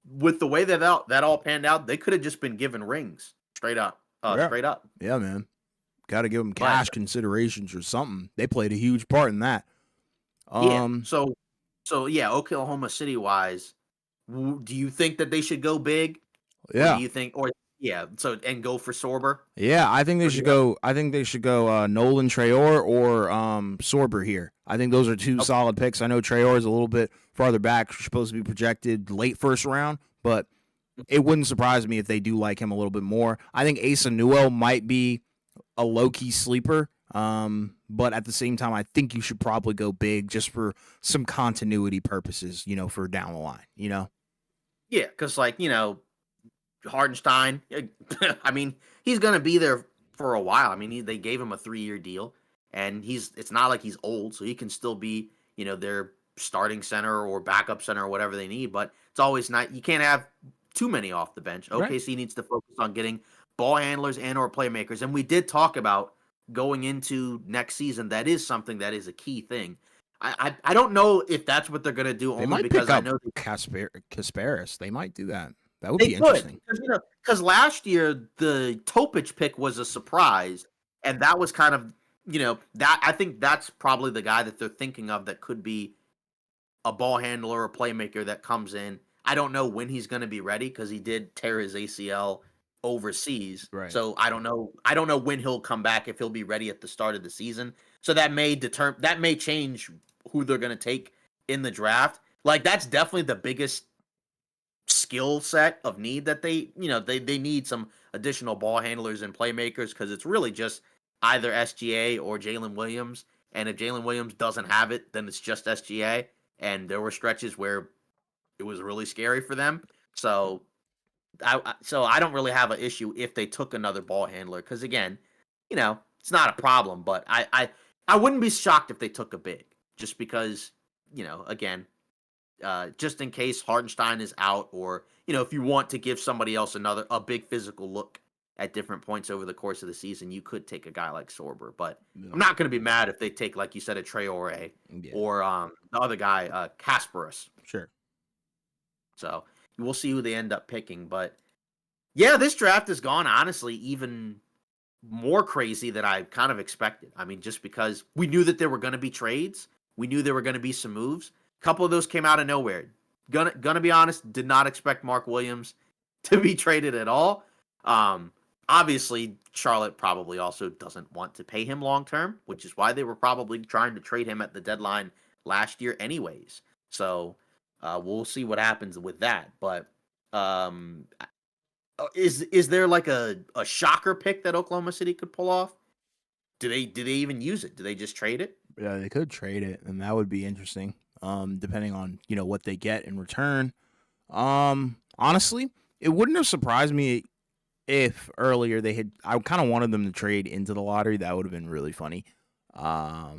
with the way that all panned out, they could have just been given rings straight up, Yeah. straight up. Yeah, man. Got to give them But cash considerations or something. They played a huge part in that. yeah, Um, so yeah, Oklahoma City wise, do you think that they should go big, or do yeah. you think, or yeah, so and go for Sorber? Yeah, I think they Or do should you, go. I think they should go Nolan Traore or Sorber here. I think those are two okay, solid picks. I know Traore is a little bit farther back, supposed to be projected late first round, but it wouldn't surprise me if they do like him a little bit more. I think Asa Newell might be a low key sleeper, but at the same time, I think you should probably go big just for some continuity purposes. For down the line. yeah, because Hardenstein, I mean, he's going to be there for a while. I mean, they gave him a 3-year deal, and it's not like he's old, so he can still be, their starting center or backup center or whatever they need. But it's always not, you can't have too many off the bench. Right. OKC needs to focus on getting ball handlers and or playmakers. And we did talk about going into next season. That is something that is a key thing. I don't know if that's what they're going to do They only might because pick I up know Kasparis. They might do that. That would they be could, interesting. because last year the Topic pick was a surprise, and that was kind of that I think that's probably the guy that they're thinking of that could be a ball handler or playmaker that comes in. I don't know when he's going to be ready because he did tear his ACL overseas, Right. so I don't know. I don't know when he'll come back if he'll be ready at the start of the season. So that may change who they're going to take in the draft. Like that's definitely the biggest skill set of need that they need some additional ball handlers and playmakers because it's really just either SGA or Jalen Williams. And if Jalen Williams doesn't have it, then it's just SGA. And there were stretches where it was really scary for them. So I don't really have an issue if they took another ball handler because again, it's not a problem. But I wouldn't be shocked if they took a big just because again, just in case Hartenstein is out or if you want to give somebody else a big physical look at different points over the course of the season, you could take a guy like Sorber. But Yeah. I'm not going to be mad if they take, like you said, a Traore Yeah. or the other guy, Kasparis. Sure. So we'll see who they end up picking. But yeah, this draft has gone honestly even more crazy than I kind of expected. I mean, just because we knew that there were going to be trades, we knew there were going to be some moves. A couple of those came out of nowhere. Gonna be honest, did not expect Mark Williams to be traded at all. Obviously, Charlotte probably also doesn't want to pay him long term, which is why they were probably trying to trade him at the deadline last year, anyways. So we'll see what happens with that. But is there like a shocker pick that Oklahoma City could pull off? Do they even use it? Do they just trade it? Yeah, they could trade it, and that would be interesting. Depending on what they get in return. Honestly, it wouldn't have surprised me if earlier they had. I kind of wanted them to trade into the lottery. That would have been really funny. But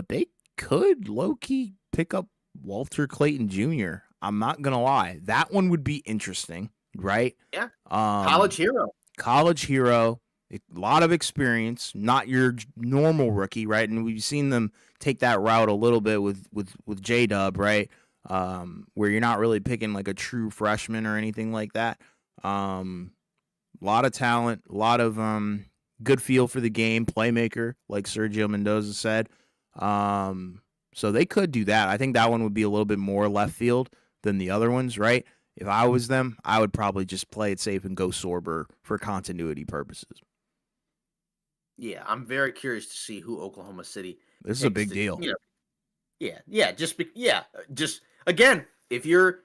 they could low key pick up Walter Clayton Jr. I'm not gonna lie, that one would be interesting, right? Yeah, college hero. College hero. A lot of experience, not your normal rookie, right? And we've seen them take that route a little bit with J-Dub, right? Where you're not really picking like a true freshman or anything like that. A lot of talent, a lot of good feel for the game, playmaker, like Sergio Mendoza said. So they could do that. I think that one would be a little bit more left field than the other ones, right? If I was them, I would probably just play it safe and go Sorber for continuity purposes. Yeah, I'm very curious to see who Oklahoma City. This is a big deal. Just again, if you're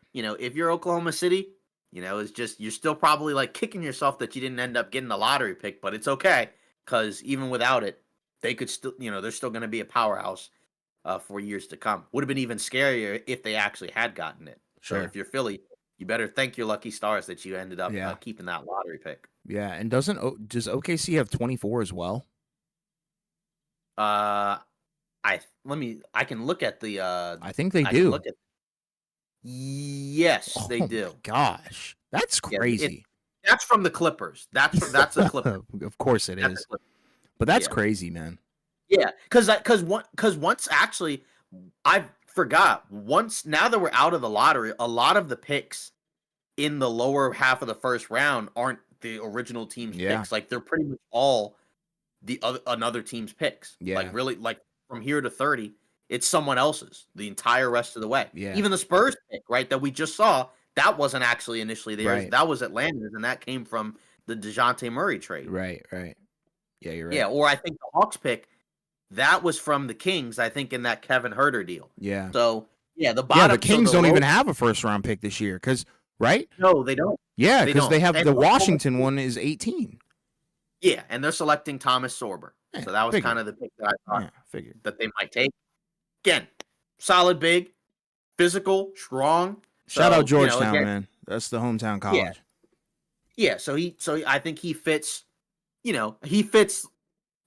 Oklahoma City, it's just you're still probably like kicking yourself that you didn't end up getting the lottery pick, but it's okay because even without it, they could still, they're still going to be a powerhouse for years to come. Would have been even scarier if they actually had gotten it. Sure. So if you're Philly, you better thank your lucky stars that you ended up keeping that lottery pick. Yeah, and does OKC have 24 as well? I can look at the I think they do. Yes, they do. My gosh, that's crazy. That's from the Clippers. That's a Clipper. Of course it is. But that's crazy, man. Yeah, because once actually, I forgot. Once now that we're out of the lottery, a lot of the picks in the lower half of the first round aren't the original team's picks. Like they're pretty much all another team's picks. Yeah. Like really, like from here to 30, it's someone else's the entire rest of the way. Yeah. Even the Spurs pick, right, that we just saw, that wasn't actually initially theirs. Right. That was Atlanta's, and that came from the DeJounte Murray trade. Right. Yeah, you're right. Yeah, or I think the Hawks pick, that was from the Kings, I think, in that Kevin Huerter deal. Yeah. So, the bottom. The Kings don't even have a first-round pick this year, right? No, they don't. Yeah, because they have the Washington one is 18. Yeah, and they're selecting Thomas Sorber. So that was kind of the pick that I thought that they might take. Again, solid big, physical, strong. Shout out Georgetown, man. That's the hometown college. Yeah, so I think he fits, he fits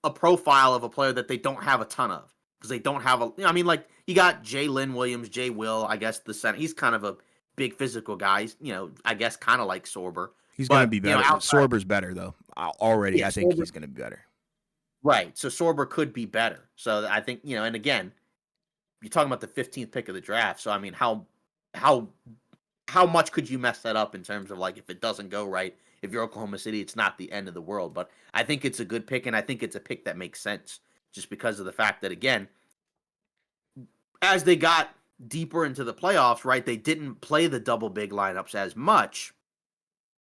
a profile of a player that they don't have a ton of. Because they don't have like you got Jalen Williams, Jay Will, I guess the center. He's kind of a big physical guy. He's, I guess kind of like Sorber. He's going to be better. Sorber's better, though. Already, I think he's going to be better. Right. So Sorber could be better. So I think, and again, you're talking about the 15th pick of the draft. So, I mean, how much could you mess that up in terms of, like, if it doesn't go right, if you're Oklahoma City, it's not the end of the world. But I think it's a good pick, and I think it's a pick that makes sense just because of the fact that, again, as they got deeper into the playoffs, right, they didn't play the double big lineups as much,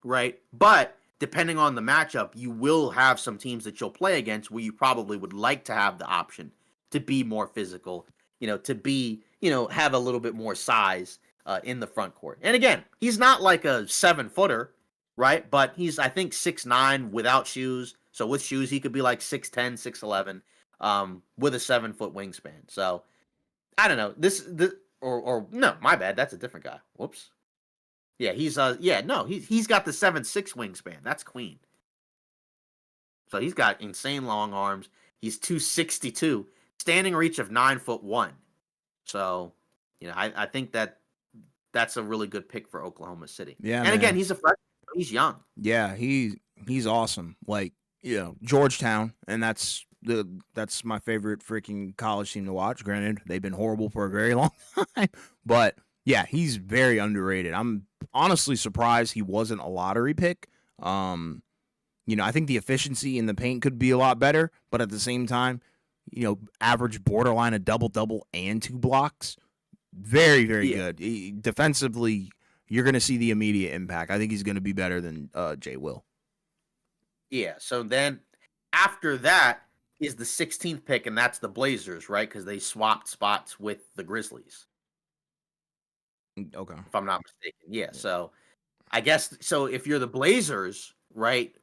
right? But depending on the matchup, you will have some teams that you'll play against where you probably would like to have the option to be more physical, to be, have a little bit more size in the front court. And again, he's not like a 7-footer. right? But he's I think 6'9" without shoes. So with shoes, he could be like 6'10", 6'11", with a 7-foot wingspan. So I don't know. This or no, my bad. That's a different guy. Whoops. Yeah, he's got the 7'6" wingspan. That's Queen. So he's got insane long arms. He's 262, standing reach of 9'1". So, I think that's a really good pick for Oklahoma City. Yeah, And again, man. he's a freshman. He's young. Yeah, he's awesome. Like, Georgetown, and that's my favorite freaking college team to watch. Granted, they've been horrible for a very long time, but yeah, he's very underrated. I'm honestly surprised he wasn't a lottery pick. I think the efficiency in the paint could be a lot better, but at the same time, average borderline a double and 2 blocks. Very, very Yeah. good. Defensively, you're going to see the immediate impact. I think he's going to be better than Jay Will. Yeah. So then after that is the 16th pick, and that's the Blazers, right? Because they swapped spots with the Grizzlies, Okay. if I'm not mistaken. Yeah. So I guess so. If you're the Blazers, right?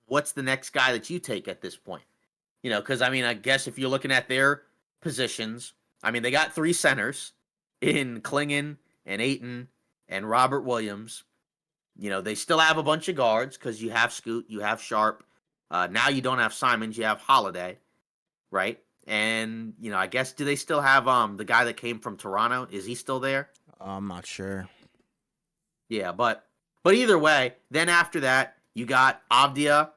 What's the next guy that you take at this point? Because I guess if you're looking at their positions, they got 3 centers in Klingon and Ayton and Robert Williams. They still have a bunch of guards because you have Scoot, you have Sharp. Now you don't have Simons, you have Holiday, right? And I guess do they still have the guy that came from Toronto? Is he still there? I'm not sure. Yeah, but either way, then after that you got Avdia,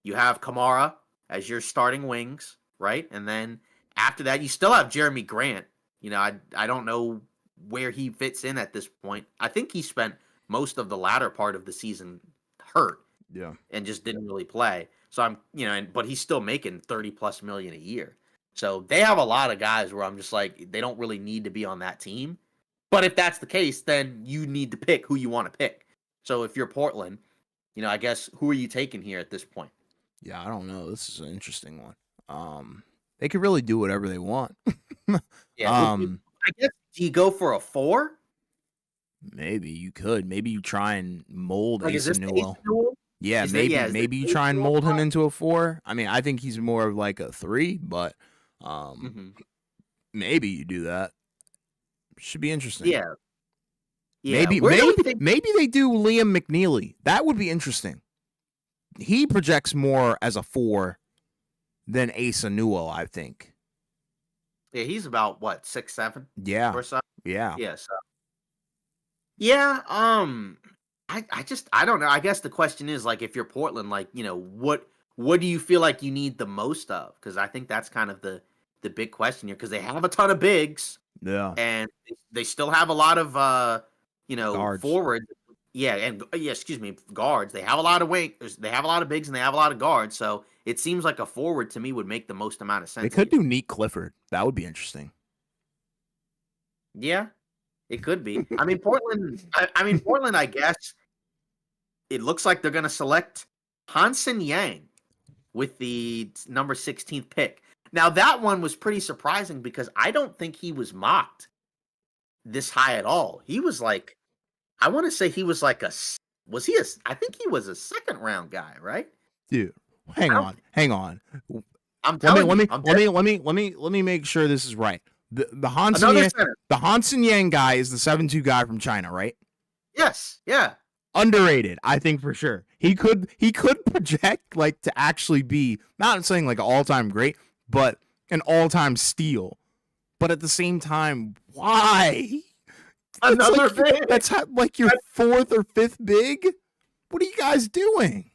you have Kamara as your starting wings, right? And then after that you still have Jeremy Grant. I don't know where he fits in at this point. I think he spent most of the latter part of the season hurt. Yeah. And just didn't really play. So but he's still making 30+ million a year. So they have a lot of guys where I'm just like, they don't really need to be on that team. But if that's the case, then you need to pick who you want to pick. So if you're Portland, I guess who are you taking here at this point? Yeah, I don't know. This is an interesting one. They could really do whatever they want. Yeah. I guess do you go for a 4? Maybe you could. Maybe you try and mold Like, is Asa this Newell. Newell? Yeah, Is that- maybe yeah, is maybe this you try and Newell mold him fine? into a 4. I think he's more of like a 3, but maybe you do that. Should be interesting. Yeah. Yeah. Maybe Where do we think? maybe they do Liam McNeely. That would be interesting. He projects more as a 4 than Asa Newell, I think. Yeah, he's about what, 6'7" Yeah. or so. Yeah. Yeah. So. Yeah. I don't know. I guess the question is like, if you're Portland, like, what do you feel like you need the most of? Because I think that's kind of the big question here. Because they have a ton of bigs. Yeah. And they still have a lot of Guards. forwards. Yeah, and excuse me, guards. They have a lot of wings. They have a lot of bigs and they have a lot of guards. So it seems like a forward to me would make the most amount of sense. They could do Neat Clifford. That would be interesting. Yeah, it could be. Portland. Portland. I guess it looks like they're going to select Hansen Yang with the number 16th pick. Now that one was pretty surprising because I don't think he was mocked this high at all. He was like, I want to say he was like I think he was a 2nd round guy, right? Dude, hang on. I'm telling Let me make sure this is right. The Hansen Yang guy is the 7'2" guy from China, right? Yes. Yeah. Underrated, I think for sure. He could project like to actually be not saying like an all-time great, but an all-time steal. But at the same time, why? Another big. That's like your 4th or 5th big. What are you guys doing?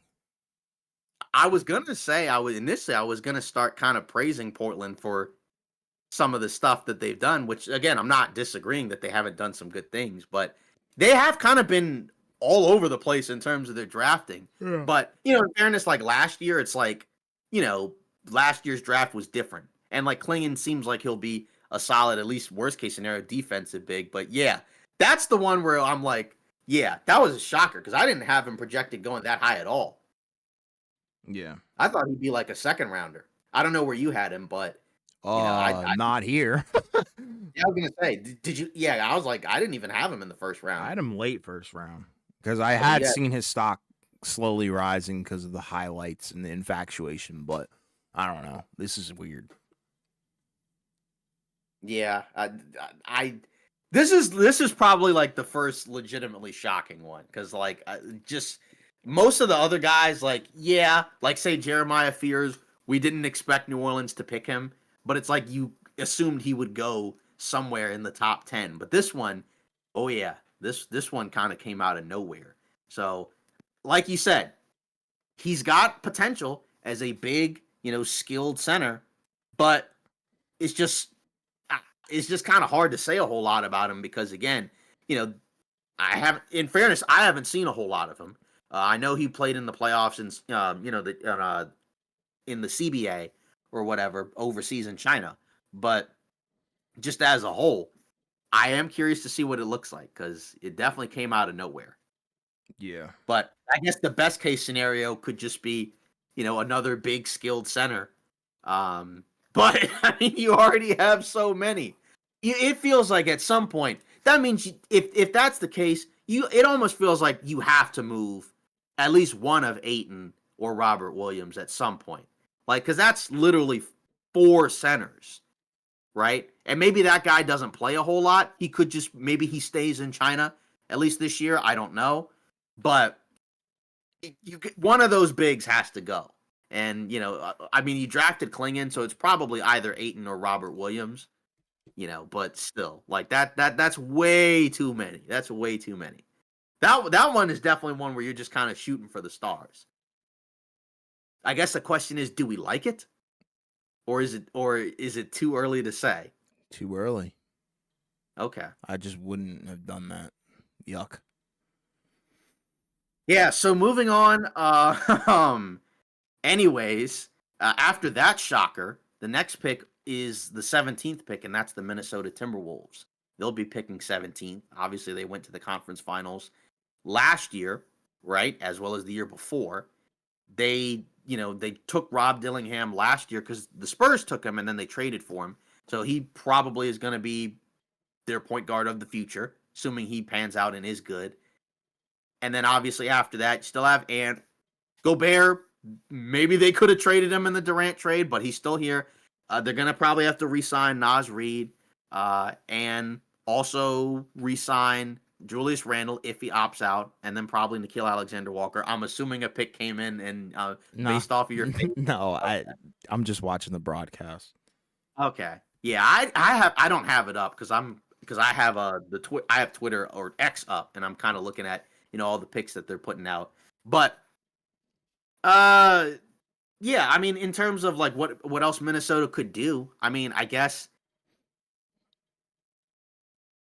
I was gonna say I was gonna start kind of praising Portland for some of the stuff that they've done, which again, I'm not disagreeing that they haven't done some good things, but they have kind of been all over the place in terms of their drafting. Yeah. But, in fairness, like last year, it's like, last year's draft was different. And like Klingon seems like he'll be a solid, at least worst case scenario, defensive big. But yeah, that's the one where I'm like, yeah, that was a shocker because I didn't have him projected going that high at all. Yeah. I thought he'd be like a 2nd rounder. I don't know where you had him, but not here. Yeah, I was gonna say, did you? Yeah, I was like, I didn't even have him in the 1st round. I had him late 1st round because I had seen his stock slowly rising because of the highlights and the infatuation. But I don't know. This is weird. Yeah, I this is probably like the first legitimately shocking one because like just most of the other guys like yeah like say Jeremiah Fears we didn't expect New Orleans to pick him but it's like you assumed he would go somewhere in the top 10 but this one oh yeah this one kind of came out of nowhere so like you said he's got potential as a big skilled center but it's just it's just kind of hard to say a whole lot about him because again, you know, I haven't. In fairness, I haven't seen a whole lot of him. I know he played in the playoffs and in the CBA or whatever overseas in China, but just as a whole, I am curious to see what it looks like because it definitely came out of nowhere. Yeah. But I guess the best case scenario could just be, another big skilled center. But I mean, you already have so many. It feels like at some point that means if that's the case, it almost feels like you have to move at least one of Aiton or Robert Williams at some point, like because that's literally four centers, right? And maybe that guy doesn't play a whole lot. He could just maybe he stays in China at least this year. I don't know, but one of those bigs has to go. And I mean, you drafted Klingon, so it's probably either Aiton or Robert Williams. But still, like that's way too many. That's way too many. That one is definitely one where you're just kind of shooting for the stars. I guess the question is, do we like it, or is it too early to say? Too early. Okay. I just wouldn't have done that. Yuck. Yeah. So moving on. Anyways, after that shocker, the next pick is the 17th pick, and that's the Minnesota Timberwolves. They'll be picking 17th. Obviously, they went to the conference finals last year, right? As well as the year before. They took Rob Dillingham last year because the Spurs took him and then they traded for him. So he probably is going to be their point guard of the future, assuming he pans out and is good. And then obviously after that, you still have Ant. Gobert, maybe they could have traded him in the Durant trade, but he's still here. They're going to probably have to re-sign Naz Reid and also re-sign Julius Randle if he opts out, and then probably Nickeil Alexander-Walker. I'm assuming a pick came in and No. based off of your pick. No, I'm just watching the broadcast. Okay. Yeah, I don't have it up because I have I have Twitter or X up and I'm kind of looking at all the picks that they're putting out. But yeah, I mean in terms of like what else Minnesota could do, I mean,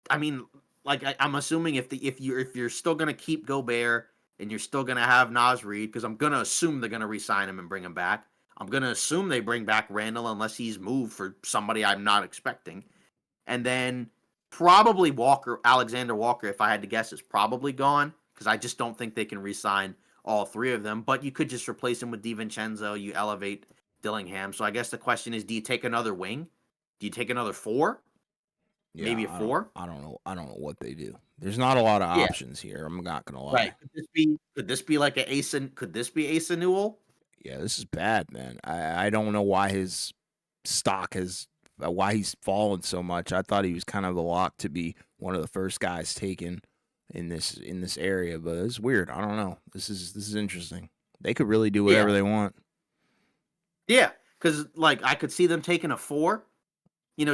I mean like I'm assuming if you're still going to keep Gobert and you're still going to have Naz Reid because I'm going to assume they're going to re-sign him and bring him back. I'm going to assume they bring back Randall unless he's moved for somebody I'm not expecting. And then probably Alexander Walker, if I had to guess, is probably gone because I just don't think they can re-sign all three of them. But you could just replace him with DiVincenzo. You elevate Dillingham. So I guess the question is, do you take another wing? Do you take another four? Yeah, Maybe a four? I don't know. I don't know what they do. There's not a lot of Yeah, options here. I'm not gonna right. lie. Could this be like a Asa? Could this be Asa Newell? Yeah, this is bad, man. I don't know why his stock has why he's fallen so much. I thought he was kind of a lock to be one of the first guys taken in this area, but it's weird. I don't know. This is interesting. They could really do Yeah, whatever they want. yeah. Because like I could see them taking a four.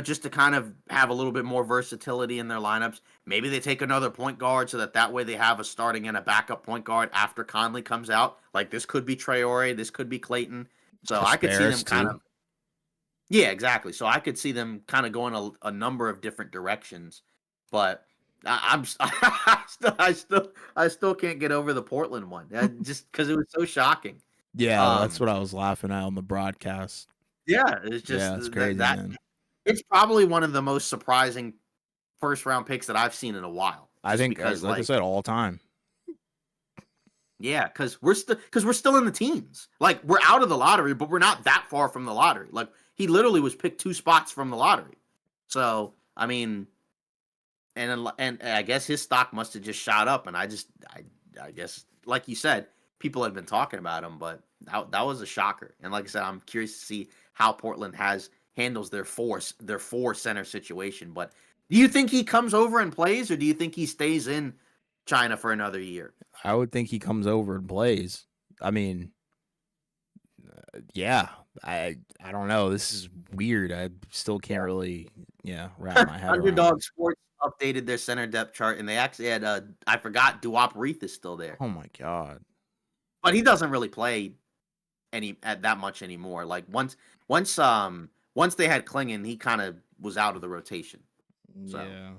Just to kind of have a little bit more versatility in their lineups. Maybe they take another point guard so that way they have a starting and a backup point guard after Conley comes out. Like this could be Traore, this could be Clayton. So I could see them Casparis kind too. of yeah, exactly. So I could see them kind of going a number of different directions. But I'm I still can't get over the Portland one. Just because it was so shocking. Yeah, that's Um, what I was laughing at on the broadcast. yeah, it's just Yeah, it's that crazy, that man. it's probably one of the most surprising first round picks that I've seen in a while. I Just think, because, like I like, said, all time. yeah, because we're still in the teens. Like, we're out of the lottery, but we're not that far from the lottery. Like, he literally was picked 2 spots from the lottery. So, I mean, and I guess his stock must have just shot up. And I guess, like you said, people had been talking about him, but that was a shocker. And like I said, I'm curious to see how Portland handles their four center situation. But do you think he comes over and plays, or do you think he stays in China for another year? I would think he comes over and plays. I mean, yeah, I don't know. This is weird. I still can't really wrap my head around Underdog it. Sports updated their center depth chart, and they actually had I forgot Duop Reith is still there, Oh my god. but he doesn't really play at that much anymore. Like once they had Klingon, he kind of was out of the rotation. So, Yeah.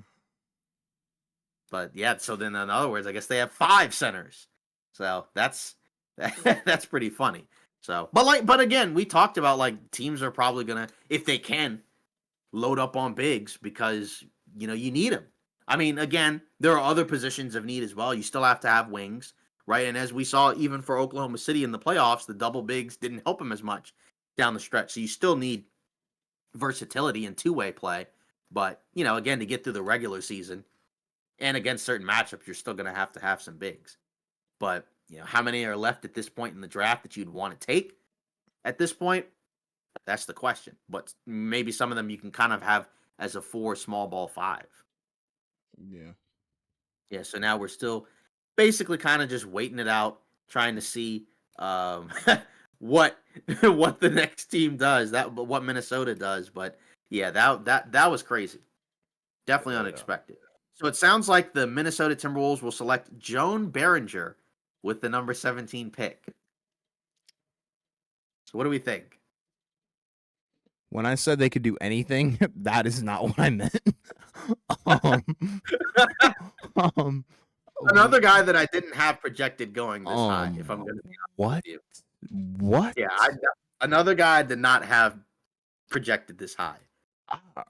but yeah, so then in other words, I guess they have 5 centers. So that's that's pretty funny. So, but again, we talked about like teams are probably gonna, if they can, load up on bigs because you need them. I mean, again, there are other positions of need as well. You still have to have wings, right? And as we saw, even for Oklahoma City in the playoffs, the double bigs didn't help them as much down the stretch. So you still need versatility and two-way play. But again, to get through the regular season and against certain matchups, you're still going to have some bigs. But how many are left at this point in the draft that you'd want to take at this point? That's the question. But maybe some of them you can kind of have as a 4 small ball 5. Yeah. Yeah, so now we're still basically kind of just waiting it out, trying to see what what the next team does, what Minnesota does. But yeah, that was crazy. Definitely Yeah. unexpected. So it sounds like the Minnesota Timberwolves will select Joan Behringer with the number 17 pick. So what do we think? When I said they could do anything, that is not what I meant. um, um, Another guy that I didn't have projected going this high, if I'm um, going to be honest what? with you. What? Yeah, another guy I did not have projected this high.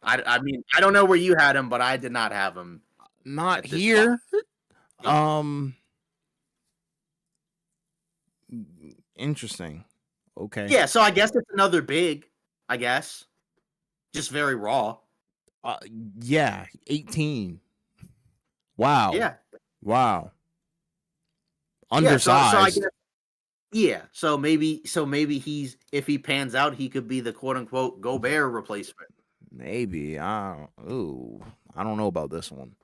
I mean, I don't know where you had him, but I did not have him Not at this spot. here. No. Interesting. Okay. Yeah, so I guess it's another big, I guess. Just very raw. Uh, yeah, 18. Wow. Yeah. Wow. Yeah, so I Undersized. guess yeah. So maybe he's, if he pans out, he could be the quote unquote Gobert replacement. Maybe. I don't know about this one.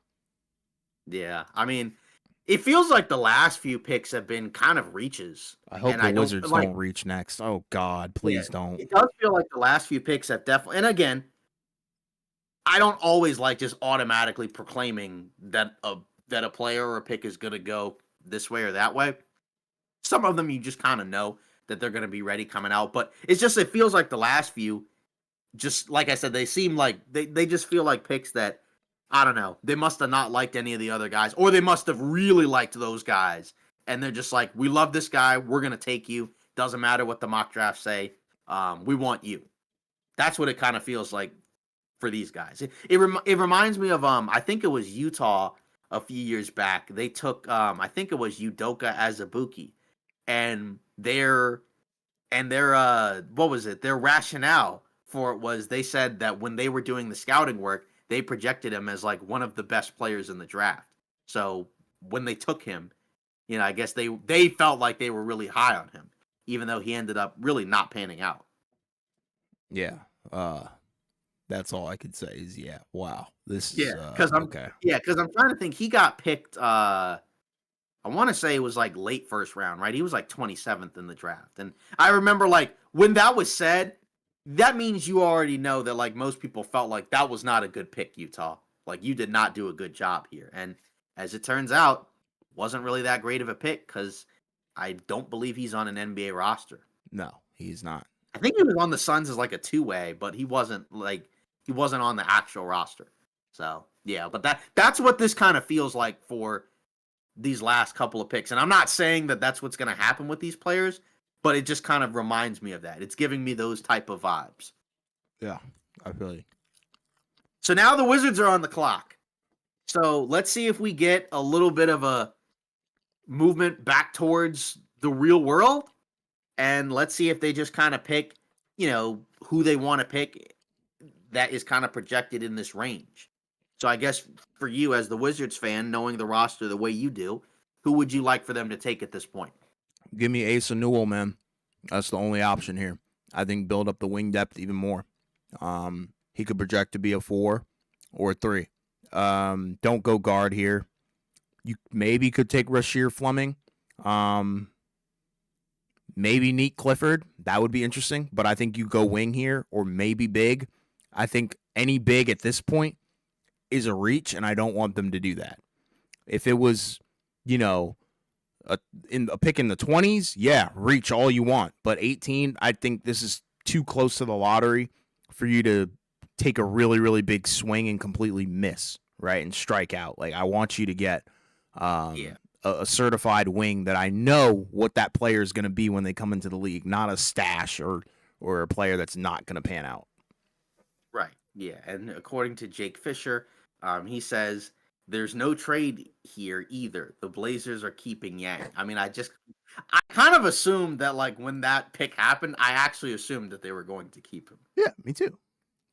Yeah. I mean, it feels like the last few picks have been kind of reaches. I hope And the I don't Wizards like, don't reach next. Oh God, yeah, please don't. it does feel like the last few picks have definitely, and again, I don't always like just automatically proclaiming that a player or a pick is gonna go this way or that way. Some of them you just kind of know that they're gonna be ready coming out, but it feels like the last few, just like I said, they seem like they just feel like picks that, I don't know, they must have not liked any of the other guys, or they must have really liked those guys, and they're just like, we love this guy, we're gonna take you. Doesn't matter what the mock drafts say, we want you. That's what it kind of feels like for these guys. It reminds me of I think it was Utah a few years back. They took I think it was Udoka Azubuike, and their what was it? Their rationale for it was they said that when they were doing the scouting work, they projected him as like one of the best players in the draft. So when they took him, I guess they felt like they were really high on him, even though he ended up really not panning out. Yeah. That's all I could say is yeah. Wow. This Yeah, is because I'm okay. yeah, because I'm trying to think. He got picked. I want to say it was like late first round, right? He was like 27th in the draft, and I remember like when that was said, that means you already know that like most people felt like that was not a good pick, Utah. Like you did not do a good job here, and as it turns out, wasn't really that great of a pick because I don't believe he's on an NBA roster. No, he's not. I think he was on the Suns as like a two-way, but he wasn't on the actual roster. So yeah, but that's what this kind of feels like for these last couple of picks. And I'm not saying that that's what's going to happen with these players, but it just kind of reminds me of that. It's giving me those type of vibes. Yeah, I feel you. So now the Wizards are on the clock. So let's see if we get a little bit of a movement back towards the real world. And let's see if they just kind of pick, who they want to pick that is kind of projected in this range. So I guess for you as the Wizards fan, knowing the roster the way you do, who would you like for them to take at this point? Give me Asa Newell, man. That's the only option here. I think build up the wing depth even more. He could project to be a 4 or a 3. Don't go guard here. You maybe could take Rasheer Fleming. Maybe Neat Clifford. That would be interesting. But I think you go wing here or maybe big. I think any big at this point is a reach, and I don't want them to do that. If it was, you know, a pick in the 20s, yeah, reach all you want. But 18, I think this is too close to the lottery for you to take a really, really big swing and completely miss, right? And strike out. Like, I want you to get Yeah. a certified wing that I know what that player is going to be when they come into the league, not a stash or a player that's not going to pan out. Right. Yeah. And according to Jake Fisher, he says there's no trade here either. The Blazers are keeping Yang. I mean, I kind of assumed that like when that pick happened, I actually assumed that they were going to keep him. Yeah, me too.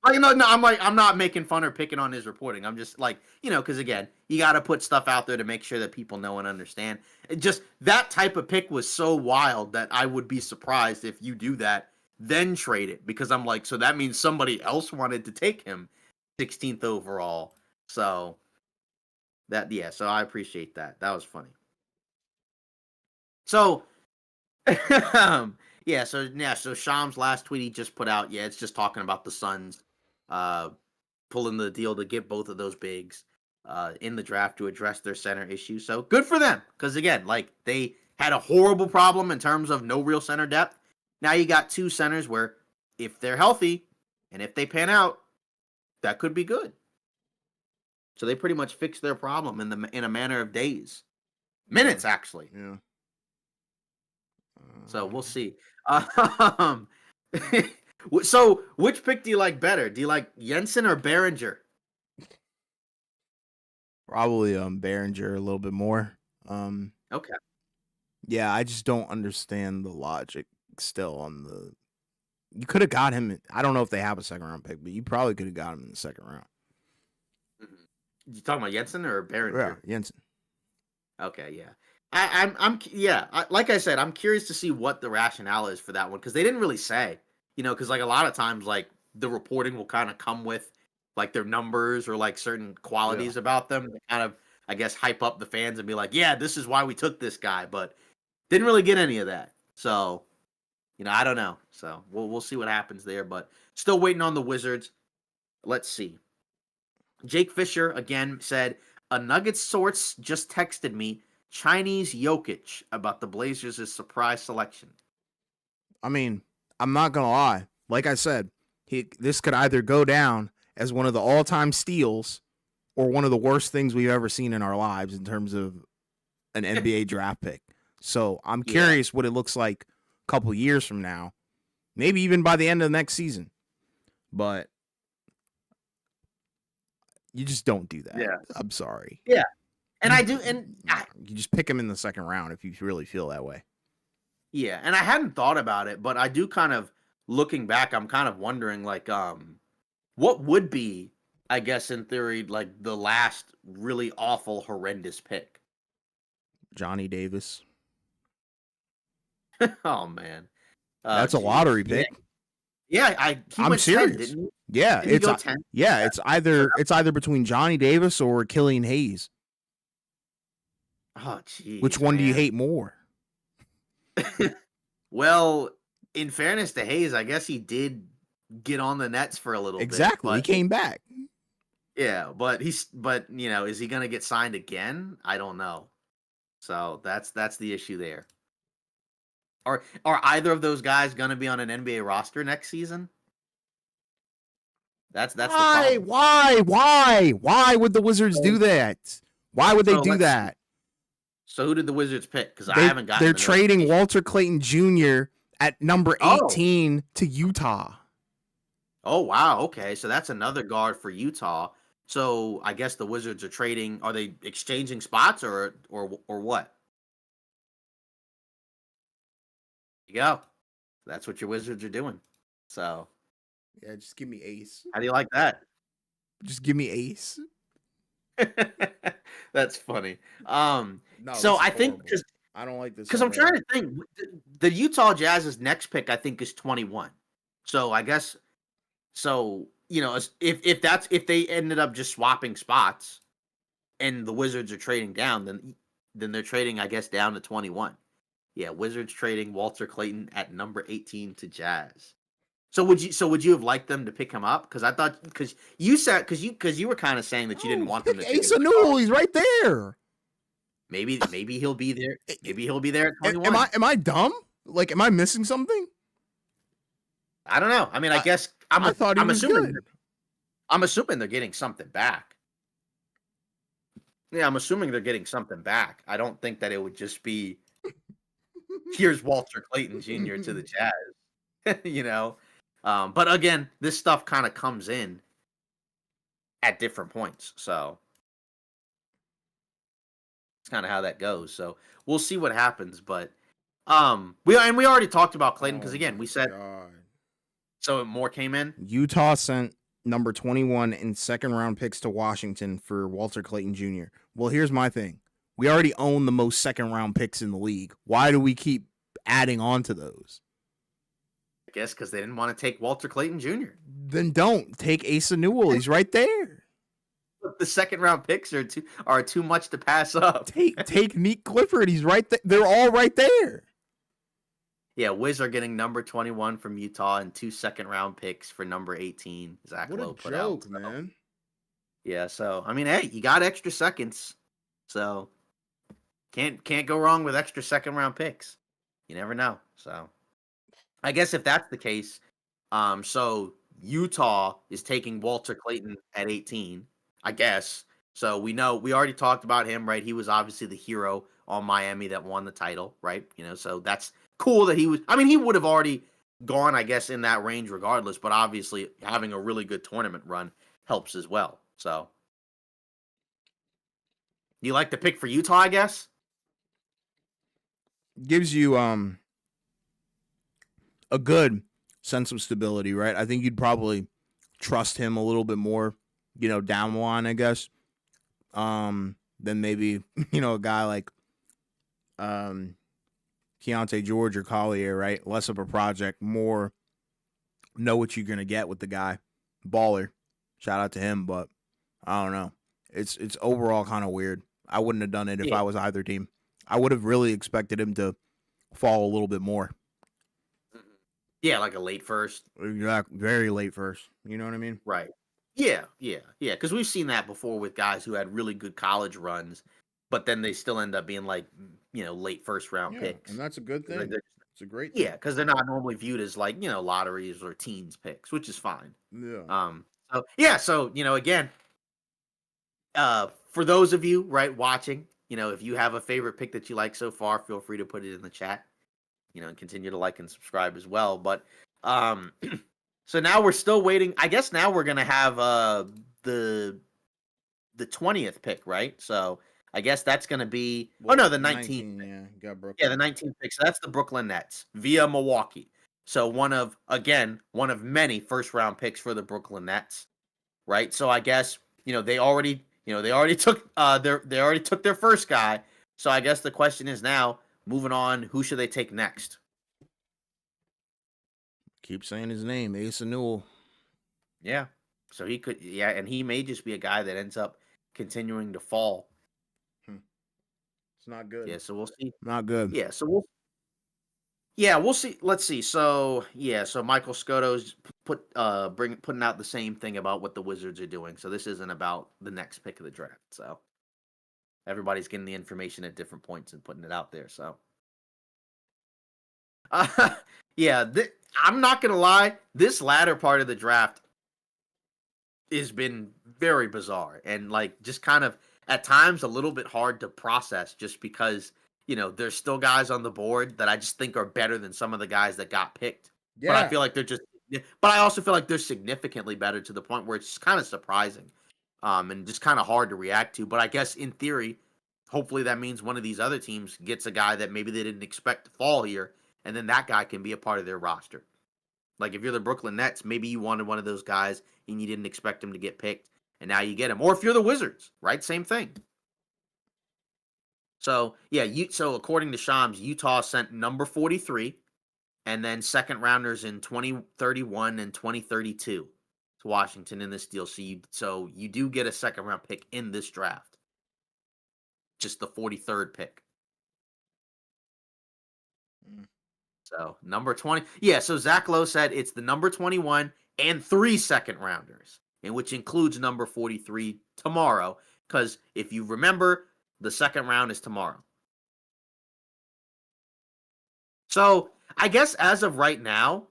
Like, no, I'm not making fun or picking on his reporting. I'm just like, because again, you got to put stuff out there to make sure that people know and understand. Just that type of pick was so wild that I would be surprised if you do that, then trade it, because I'm like, so that means somebody else wanted to take him 16th overall. So so I appreciate that. That was funny. So, so Sham's last tweet he just put out, it's just talking about the Suns. Pulling the deal to get both of those bigs in the draft to address their center issue. So good for them, because again, like they had a horrible problem in terms of no real center depth. Now you got two centers where if they're healthy and if they pan out, that could be good. So they pretty much fixed their problem in a matter of days, minutes actually. Yeah. So we'll see. So, which pick do you like better? Do you like Jensen or Behringer? Probably Behringer a little bit more. Okay. Yeah, I just don't understand the logic still on the. You could have got him. I don't know if they have a second round pick, but you probably could have got him in the second round. You talking about Jensen or Behringer? Yeah, Jensen. Okay, yeah. Like I said, I'm curious to see what the rationale is for that one, because they didn't really say, because like a lot of times, like the reporting will kind of come with like their numbers or like certain qualities about them to kind of, I guess, hype up the fans and be like, yeah, this is why we took this guy, but didn't really get any of that. So, I don't know. So we'll see what happens there, but still waiting on the Wizards. Let's see. Jake Fisher again said, a Nuggets source just texted me Chinese Jokic about the Blazers' surprise selection. I mean, I'm not gonna lie. Like I said, this could either go down as one of the all-time steals or one of the worst things we've ever seen in our lives in terms of an NBA draft pick. So I'm curious what it looks like a couple years from now, maybe even by the end of the next season. But you just don't do that. Yeah. I'm sorry. Yeah. And you just pick him in the second round if you really feel that way. Yeah, and I hadn't thought about it, but I do kind of, looking back, I'm kind of wondering, like, what would be, I guess, in theory, like the last really awful, horrendous pick? Johnny Davis. Oh man, that's a lottery pick. Yeah, I'm serious. 10, didn't he? Yeah, didn't it's either between Johnny Davis or Killian Hayes. Oh, geez. Which one do you hate more? Well, in fairness to Hayes, I guess he did get on the Nets for a little bit. Exactly, he came back. Yeah, but is he gonna get signed again? I don't know. So that's the issue there. Are either of those guys gonna be on an NBA roster next season? That's the problem. Why would the Wizards do that? Why would they do that? So who did the Wizards pick? Because I haven't gotten. They're trading Walter Clayton Jr. at number 18 to Utah. Oh wow, okay, so that's another guard for Utah. So I guess the Wizards are trading. Are they exchanging spots or what? There you go. That's what your Wizards are doing. So yeah, just give me Ace. How do you like that? Just give me Ace. That's funny. So I think I don't like this Because at I'm trying all. to think. The Utah Jazz's next pick, I think, is 21. So I guess so. If they ended up just swapping spots and the Wizards are trading down, then they're trading, I guess, down to 21. Yeah, Wizards trading Walter Clayton at number 18 to Jazz. So would you have liked them to pick him up? Because I thought because you said because you were kind of saying that you didn't Oh, want them pick to take Asa another Newell. guard. He's right there. Maybe he'll be there. Maybe he'll be there at Am I 21. am I dumb? Like, am I missing something? I don't know. I mean, I I guess I'm I thought he I'm was assuming good. I'm assuming they're getting something back. Yeah, I'm assuming they're getting something back. I don't think that it would just be here's Walter Clayton Jr. to the Jazz. you know. But again, this stuff kind of comes in at different points. So it's kind of how that goes. So we'll see what happens. But we already talked about Clayton because Oh again, my we said god. so more came in. Utah sent number 21 and second round picks to Washington for Walter Clayton Jr. Well, here's my thing. We already own the most second round picks in the league. Why do we keep adding on to those? I guess because they didn't want to take Walter Clayton Jr. Then don't take Asa Newell. He's right there. The second round picks are too much to pass up. Take Neek Clifford. He's right there. They're all right there. Yeah, Wiz are getting number 21 from Utah and 2 second round picks for number 18. Zach What a Lowe put out. joke, So, man. yeah, so I mean, hey, you got extra seconds, so can't go wrong with extra second round picks. You never know. So I guess if that's the case, so Utah is taking Walter Clayton at 18, I guess. So we already talked about him, right? He was obviously the hero on Miami that won the title, right? So that's cool that he would have already gone, I guess, in that range regardless, but obviously having a really good tournament run helps as well. So you like the pick for Utah, I guess? Gives you a good sense of stability, right? I think you'd probably trust him a little bit more, down the line, I guess. Than maybe, a guy like Keontae George or Collier, right? Less of a project, more know what you're gonna get with the guy. Baller. Shout out to him, but I don't know. It's overall kind of weird. I wouldn't have done it if Yeah. I was either team. I would have really expected him to fall a little bit more. Yeah, like a late first. Exactly. Very late first. You know what I mean? Right. Yeah. Because we've seen that before with guys who had really good college runs, but then they still end up being like, late first round Yeah, picks. and that's a good 'Cause thing. they're- It's a great Yeah, thing. because they're not normally viewed as like lotteries or teens picks, which is fine. Yeah. So yeah, so again, for those of you right watching, if you have a favorite pick that you like so far, feel free to put it in the chat. And continue to like and subscribe as well. But so now we're still waiting. I guess now we're gonna have the 20th pick, right? So I guess that's gonna be the 19th. 19, yeah. Got Yeah, Brooklyn. the 19th pick. So that's the Brooklyn Nets via Milwaukee. So one of many first round picks for the Brooklyn Nets, right? So I guess they already took they already took their first guy. So I guess the question is now, moving on, who should they take next? Keep saying his name, Asa Newell. Yeah. So he could, yeah, and he may just be a guy that ends up continuing to fall. It's not good. Yeah, so we'll see. Not good. Yeah, we'll see. Let's see. So yeah, so Michael Scotto's putting out the same thing about what the Wizards are doing. So this isn't about the next pick of the draft. So everybody's getting the information at different points and putting it out there. So yeah, I'm not gonna lie. This latter part of the draft has been very bizarre and like just kind of at times a little bit hard to process just because there's still guys on the board that I just think are better than some of the guys that got picked. But I feel like but I also feel like they're significantly better to the point where it's kind of surprising and just kind of hard to react to. But I guess in theory, hopefully that means one of these other teams gets a guy that maybe they didn't expect to fall here, and then that guy can be a part of their roster. Like if you're the Brooklyn Nets, maybe you wanted one of those guys and you didn't expect him to get picked, and now you get him. Or if you're the Wizards, right? Same thing. So yeah, so according to Shams, Utah sent number 43 and then second rounders in 2031 and 2032 to Washington in this deal. So you do get a second round pick in this draft, just the 43rd pick. Mm. So number 20. Yeah, so Zach Lowe said it's the number 21 and 3 second rounders, and which includes number 43 tomorrow. Because if you remember, the second round is tomorrow. So I guess as of right now,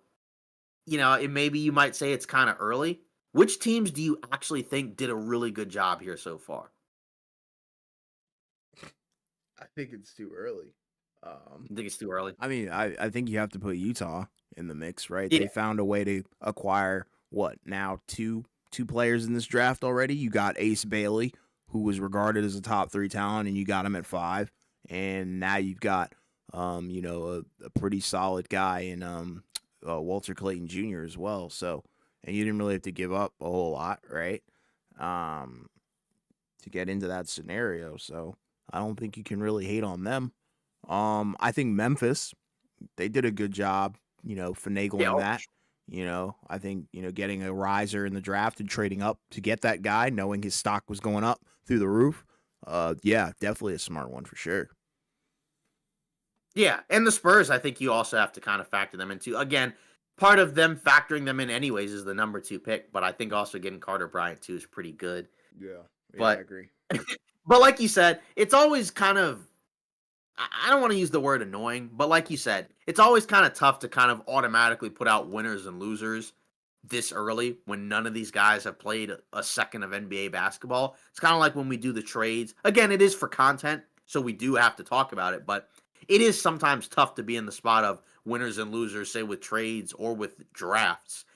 maybe you might say it's kind of early. Which teams do you actually think did a really good job here so far? I think it's too early. You think it's too early? I mean, I think you have to put Utah in the mix, right? Yeah. They found a way to acquire what now two players in this draft already. You got Ace Bailey, who was regarded as a top 3 talent, and you got him at 5. And now you've got a pretty solid guy in Walter Clayton Jr. as well. So, and you didn't really have to give up a whole lot, right? To get into that scenario. So I don't think you can really hate on them. I think Memphis, they did a good job, Yeah. finagling that. I think, getting a riser in the draft and trading up to get that guy, knowing his stock was going up through the roof. Yeah, definitely a smart one for sure. Yeah, and the Spurs, I think you also have to kind of factor them into. Again, part of them factoring them in anyways is the number 2 pick, but I think also getting Carter Bryant too is pretty good. Yeah, I But agree. but like you said, it's always kind of I don't want to use the word annoying, but like you said, it's always kind of tough to kind of automatically put out winners and losers this early when none of these guys have played a second of NBA basketball. It's kind of like when we do the trades. Again, it is for content, so we do have to talk about it, but it is sometimes tough to be in the spot of winners and losers, say with trades or with drafts,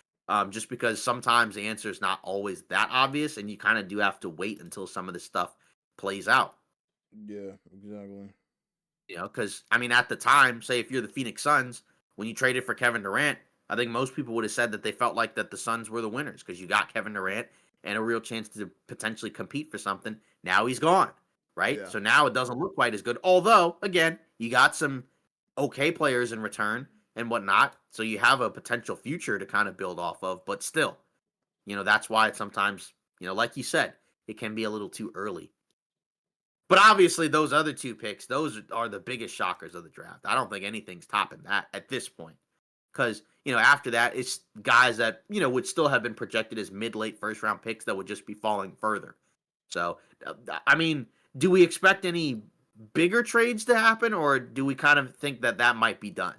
just because sometimes the answer is not always that obvious, and you kind of do have to wait until some of this stuff plays out. Yeah, exactly. Because I mean, at the time, say if you're the Phoenix Suns, when you traded for Kevin Durant, I think most people would have said that they felt like that the Suns were the winners because you got Kevin Durant and a real chance to potentially compete for something. Now he's gone, right? Yeah. So now it doesn't look quite as good. Although, again, you got some okay players in return and whatnot, so you have a potential future to kind of build off of. But still, that's why it's sometimes, like you said, it can be a little too early. But obviously, those other 2 picks, those are the biggest shockers of the draft. I don't think anything's topping that at this point. Because, after that, it's guys that, would still have been projected as mid-late first-round picks that would just be falling further. So, I mean, do we expect any bigger trades to happen, or do we kind of think that that might be done?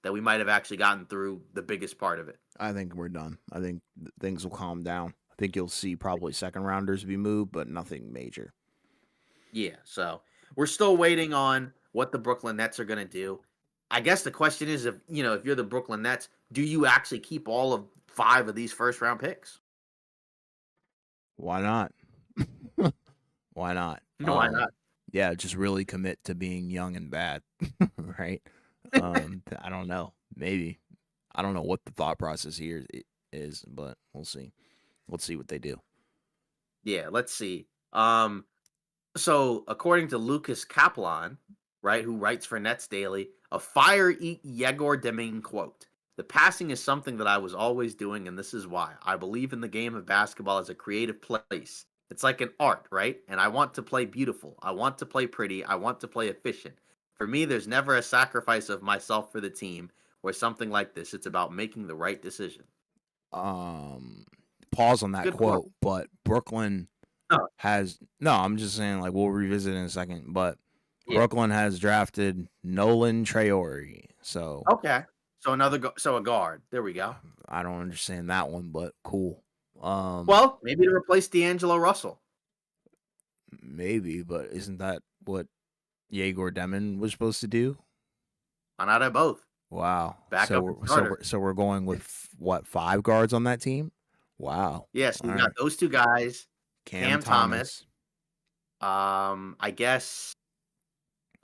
That we might have actually gotten through the biggest part of it? I think we're done. I think things will calm down. I think you'll see probably second rounders be moved, but nothing major. Yeah, so we're still waiting on what the Brooklyn Nets are going to do. I guess the question is if you're the Brooklyn Nets, do you actually keep all of 5 of these first round picks? Why not? Why not? No, why not? Yeah, just really commit to being young and bad, right? I don't know. Maybe I don't know what the thought process here is, but we'll see. Let's see what they do. Yeah, let's see. So according to Lucas Kaplan, right, who writes for Nets Daily, a fire eat Yegor Deming quote. The passing is something that I was always doing, and this is why. I believe in the game of basketball as a creative place. It's like an art, right? And I want to play beautiful. I want to play pretty. I want to play efficient. For me, there's never a sacrifice of myself for the team or something like this. It's about making the right decision. Um, Pause on that Good quote. quote, but Brooklyn Oh, has no. I'm just saying, like we'll revisit in a second, but yeah. Brooklyn has drafted Nolan Traore, so Okay. So so a guard. There we go. I don't understand that one, but cool. Well, maybe to replace D'Angelo Russell. Maybe, but isn't that what Yegor Demon was supposed to do? Why not have both? Wow. Backup and starter. So we're going with what 5 guards on that team? Wow. Yes, All you right. got those 2 guys. Cam Cam Thomas. I guess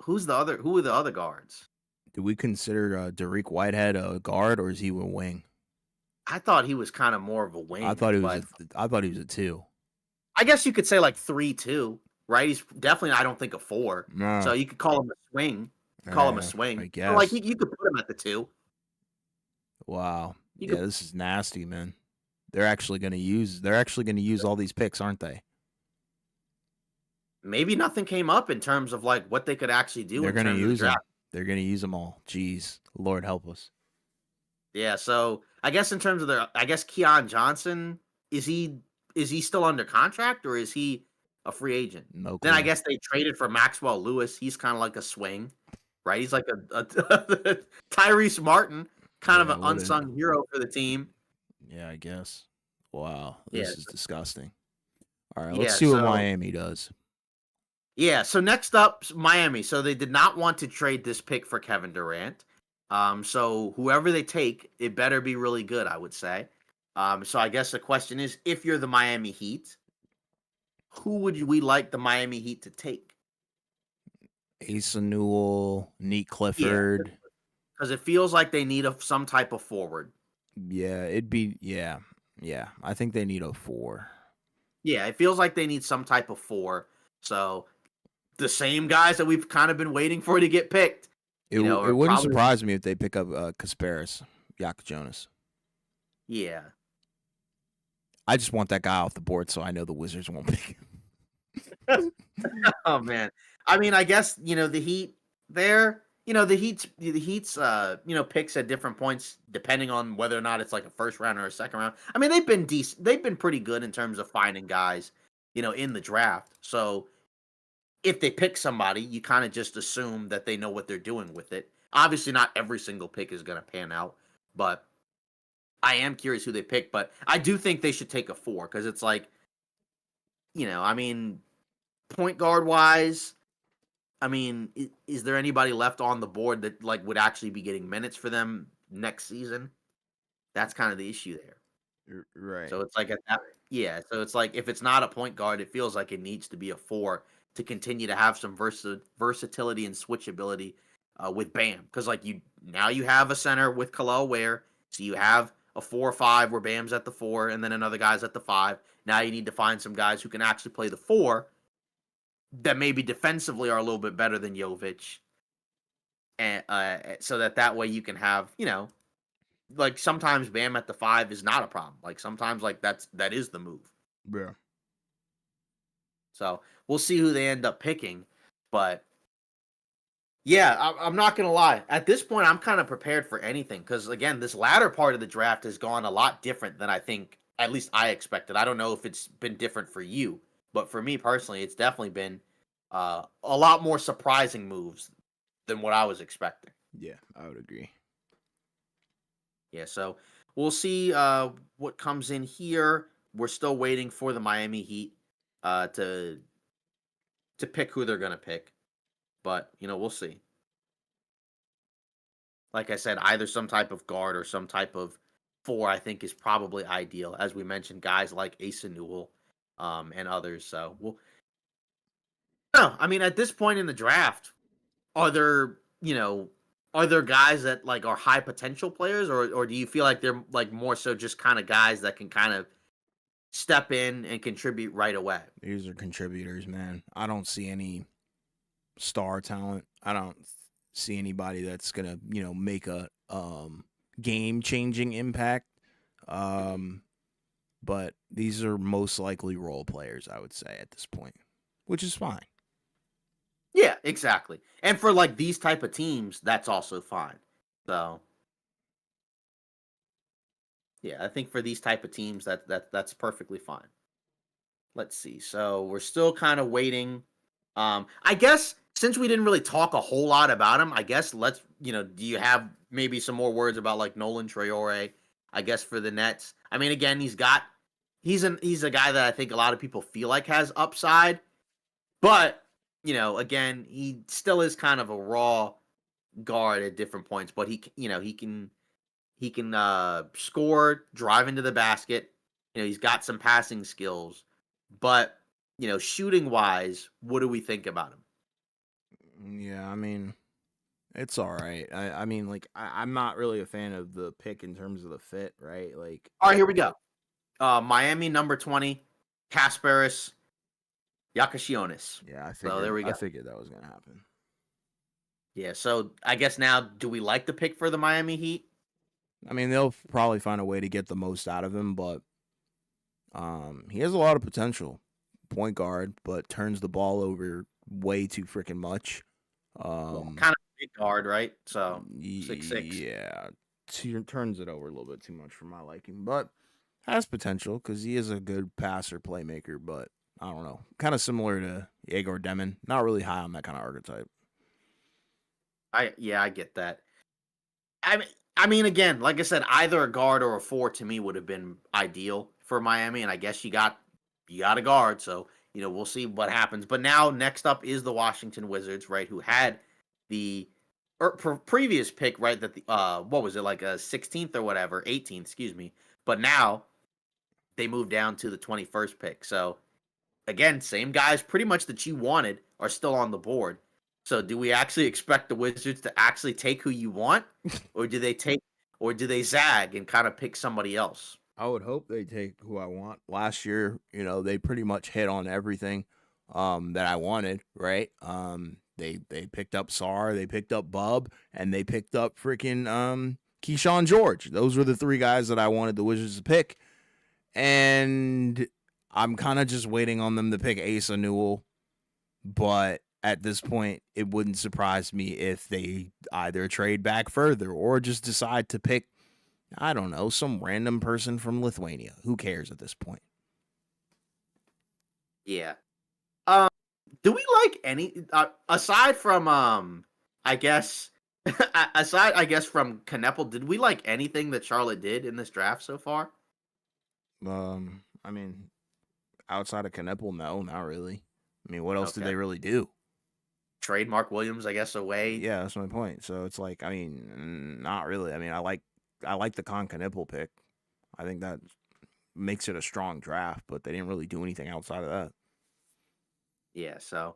who are the other guards? Do we consider Derek Whitehead a guard or is he a wing? I thought he was kind of more of a wing, I thought he was but a 2. I guess you could say like 3-2. right? He's definitely, I don't think, a 4. So No. you could call him a swing. Call him a I swing. Or like guess. you could put him at the 2. Wow. You Yeah, could this is nasty, man. They're actually gonna use all these picks, aren't they? maybe nothing came up in terms of like what they could actually do They're in gonna terms of the use draft. them. They're gonna use them all. Jeez, Lord help us. Yeah, so I guess in terms of I guess Keon Johnson, is he is he still under contract or is he a free agent? No Then I clue. guess they traded for Maxwell Lewis. He's kind of like a swing, right? He's like a Tyrese Martin, kind of Yeah, an what a unsung hero for the team. yeah, I guess. Wow, Yeah, this is disgusting. All right, let's yeah. see what So Miami does. yeah, so next up, Miami. So they did not want to trade this pick for Kevin Durant. So whoever they take, it better be really good, I would say. So I guess the question is, if you're the Miami Heat, who would we like the Miami Heat to take? Asa Newell, Neat Yeah, Clifford. because it feels like they need some type of forward. Yeah, it'd be yeah. I think they need a 4. Yeah, it feels like they need some type of 4. So the same guys that we've kind of been waiting for to get picked, It are wouldn't probably surprise me if they pick up Kasparis, Yak Jonas. yeah. I just want that guy off the board so I know the Wizards won't pick him. Oh man. I mean, I guess, the Heat there, the Heat's picks at different points depending on whether or not it's like a first round or a second round. I mean, they've been decent. They've been pretty good in terms of finding guys, in the draft. So, if they pick somebody, you kind of just assume that they know what they're doing with it. Obviously, not every single pick is going to pan out, but I am curious who they pick, but I do think they should take a 4 cuz it's like, I mean, point guard wise, I mean, is there anybody left on the board that like would actually be getting minutes for them next season? That's kind of the issue there. Right. So it's like at that, yeah. So it's like if it's not a point guard, it feels like it needs to be a 4 to continue to have some versatility and switchability with Bam. Because like you have a center with Khalil Ware, so you have a 4 or 5 where Bam's at the 4, and then another guy's at the 5. Now you need to find some guys who can actually play the 4 that maybe defensively are a little bit better than Jovic, and so that way you can have like sometimes Bam at the 5 is not a problem. Like sometimes like that is the move. Yeah. So we'll see who they end up picking, but yeah, I'm not gonna lie. At this point, I'm kind of prepared for anything because again, this latter part of the draft has gone a lot different than I think at least I expected. I don't know if it's been different for you, but for me personally, it's definitely been a lot more surprising moves than what I was expecting. Yeah, I would agree. Yeah, so we'll see what comes in here. We're still waiting for the Miami Heat uh, to to pick who they're gonna pick, but we'll see. Like I said, either some type of guard or some type of 4, I think is probably ideal. As we mentioned, guys like Asa Newell, and others. So no, I mean at this point in the draft, are there are there guys that like are high potential players, or do you feel like they're like more so just kind of guys that can kind of step in and contribute right away? These are contributors, man. I don't see any star talent. I don't see anybody that's gonna, make a game changing impact. Um, but these are most likely role players, I would say, at this point, which is fine. Yeah, exactly. And for like these type of teams, that's also fine. So yeah, I think for these type of teams, that's perfectly fine. Let's see. So we're still kind of waiting. I guess since we didn't really talk a whole lot about him, I guess let's do you have maybe some more words about like Nolan Traore? I guess for the Nets. I mean, again, he's a guy that I think a lot of people feel like has upside, but again, he still is kind of a raw guard at different points. But he can score, drive into the basket. He's got some passing skills, but shooting wise, what do we think about him? Yeah, I mean, it's all right. I mean, like, I'm not really a fan of the pick in terms of the fit, right? Like, All right, here we go. Miami number 20, Kasparis. Yakashionis. Yeah, So there we I go. figured that was gonna happen. Yeah. So I guess now, do we like the pick for the Miami Heat? I mean, they'll probably find a way to get the most out of him, but he has a lot of potential. Point guard, but turns the ball over way too freaking much. Yeah. Um, Kind of big guard, right? So 6'6". yeah, turns it over a little bit too much for my liking, but has potential because he is a good passer, playmaker. But I don't know, kind of similar to Yegor Demon. Not really high on that kind of archetype. I get that. I mean, again, like I said, either a guard or a four to me would have been ideal for Miami, and I guess you got a guard, so we'll see what happens. But now, next up is the Washington Wizards, right? Who had the previous pick, right? That the what was it, like a 16th or whatever, 18th, excuse me. But now they moved down to the 21st pick. So again, same guys, pretty much that you wanted, are still on the board. So do we actually expect the Wizards to actually take who you want, or do they zag and kind of pick somebody else? I would hope they take who I want. Last year, they pretty much hit on everything that I wanted, right? They picked up Sar, they picked up Bub, and they picked up freaking Keyshawn George. Those were the three guys that I wanted the Wizards to pick. And I'm kind of just waiting on them to pick Asa Newell, but at this point, it wouldn't surprise me if they either trade back further or just decide to pick, I don't know, some random person from Lithuania. Who cares at this point? Yeah. Do we like any aside from I guess aside I guess from Kneppel, did we like anything that Charlotte did in this draft so far? I mean, outside of Kneppel, no, not really. I mean, what else did Okay. they really do? Trade Mark Williams, I guess, away. Yeah, that's my point. So it's like, I mean, not really. I mean, I like the Kneppel pick. I think that makes it a strong draft, but they didn't really do anything outside of that. Yeah, so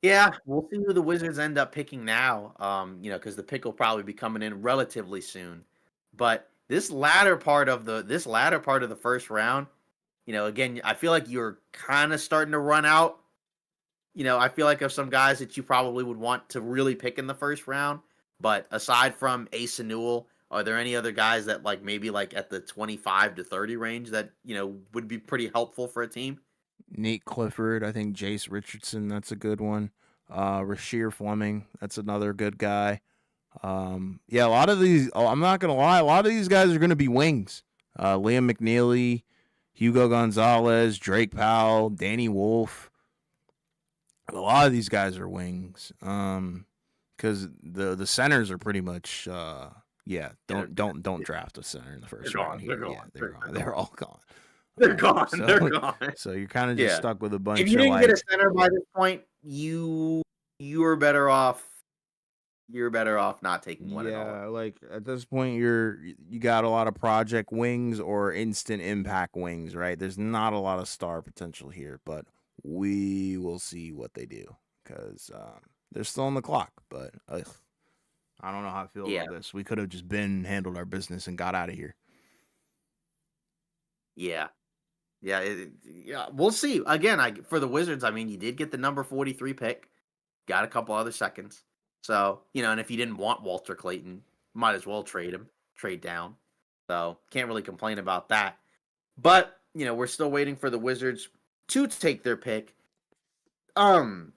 yeah, we'll see who the Wizards end up picking now. Because the pick will probably be coming in relatively soon. But this latter part of the first round, again, I feel like you're kind of starting to run out. I feel like of some guys that you probably would want to really pick in the first round. But aside from Asa Newell, are there any other guys that maybe at the 25 to 30 range that, would be pretty helpful for a team? Nate Clifford, I think Jace Richardson, that's a good one. Rasheer Fleming, that's another good guy. Yeah, a lot of these, I'm not going to lie, a lot of these guys are going to be wings. Liam McNeely, Hugo Gonzalez, Drake Powell, Danny Wolf. A lot of these guys are wings. Because the centers are pretty much, yeah, don't draft a center in the first round here. They're Yeah, gone. they're all gone. They're gone. So, They're gone. so you're kind of just Yeah. stuck with a bunch If you of didn't get a center by this point, you were better off. You're better off not taking one at all. yeah, like at this point you got a lot of project wings or instant impact wings, right? There's not a lot of star potential here, but we will see what they do because they're still on the clock. But I don't know how I feel Yeah. about this. We could have just handled our business and got out of here. Yeah. Yeah, we'll see. Again, for the Wizards, I mean, you did get the number 43 pick, got a couple other seconds. So, and if you didn't want Walter Clayton, might as well trade down. So, can't really complain about that. But, we're still waiting for the Wizards to take their pick. The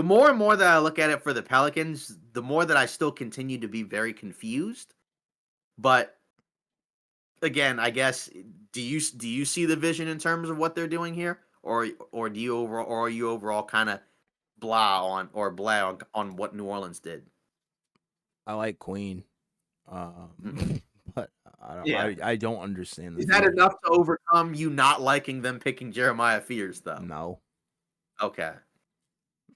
more and more that I look at it for the Pelicans, the more that I still continue to be very confused. But again, I guess, do you see the vision in terms of what they're doing here, or are you overall kind of blah on what New Orleans did? I like Queen, Mhm. but Yeah, I don't understand the is that vision. enough to overcome you not liking them picking Jeremiah Fears, though? No, Okay,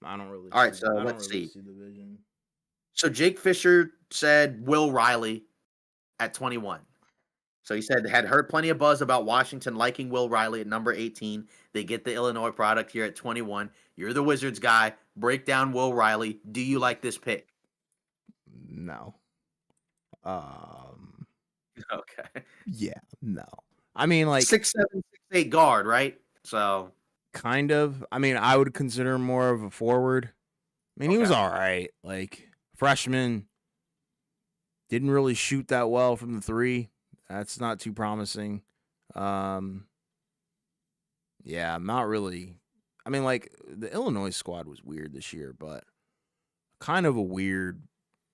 I don't really. all right. See, So I don't let's really see. see the vision. So Jake Fisher said Will Riley at 21. So he said had heard plenty of buzz about Washington liking Will Riley at number 18. They get the Illinois product here at 21. You're the Wizards guy. Break down Will Riley. Do you like this pick? No. Um. Okay. Yeah. No. I mean, like, 6'7", 6'8" guard, right? So kind of. I mean, I would consider him more of a forward. I mean, he was Okay. all right. Like freshman, didn't really shoot that well from the three. That's not too promising. Um, yeah, I'm not really. I mean, like the Illinois squad was weird this year, but kind of a weird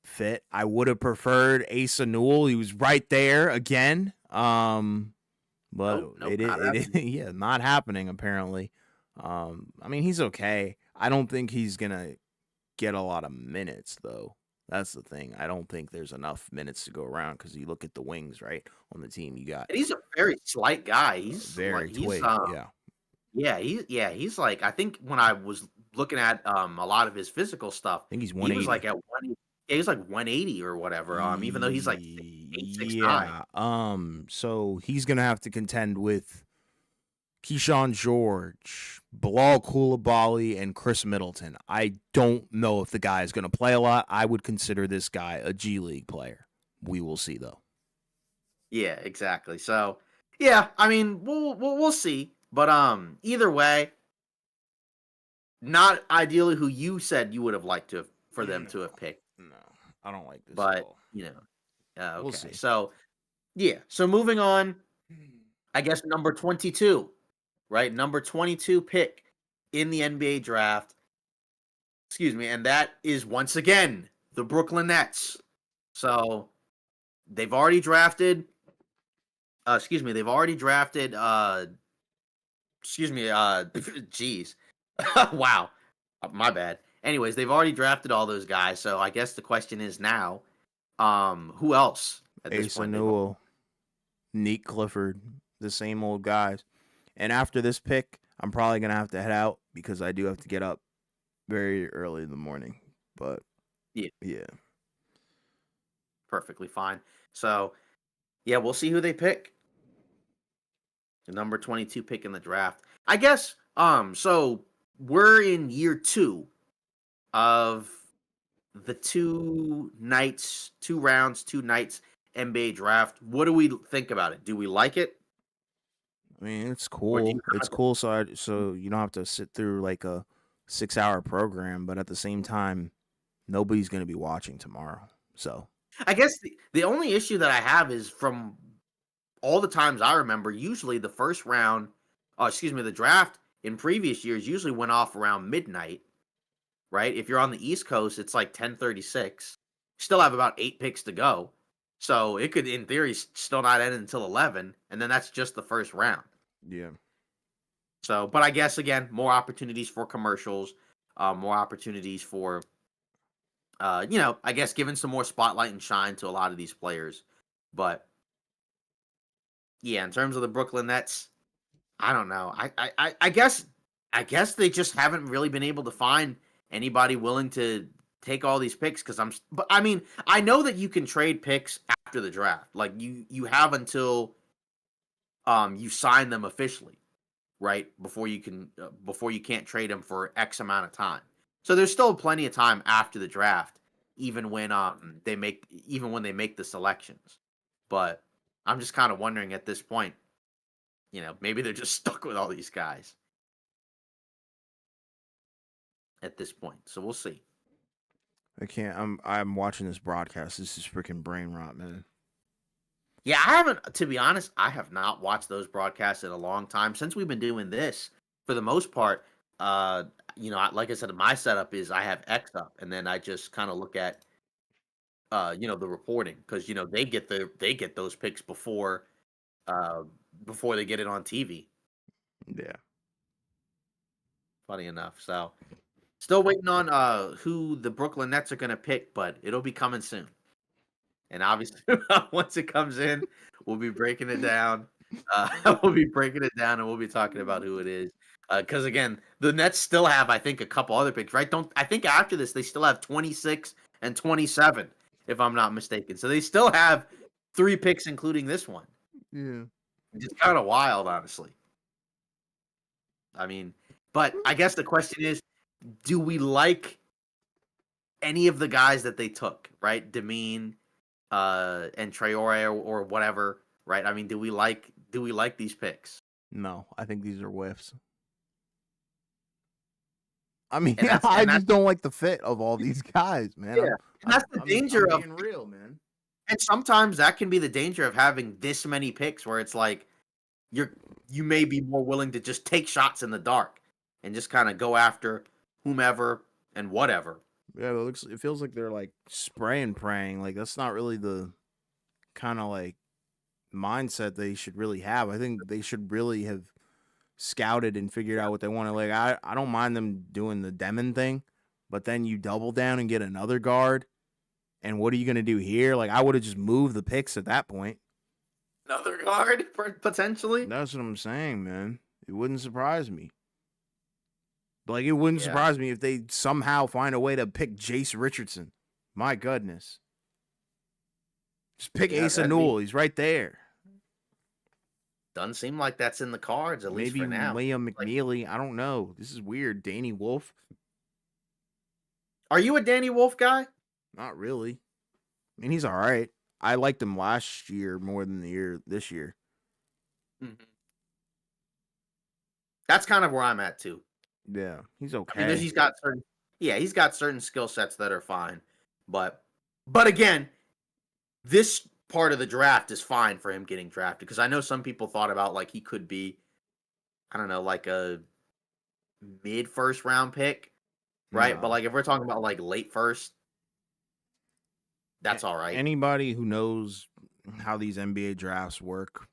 fit. I would have preferred Asa Newell. He was right there again. But Nope. Nope. Not happening. yeah, not happening apparently. I mean, he's okay. I don't think he's gonna get a lot of minutes though. That's the thing. I don't think there's enough minutes to go around because you look at the wings right on the team. You got And he's a very slight guy. very He's twig. Yeah, he's like, I think when I was looking at a lot of his physical stuff, I think he's he was like 180. at one. Yeah, he was like 180 or whatever. Even though he's like 6'8", 6'9". Yeah. So he's gonna have to contend with Keyshawn George, Bilal Coulibaly, and Chris Middleton. I don't know if the guy is going to play a lot. I would consider this guy a G League player. We will see, though. Yeah, exactly. So, yeah, I mean, we'll see. But either way, not ideally who you said you would have liked to have, for them No, to have picked. no, I don't like this at But all. We'll okay. see. So yeah. So moving on, I guess number 22, right? Number 22 pick in the NBA draft. Excuse me, and that is once again the Brooklyn Nets. So they've already drafted. They've already drafted. Jeez, wow, my bad. Anyways, they've already drafted all those guys. So I guess the question is now, who else at this Asa point Newell, Neat Clifford, the same old guys. And after this pick, I'm probably going to have to head out because I do have to get up very early in the morning. But Yeah, yeah. perfectly fine. So yeah, we'll see who they pick. The number 22 pick in the draft. I guess so we're in year 2 of the 2 nights NBA draft. What do we think about it? Do we like it? I mean, it's Or do you cool. It's kind cool. So you don't have to sit through like a 6 hour program, but at the same time, nobody's gonna be watching tomorrow. So I guess the only issue that I have is from all the times I remember, usually the first round, the draft in previous years usually went off around midnight, right? If you're on the East Coast, it's like 10:36. Still have about 8 picks to go. So it could, in theory, still not end until 11, and then that's just the first round. yeah, So, but I guess again, more opportunities for commercials, more opportunities for, I guess giving some more spotlight and shine to a lot of these players. But yeah, in terms of the Brooklyn Nets, I don't know. I guess they just haven't really been able to find anybody willing to take all these picks because but I mean, I know that you can trade picks after the draft. Like you have until you sign them officially, right? Before you can't trade them for X amount of time. So there's still plenty of time after the draft, even when they make the selections. But I'm just kind of wondering at this point, maybe they're just stuck with all these guys at this point. So we'll see. I can't. I'm watching this broadcast. This is freaking brain rot, man. Yeah, I haven't, to be honest, I have not watched those broadcasts in a long time since we've been doing this. For the most part, uh, like I said, my setup is I have X up, and then I just kind of look at, the reporting because they get those picks uh, before they get it on TV. Yeah. Funny enough, so still waiting on who the Brooklyn Nets are gonna pick, but it'll be coming soon. And obviously, once it comes in, we'll be breaking it down. We'll be breaking it down, and we'll be talking about who it is. Because again, the Nets still have, I think, a couple other picks, right? Don't I think after this they still have 26 and 27, if I'm not mistaken. So they still have 3 picks, including this one. Yeah. Which is kind of wild, honestly. I mean, but I guess the question is, do we like any of the guys that they took? Right, Demeen, and Traore or whatever, right? I mean, do we like these picks? No, I think these are whiffs. I mean, and that's I and that's just don't like the fit of all these guys, man. yeah, and that's the danger I'm of, being real, man. and sometimes that can be the danger of having this many picks, where it's like you're you may be more willing to just take shots in the dark and just kind of go after whomever and whatever. Yeah, it feels like they're like spray and praying. Like that's not really the kind of like mindset they should really have. I think they should really have scouted and figured out what they wanted. Like I don't mind them doing the Demon thing, but then you double down and get another guard. And what are you gonna do here? Like I would have just moved the picks at that point. Another guard potentially. That's what I'm saying, man. It wouldn't surprise me. Like it wouldn't Yeah, surprise me if they somehow find a way to pick Jace Richardson. My goodness. Just pick yeah, Asa that'd be. Newell. He's right there. Doesn't seem like that's in the cards, at least Maybe for now. Liam Like, McNeely. I don't know. This is weird. Danny Wolf. are you a Danny Wolf guy? Not really. I mean, he's all right. I liked him last year more than this year. Mhm. That's kind of where I'm at too. Yeah, he's I mean, okay. he's got certain, yeah, he's got certain skill sets that are fine, but again, this part of the draft is fine for him getting drafted, because I know some people thought about like he could be, I don't know, like a mid first round pick, right? But No. like if we're talking about like late first, that's all right. Anybody who knows how these NBA drafts work,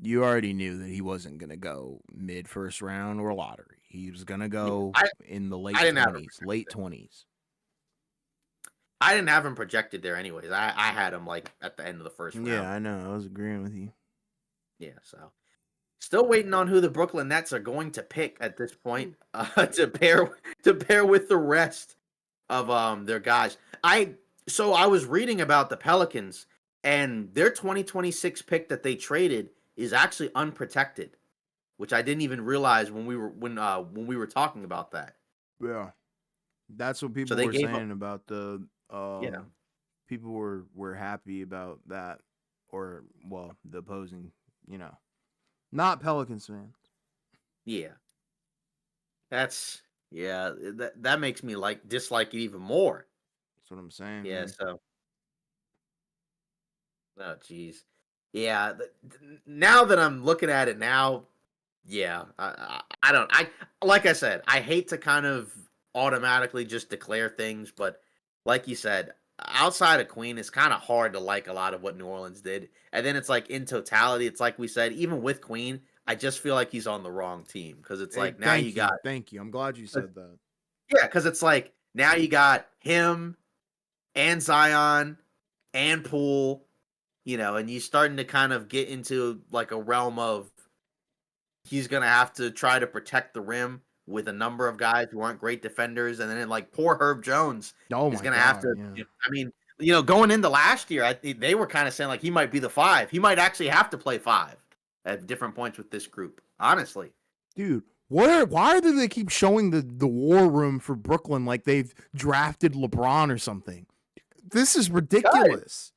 you already knew that he wasn't going to go mid first round or lottery. He was going to Yeah, go in the I late didn't have him 20s, late 20s. I didn't have him projected there anyways. I had him like at the end of the first Yeah, round. I know. I was agreeing with you. Yeah, so still waiting on who the Brooklyn Nets are going to pick at this point, to pair with the rest of their guys. I was reading about the Pelicans, and their 2026 pick that they traded is actually unprotected, which I didn't even realize when we were talking about that. Yeah. That's what So people they were gave up. saying about the Yeah, people were happy about that, or well, the opposing, not Pelicans fans. yeah. That's that makes me dislike it even more. That's what I'm saying, Yeah, man. so oh jeez. Yeah, now that I'm looking at it now, yeah, I don't I like I said, I hate to kind of automatically just declare things, but like you said, outside of Queen, it's kind of hard to like a lot of what New Orleans did. And then it's like in totality, it's like we said, even with Queen, I just feel like he's on the wrong team, because it's Hey, like now you got thank you. I'm glad you said that. yeah, because it's like now you got him and Zion and Poole, and you starting to kind of get into like a realm of he's gonna have to try to protect the rim with a number of guys who aren't great defenders, and then like poor Herb Jones Oh is my gonna have god, to. yeah, I mean, going into last year, I think they were kind of saying like he might be the five. He might actually have to play five at different points with this group. Honestly, dude. Why do they keep showing the war room for Brooklyn like they've drafted LeBron or something? This is guys, ridiculous.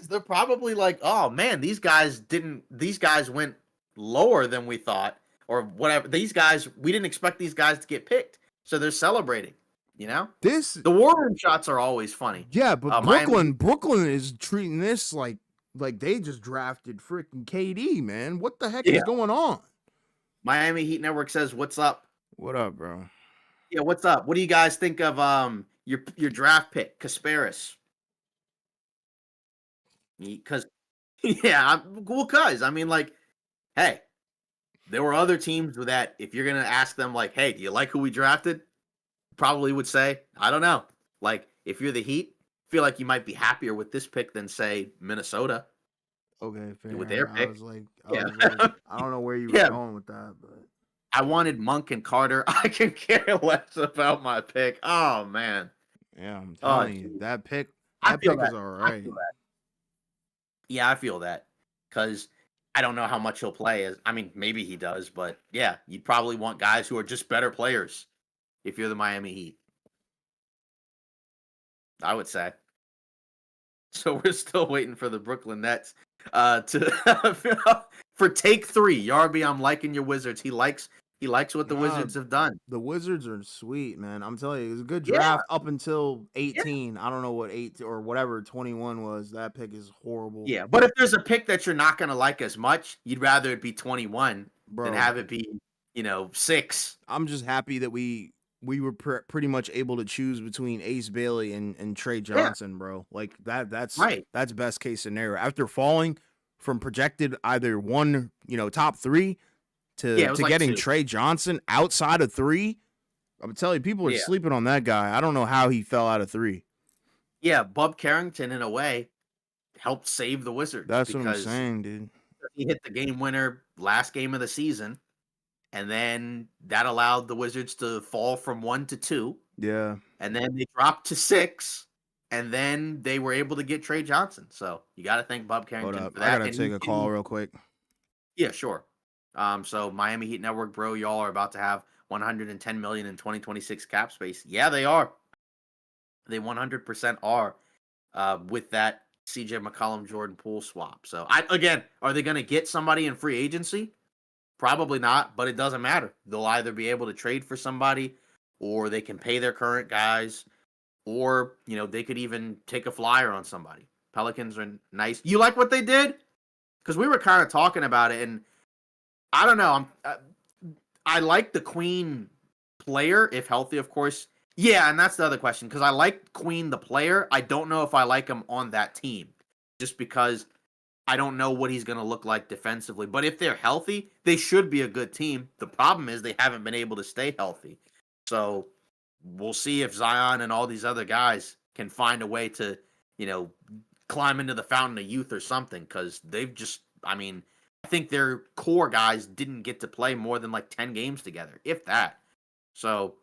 they're probably like, oh man, these guys didn't. These guys went lower than we thought, or whatever. These guys, we didn't expect these guys to get picked, so they're celebrating. You know, This, the war room shots are always funny. yeah, but Miami, Brooklyn is treating this like they just drafted freaking KD, man. What the heck yeah, is going on? Miami Heat Network says, "What's up?" What up, bro? Yeah, what's up? What do you guys think of your draft pick, Kasparis? Because yeah, cause I mean, like, hey, there were other teams that if you're gonna ask them, like, hey, do you like who we drafted? Probably would say, I don't know. Like, if you're the Heat, feel like you might be happier with this pick than say Minnesota Okay, with fair. their pick. I Yeah, was like, I don't know where you were yeah. going with that, but I wanted Monk and Carter. I can care less about my pick. Oh man. yeah, I'm Oh, telling you, geez. I that feel pick that. is all I right. feel that. Yeah, I feel that because I don't know how much he'll play. I mean, maybe he does, but yeah, you'd probably want guys who are just better players if you're the Miami Heat. I would say. So we're still waiting for the Brooklyn Nets to for take three. Yarby, I'm liking your Wizards. He He likes what the Nah, Wizards have done. the Wizards are sweet, man. I'm telling you, it was a good Yeah, draft up until yeah, 18. I don't know what 8 or whatever 21 was. That pick is horrible. yeah. But if there's a pick that you're not gonna like as much, you'd rather it be 21 than Bro, have it be, 6. I'm just happy that we were pretty much able to choose between Ace Bailey and Trey Yeah, Johnson, bro. Like that's right. that's best case scenario. After falling from projected either one, top 3 Yeah, to it was to like getting 2. Trey Johnson outside of 3, I'm telling you, people are Yeah. sleeping on that guy. I don't know how he fell out of 3. Yeah, Bub Carrington, in a way, helped save the Wizards That's what I'm because saying, dude. he hit the game winner last game of the season, and then that allowed the Wizards to fall from 1 to 2, Yeah. and then they dropped to 6, and then they were able to get Trey Johnson. So you got to thank Bub Hold Carrington up. for I that. gotta take a call real quick. Yeah, sure. So Miami Heat Network, bro, y'all are about to have 110 million in 2026 cap space. Yeah, they are. They 100% are. With that CJ McCollum Jordan Poole swap. So again, are they going to get somebody in free agency? Probably not, but it doesn't matter. They'll either be able to trade for somebody, or they can pay their current guys, or they could even take a flyer on somebody. Pelicans are nice. You like what they did? Because we were kind of talking about it, and I don't know. I like the Queen player, if healthy, of course. Yeah, and that's the other question, because I like Queen the player. I don't know if I like him on that team, just because I don't know what he's going to look like defensively. But if they're healthy, they should be a good team. The problem is they haven't been able to stay healthy. So we'll see if Zion and all these other guys can find a way to, you know, climb into the fountain of youth or something, because they've just, I mean, I think their core guys didn't get to play more than like 10 games together, if that. So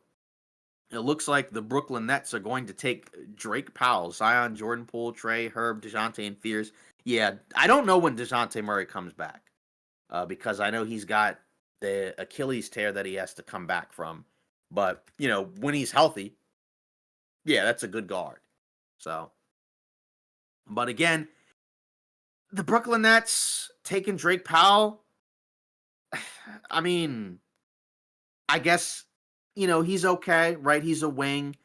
it looks like the Brooklyn Nets are going to take Drake Powell, Zion, Jordan Poole, Trey, Herb, DeJounte, and Fears. Yeah, I don't know when DeJounte Murray comes back, because I know he's got the Achilles tear that he has to come back from. But, when he's healthy, yeah, that's a good guard. So, but again, the Brooklyn Nets taking Drake Powell, I mean, I guess, he's okay, right? He's a wing.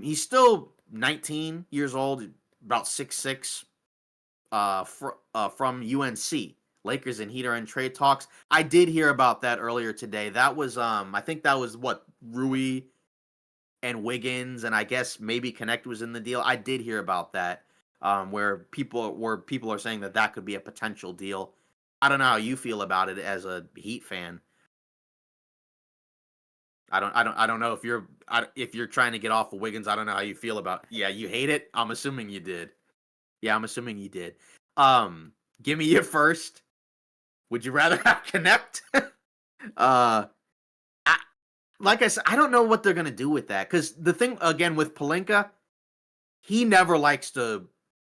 He's still 19 years old, about 6'6", from UNC. Lakers and Heat are in trade talks. I did hear about that earlier today. That was, I think that was what, Rui and Wiggins, and I guess maybe Connect was in the deal. I did hear about that, where people are saying that could be a potential deal. I don't know how you feel about it as a Heat fan. I don't know if you're trying to get off of Wiggins. I don't know how you feel about. Yeah, you hate it. I'm assuming you did. Yeah, I'm assuming you did. Give me your first. Would you rather have Connect? I, like I said, I don't know what they're gonna do with that, because the thing again with Pelinka, he never likes to.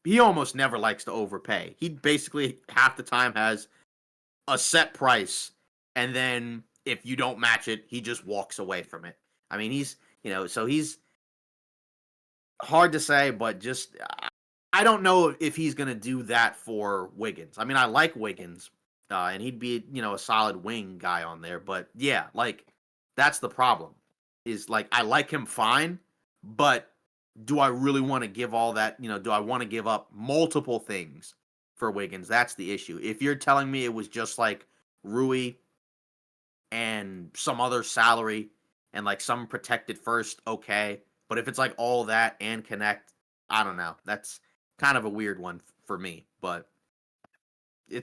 He almost never likes to overpay. He basically half the time has a set price, and then if you don't match it, he just walks away from it. I mean, so he's hard to say, but just I don't know if he's going to do that for Wiggins. I mean, I like Wiggins, and he'd be, a solid wing guy on there, but yeah, like that's the problem. Is like I like him fine, but do I really want to give all that, do I want to give up multiple things for Wiggins? That's the issue. If you're telling me it was just like Rui and some other salary and like some protected first, okay. But if it's like all that and Connect, I don't know. That's kind of a weird one for me. But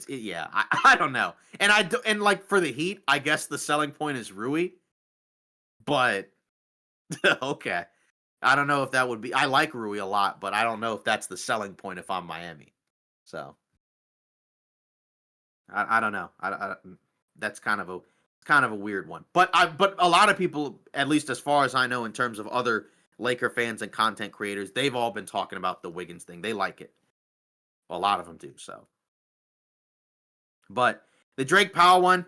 yeah, I don't know. And like for the Heat, I guess the selling point is Rui. But okay, I don't know if that would be. I like Rui a lot, but I don't know if that's the selling point if I'm Miami. So I don't know. That's kind of a weird one. But a lot of people, at least as far as I know, in terms of other Laker fans and content creators, they've all been talking about the Wiggins thing. They like it. A lot of them do. So, but the Drake Powell one,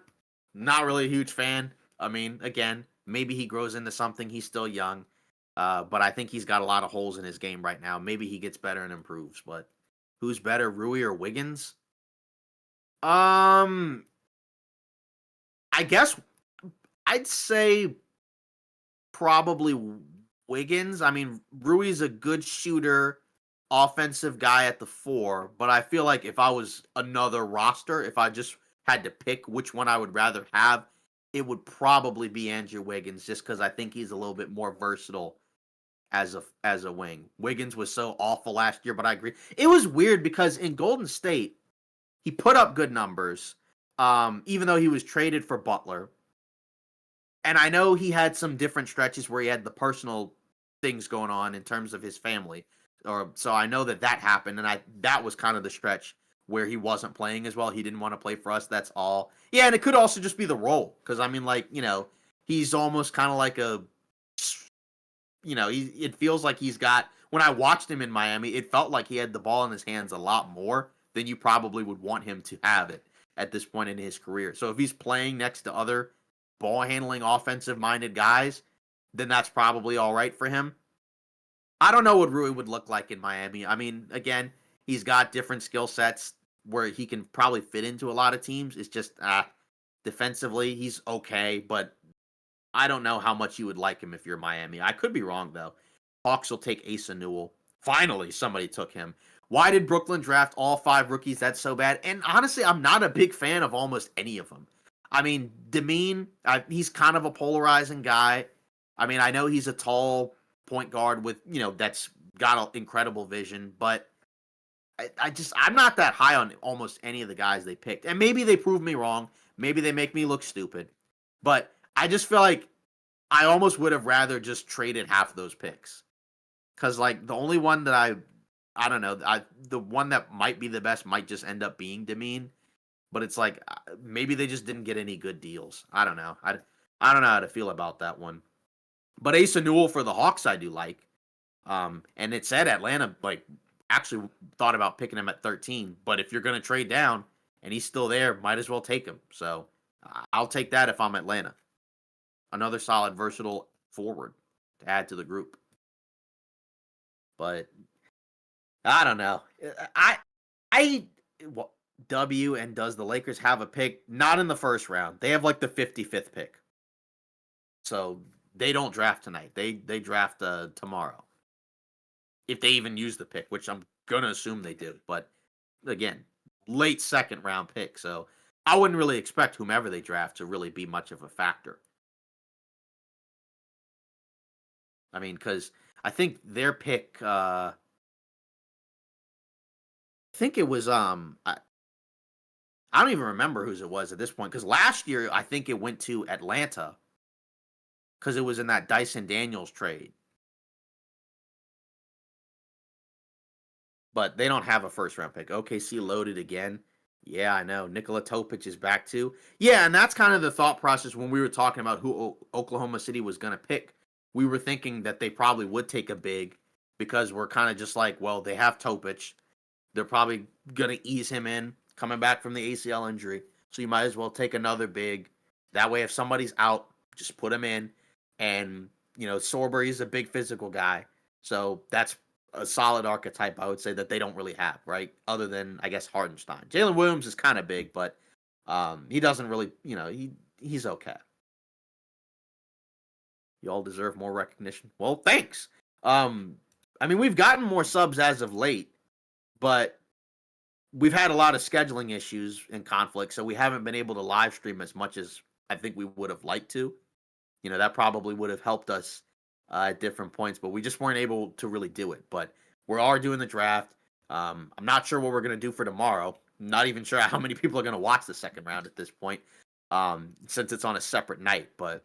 not really a huge fan. I mean, again, maybe he grows into something. He's still young, but I think he's got a lot of holes in his game right now. Maybe he gets better and improves. But who's better, Rui or Wiggins? I guess I'd say probably Wiggins. I mean, Rui's a good shooter, offensive guy at the 4, but I feel like if I was another roster, if I just had to pick which one I would rather have, it would probably be Andrew Wiggins just cuz I think he's a little bit more versatile as a wing. Wiggins was so awful last year, but I agree. It was weird because in Golden State, he put up good numbers even though he was traded for Butler. And I know he had some different stretches where he had the personal things going on in terms of his family. Or so I know that that happened, and I that was kind of the stretch where he wasn't playing as well. He didn't want to play for us. That's all. Yeah, and it could also just be the role because I mean, like he's almost kind of like it feels like he's got. When I watched him in Miami, it felt like he had the ball in his hands a lot more than you probably would want him to have it at this point in his career. So if he's playing next to other ball handling, offensive minded guys, then that's probably all right for him. I don't know what Rui would look like in Miami. I mean, again, he's got different skill sets where he can probably fit into a lot of teams. It's just defensively, he's okay, but I don't know how much you would like him if you're Miami. I could be wrong though. Hawks will take Asa Newell. Finally, somebody took him. Why did Brooklyn draft all 5 rookies? That's so bad. And honestly, I'm not a big fan of almost any of them. I mean, Demeen, he's kind of a polarizing guy. I mean, I know he's a tall point guard with, that's got incredible vision, but I'm not that high on almost any of the guys they picked. And maybe they prove me wrong. Maybe they make me look stupid. But I just feel like I almost would have rather just traded half of those picks. Because, like, the only one that I don't know, the one that might be the best might just end up being Demeen. But it's like maybe they just didn't get any good deals. I don't know. I don't know how to feel about that one. But Asa Newell for the Hawks, I do like. And it said Atlanta like actually thought about picking him at 13. But if you're going to trade down and he's still there, might as well take him. So I'll take that if I'm Atlanta. Another solid, versatile forward to add to the group. But I don't know. I W and does the Lakers have a pick? Not in the first round. They have like the 55th pick. So they don't draft tonight. They draft tomorrow. If they even use the pick, which I'm gonna assume they do. But again, late second round pick. So I wouldn't really expect whomever they draft to really be much of a factor. I mean, because I think their pick I think it was I don't even remember whose it was at this point because last year I think it went to Atlanta because it was in that Dyson Daniels trade. But they don't have a first round pick. OKC loaded again. Yeah, I know. Nikola Topic is back too. Yeah, and that's kind of the thought process when we were talking about who Oklahoma City was going to pick. We were thinking that they probably would take a big because we're kind of just like, well, they have Topic. They're probably going to ease him in coming back from the ACL injury. So you might as well take another big. That way, if somebody's out, just put him in. And, Sorber is a big physical guy. So that's a solid archetype, I would say, that they don't really have, right? Other than, I guess, Hardenstein. Jalen Williams is kind of big, but he doesn't really, he's okay. You all deserve more recognition. Well, thanks. I mean, we've gotten more subs as of late, but we've had a lot of scheduling issues and conflicts, so we haven't been able to live stream as much as I think we would have liked to. That probably would have helped us at different points, but we just weren't able to really do it. But we are doing the draft. I'm not sure what we're going to do for tomorrow. I'm not even sure how many people are going to watch the second round at this point, since it's on a separate night. But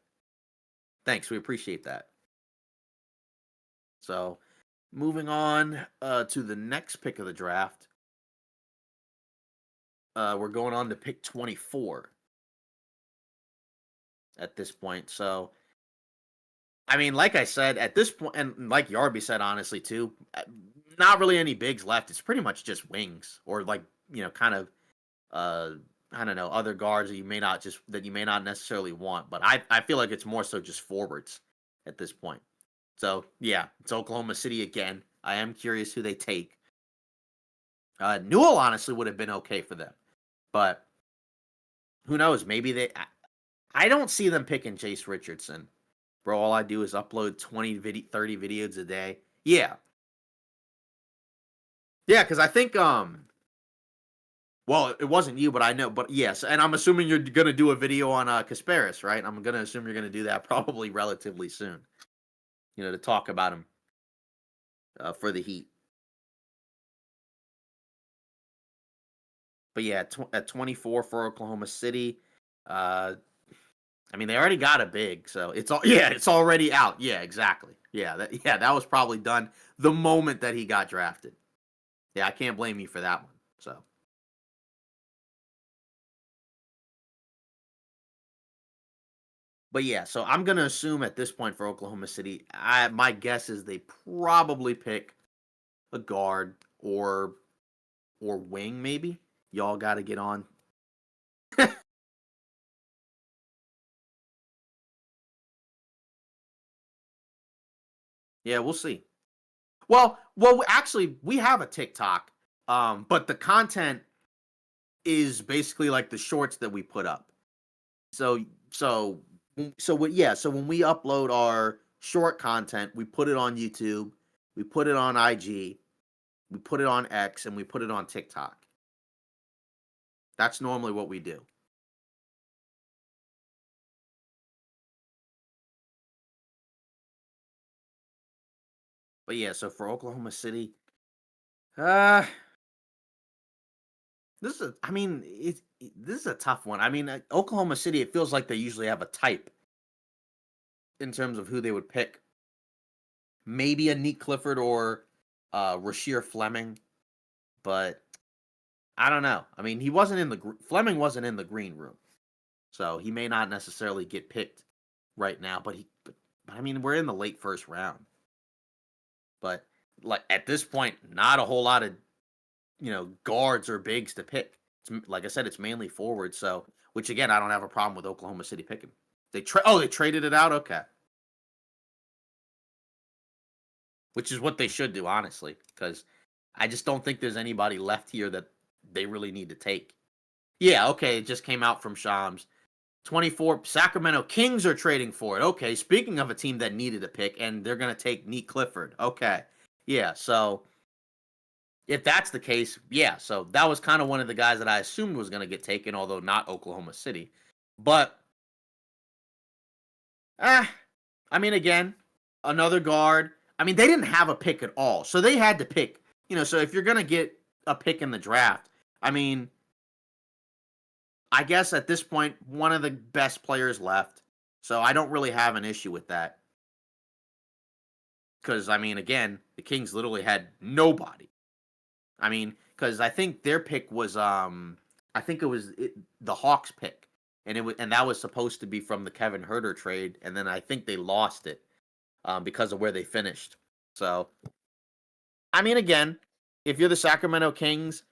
thanks. We appreciate that. So moving on to the next pick of the draft. We're going on to pick 24 at this point. So, I mean, like I said, at this point, and like Yarby said, honestly, too, not really any bigs left. It's pretty much just wings or like, kind of, I don't know, other guards that you may not necessarily want. But I feel like it's more so just forwards at this point. So, yeah, it's Oklahoma City again. I am curious who they take. Newell honestly would have been okay for them, but who knows? Maybe they. I don't see them picking Chase Richardson. Bro, all I do is upload 30 videos a day. Yeah. Yeah, because I think well, it wasn't you, but I know, but yes, and I'm assuming you're gonna do a video on Kasparis, right? I'm gonna assume you're gonna do that probably relatively soon. To talk about him for the Heat. But yeah, at 24 for Oklahoma City, uh, I mean they already got a big, so it's all yeah, it's already out. Yeah, exactly. That was probably done the moment that he got drafted. Yeah, I can't blame you for that one. So, but yeah, so I'm gonna assume at this point for Oklahoma City, my guess is they probably pick a guard or wing maybe. Y'all got to get on. Yeah, we'll see. Well, actually, we have a TikTok, but the content is basically like the shorts that we put up. So, so, so when we upload our short content, we put it on YouTube, we put it on IG, we put it on X, and we put it on TikTok. That's normally what we do. But yeah, so for Oklahoma City, uh, I mean, this is a tough one. I mean, Oklahoma City, it feels like they usually have a type in terms of who they would pick. Maybe a Neat Clifford or Rasheer Fleming, but I don't know. I mean, he wasn't in the Fleming wasn't in the green room, so he may not necessarily get picked right now. But I mean, we're in the late first round. But like at this point, not a whole lot of guards or bigs to pick. Like I said, it's mainly forwards. So, which again, I don't have a problem with Oklahoma City picking. They traded it out. Okay, which is what they should do, honestly, because I just don't think there's anybody left here that they really need to take. Yeah, okay, it just came out from Shams. 24 Sacramento Kings are trading for it. Okay, speaking of a team that needed a pick, and they're going to take Neat Clifford. Okay, yeah, so if that's the case, yeah, so that was kind of one of the guys that I assumed was going to get taken, although not Oklahoma City. But, ah, I mean, again, another guard. I mean, they didn't have a pick at all, so they had to pick. So if you're going to get a pick in the draft, I mean, I guess at this point, one of the best players left. So I don't really have an issue with that. Because, I mean, again, the Kings literally had nobody. I mean, because I think their pick was, I think the Hawks pick. And that was supposed to be from the Kevin Herter trade. And then I think they lost it because of where they finished. So, I mean, again, if you're the Sacramento Kings,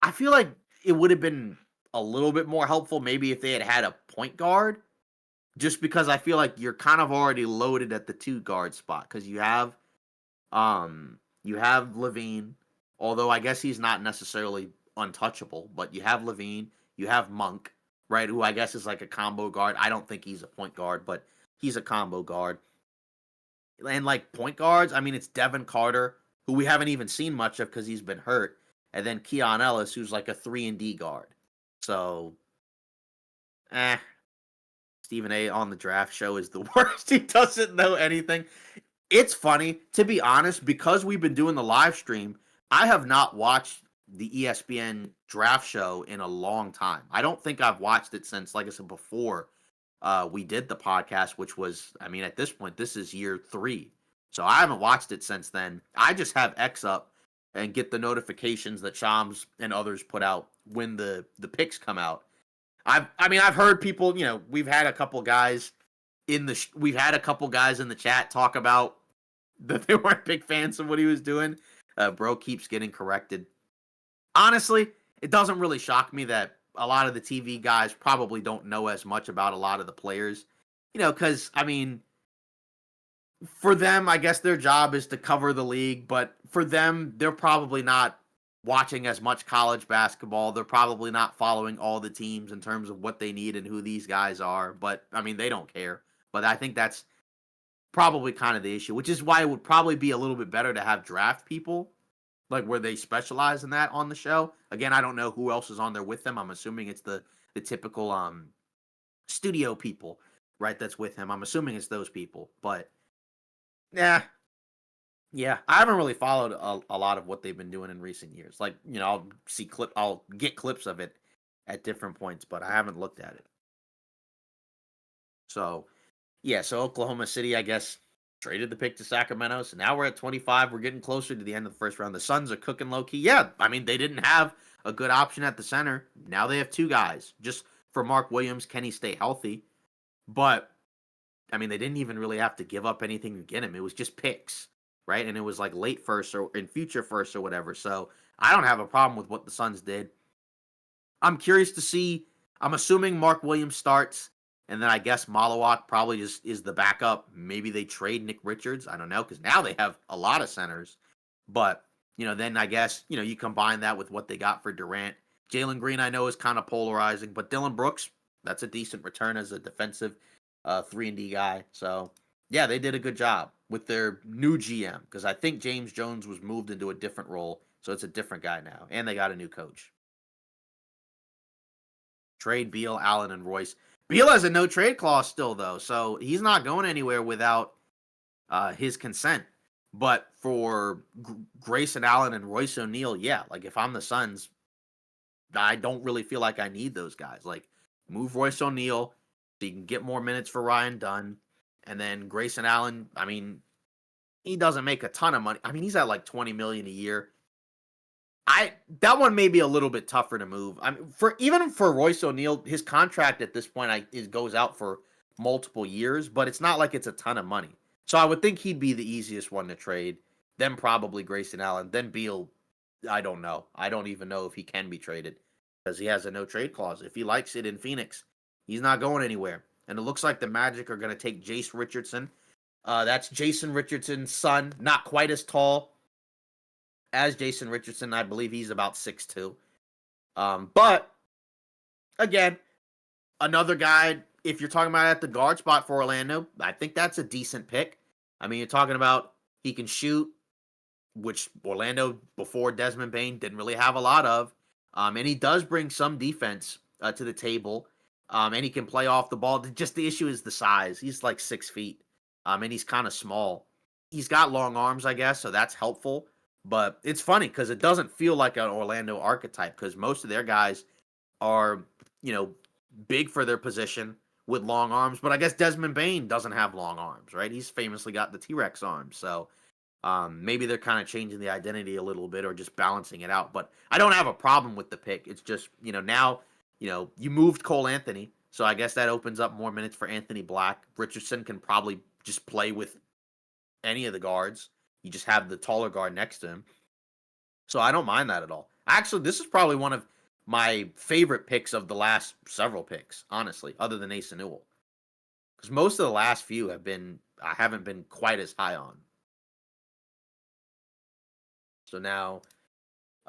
I feel like it would have been a little bit more helpful maybe if they had a point guard, just because I feel like you're kind of already loaded at the two guard spot because you have Levine, although I guess he's not necessarily untouchable, but you have Levine, you have Monk, right, who I guess is like a combo guard. I don't think he's a point guard, but he's a combo guard. And like point guards, I mean it's Devin Carter, who we haven't even seen much of because he's been hurt, and then Keon Ellis, who's like a 3-and-D guard. So, Stephen A on the draft show is the worst. He doesn't know anything. It's funny, to be honest, because we've been doing the live stream, I have not watched the ESPN draft show in a long time. I don't think I've watched it since, like I said before, we did the podcast, which was, I mean, at this point, this is year 3. So I haven't watched it since then. I just have X up and get the notifications that Shams and others put out when the picks come out. I've heard people, we've had a couple guys we've had a couple guys in the chat talk about that they weren't big fans of what he was doing. Bro keeps getting corrected. Honestly, it doesn't really shock me that a lot of the TV guys probably don't know as much about a lot of the players. Because, I mean, for them, I guess their job is to cover the league, but for them, they're probably not watching as much college basketball. They're probably not following all the teams in terms of what they need and who these guys are. But I mean, they don't care. But I think that's probably kind of the issue, which is why it would probably be a little bit better to have draft people, like where they specialize in that on the show. Again, I don't know who else is on there with them. I'm assuming it's the typical studio people, right? That's with him. I'm assuming it's those people, but yeah, yeah. I haven't really followed a lot of what they've been doing in recent years. Like, I'll get clips of it at different points, but I haven't looked at it. So yeah, so Oklahoma City, I guess, traded the pick to Sacramento. So now we're at 25. We're getting closer to the end of the first round. The Suns are cooking low key. Yeah, I mean, they didn't have a good option at the center. Now they have two guys. Just for Mark Williams, can he stay healthy? But I mean, they didn't even really have to give up anything to get him. It was just picks, right? And it was like late first or in future first or whatever. So I don't have a problem with what the Suns did. I'm curious to see. I'm assuming Mark Williams starts, and then I guess Malawak probably just is the backup. Maybe they trade Nick Richards. I don't know, because now they have a lot of centers. But then I guess you combine that with what they got for Durant. Jalen Green, I know, is kind of polarizing, but Dylan Brooks, that's a decent return as a defensive 3-and-D guy. So yeah, they did a good job with their new GM, because I think James Jones was moved into a different role, so it's a different guy now, and they got a new coach. Trade Beal, Allen, and Royce. Beal has a no trade clause still, though, so he's not going anywhere without his consent. But for Grayson Allen and Royce O'Neal, yeah, like if I'm the Suns, I don't really feel like I need those guys. Like, move Royce O'Neal so you can get more minutes for Ryan Dunn, and then Grayson Allen. I mean, he doesn't make a ton of money. I mean, he's at like $20 million a year. That one may be a little bit tougher to move. I mean, even for Royce O'Neal, his contract at this point goes out for multiple years, but it's not like it's a ton of money. So I would think he'd be the easiest one to trade. Then probably Grayson Allen. Then Beal. I don't know. I don't even know if he can be traded because he has a no trade clause. If he likes it in Phoenix, he's not going anywhere. And it looks like the Magic are going to take Jace Richardson. That's Jason Richardson's son. Not quite as tall as Jason Richardson. I believe he's about 6'2". But again, another guy, if you're talking about at the guard spot for Orlando, I think that's a decent pick. I mean, you're talking about he can shoot, which Orlando before Desmond Bane didn't really have a lot of. And he does bring some defense to the table. And he can play off the ball. Just the issue is the size. He's like 6 feet. And he's kind of small. He's got long arms, I guess, so that's helpful. But it's funny because it doesn't feel like an Orlando archetype because most of their guys are, big for their position with long arms. But I guess Desmond Bane doesn't have long arms, right? He's famously got the T-Rex arms. So maybe they're kind of changing the identity a little bit or just balancing it out. But I don't have a problem with the pick. It's just, now, you moved Cole Anthony. So I guess that opens up more minutes for Anthony Black. Richardson can probably just play with any of the guards. You just have the taller guard next to him. So I don't mind that at all. Actually, this is probably one of my favorite picks of the last several picks, honestly, other than Asa Newell. Because most of the last few I haven't been quite as high on. So now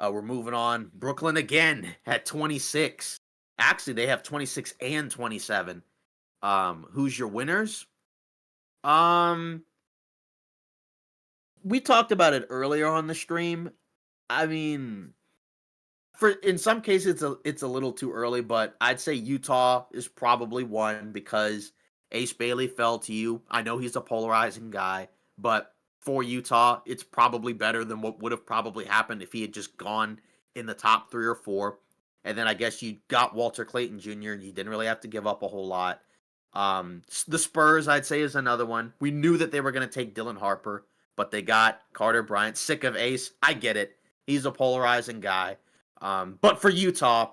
we're moving on. Brooklyn again at 26. Actually, they have 26 and 27. Who's your winners? We talked about it earlier on the stream. I mean, in some cases it's a little too early, but I'd say Utah is probably one because Ace Bailey fell to you. I know he's a polarizing guy, but for Utah, it's probably better than what would have probably happened if he had just gone in the top 3 or 4. And then I guess you got Walter Clayton Jr. and you didn't really have to give up a whole lot. The Spurs, I'd say, is another one. We knew that they were going to take Dylan Harper, but they got Carter Bryant. Sick of Ace. I get it. He's a polarizing guy. But for Utah,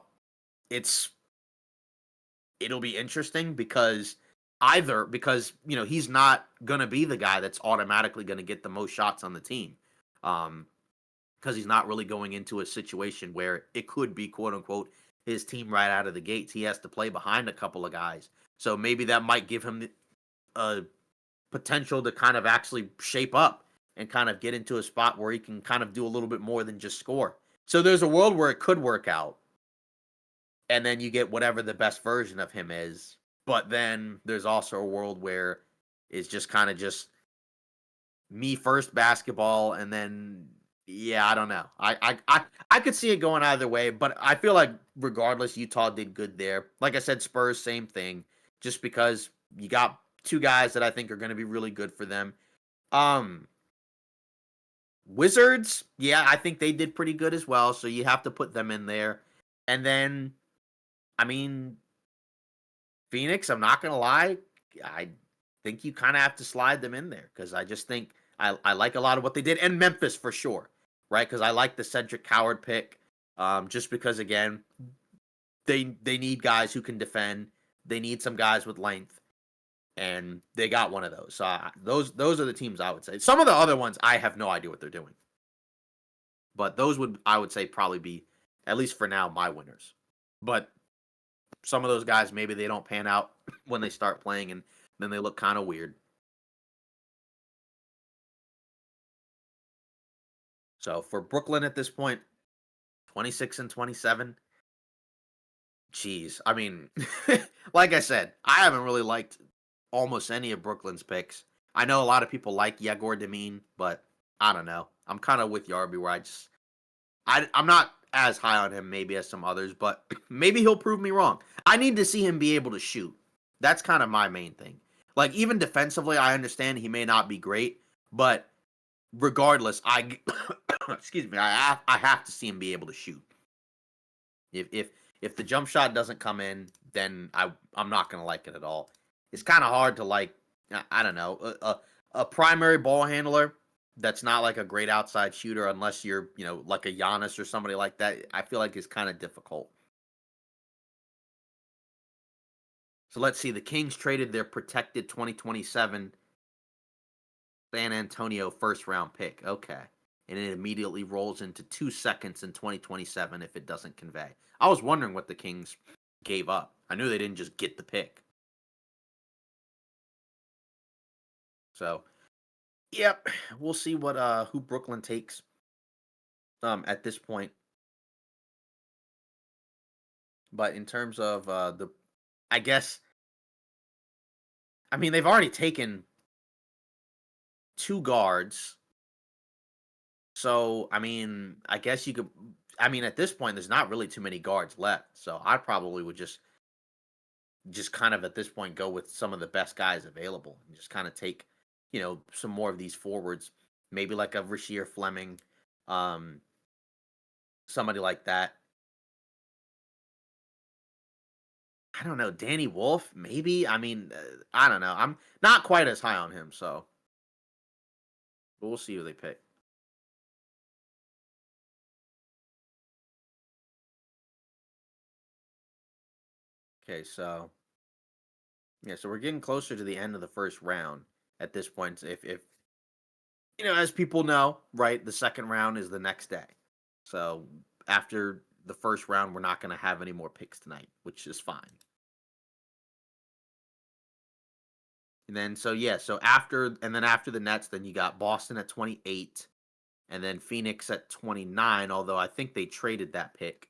it'll be interesting because he's not going to be the guy that's automatically going to get the most shots on the team. Because he's not really going into a situation where it could be, quote unquote, his team right out of the gates. He has to play behind a couple of guys. So maybe that might give him a potential to kind of actually shape up and kind of get into a spot where he can kind of do a little bit more than just score. So there's a world where it could work out, and then you get whatever the best version of him is. But then there's also a world where it's just kind of just me first basketball, and then yeah, I don't know. I could see it going either way, but I feel like regardless, Utah did good there. Like I said, Spurs, same thing. Just because you got two guys that I think are going to be really good for them. Um, Wizards, yeah, I think they did pretty good as well. So you have to put them in there. And then, I mean, Phoenix, I'm not gonna lie, I think you kind of have to slide them in there because I just think I like a lot of what they did, and Memphis for sure, right? Because I like the Cedric Coward pick, just because again they need guys who can defend, they need some guys with length, and they got one of those. So those are the teams I would say. Some of the other ones I have no idea what they're doing, but those would I would say probably be at least for now my winners. But some of those guys maybe they don't pan out when they start playing and then they look kind of weird. So for Brooklyn at this point, 26 and 27. Jeez. I mean, like I said, I haven't really liked almost any of Brooklyn's picks. I know a lot of people like Yegor Demin, but I don't know. I'm kind of with Yarby where I'm not as high on him maybe as some others, but maybe he'll prove me wrong. I need to see him be able to shoot. That's kind of my main thing. Like even defensively, I understand he may not be great, but regardless, I excuse me, I have to see him be able to shoot. If the jump shot doesn't come in, then I'm not gonna like it at all. It's kind of hard to like I don't know a primary ball handler that's not like a great outside shooter unless you're like a Giannis or somebody like that. I feel like it's kind of difficult. So let's see. The Kings traded their protected 2027 San Antonio first round pick. Okay. And it immediately rolls into 2 seconds in 2027 if it doesn't convey. I was wondering what the Kings gave up. I knew they didn't just get the pick. So, yep, we'll see what who Brooklyn takes at this point. But in terms of the I guess I mean they've already taken two guards. So, I mean, I guess you could I mean at this point there's not really too many guards left. So, I probably would just kind of at this point go with some of the best guys available and just kind of take, some more of these forwards, maybe like a Rasheer Fleming, um, somebody like that. I don't know, Danny Wolf, maybe. I mean, I don't know. I'm not quite as high on him, so but we'll see who they pick. Okay, so yeah, so we're getting closer to the end of the first round at this point. If as people know, right, the second round is the next day. So after the first round, we're not going to have any more picks tonight, which is fine. And then so yeah, so after the Nets, then you got Boston at 28, and then Phoenix at 29. Although I think they traded that pick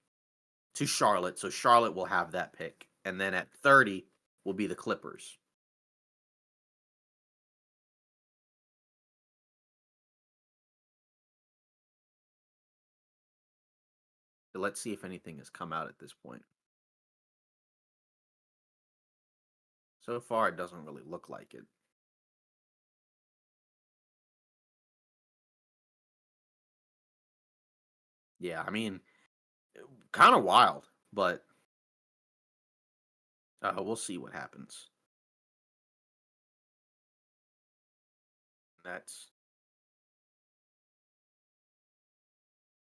to Charlotte, so Charlotte will have that pick, and then at 30 will be the Clippers. So let's see if anything has come out at this point. So far, it doesn't really look like it. Yeah, I mean, kind of wild, but we'll see what happens. That's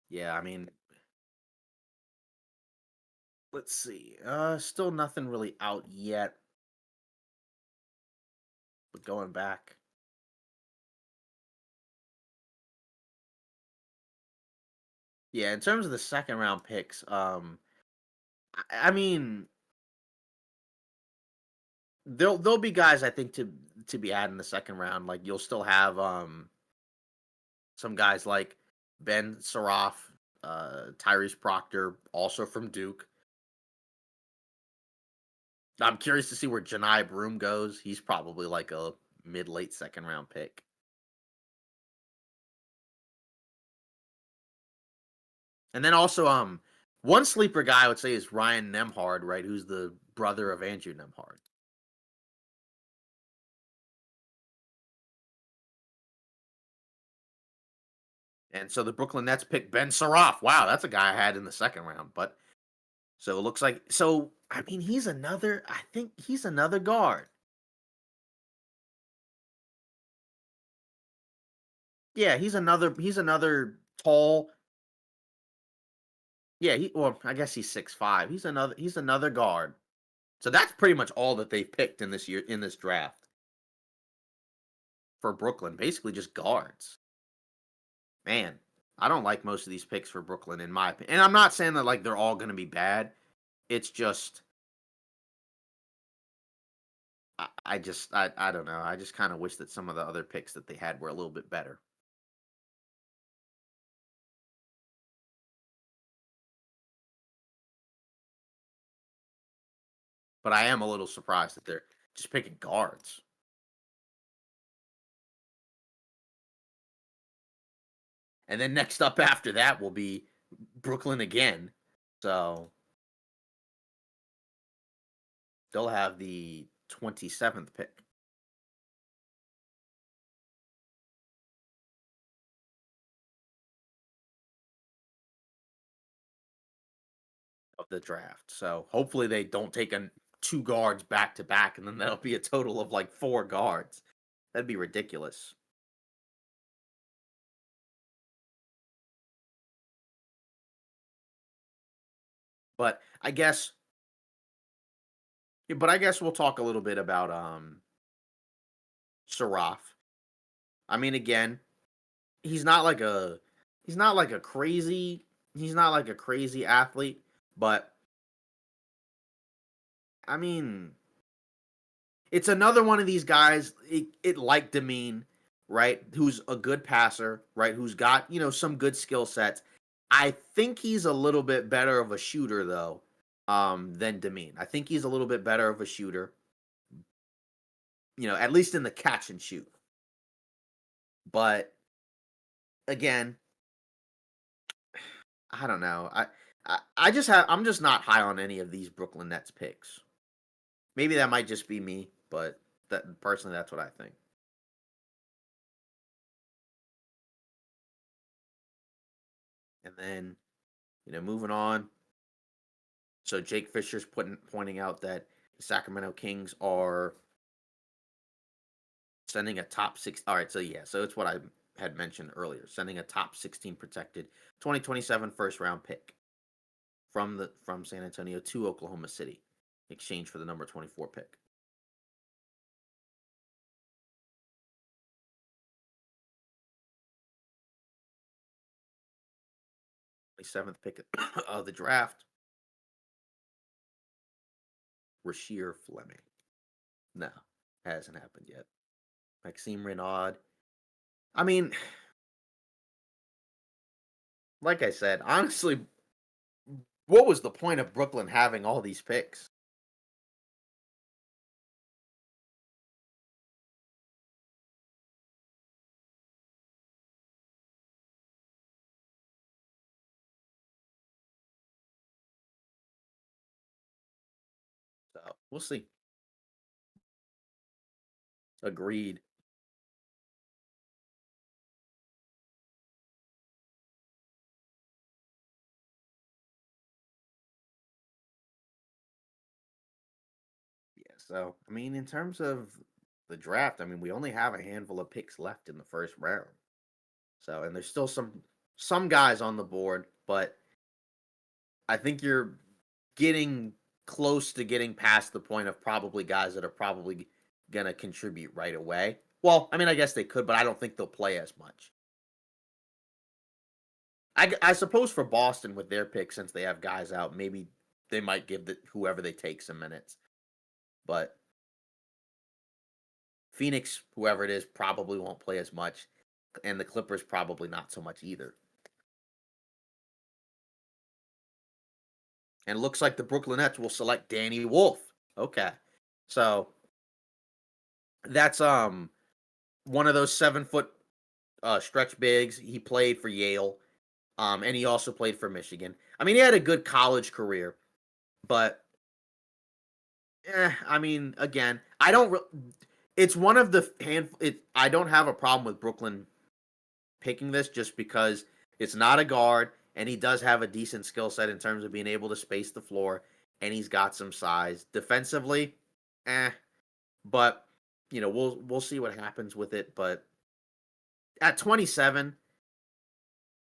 yeah. I mean, let's see. Still nothing really out yet. But going back, yeah. In terms of the second round picks, I mean, there'll be guys I think to be added in the second round. Like you'll still have some guys like Ben Saraf. Tyrese Proctor, also from Duke. I'm curious to see where Janai Broom goes. He's probably like a mid late second round pick. And then also, one sleeper guy I would say is Ryan Nemhard, right? Who's the brother of Andrew Nemhard. And so the Brooklyn Nets picked Ben Saraf. Wow, that's a guy I had in the second round. But so it looks like, so I mean, he's another. I think he's another guard. Yeah, he's another tall. Yeah, well, I guess he's 6'5". He's another guard. So that's pretty much all that they've picked in this draft for Brooklyn. Basically just guards. Man, I don't like most of these picks for Brooklyn in my opinion. And I'm not saying that like they're all going to be bad. It's just I don't know. I just kind of wish that some of the other picks that they had were a little bit better. But I am a little surprised that they're just picking guards. And then next up after that will be Brooklyn again. So they'll have the 27th pick of the draft. So hopefully they don't take two guards back to back, and then that'll be a total of like four guards. That'd be ridiculous. But I guess, but I guess we'll talk a little bit about Saraf. I mean, again, he's not like a he's not like a crazy he's not like a crazy athlete, but I mean, it's another one of these guys. It like Demean, right? Who's a good passer, right? Who's got some good skill sets. I think he's a little bit better of a shooter though, than Demean. I think he's a little bit better of a shooter. At least in the catch and shoot. But again, I don't know. I'm just not high on any of these Brooklyn Nets picks. Maybe that might just be me, but that personally, that's what I think. And then, moving on. So Jake Fisher's pointing out that the Sacramento Kings are sending a top six. All right, so yeah, so it's what I had mentioned earlier, sending a top 16 protected 2027 first round pick from San Antonio to Oklahoma City, in exchange for the number 24 pick. 27th pick of the draft, Rasheer Fleming. No, hasn't happened yet. Maxime Renaud. I mean, like I said, honestly, what was the point of Brooklyn having all these picks? So we'll see. Agreed. Yeah. So I mean, in terms of the draft, I mean, we only have a handful of picks left in the first round. So, and there's still some guys on the board, but I think you're getting close to getting past the point of probably guys that are probably gonna contribute right away. Well, I mean, I guess they could, but I don't think they'll play as much. I suppose for Boston with their pick, since they have guys out, maybe they might give whoever they take some minutes. But Phoenix, whoever it is, probably won't play as much, and the Clippers probably not so much either. And it looks like the Brooklyn Nets will select Danny Wolf. Okay. So that's one of those 7 foot stretch bigs. He played for Yale. And he also played for Michigan. I mean, he had a good college career, but I mean, again, I don't. It's one of the handful. I don't have a problem with Brooklyn picking this just because it's not a guard, and he does have a decent skill set in terms of being able to space the floor, and he's got some size. Defensively, eh. But we'll see what happens with it. But at 27,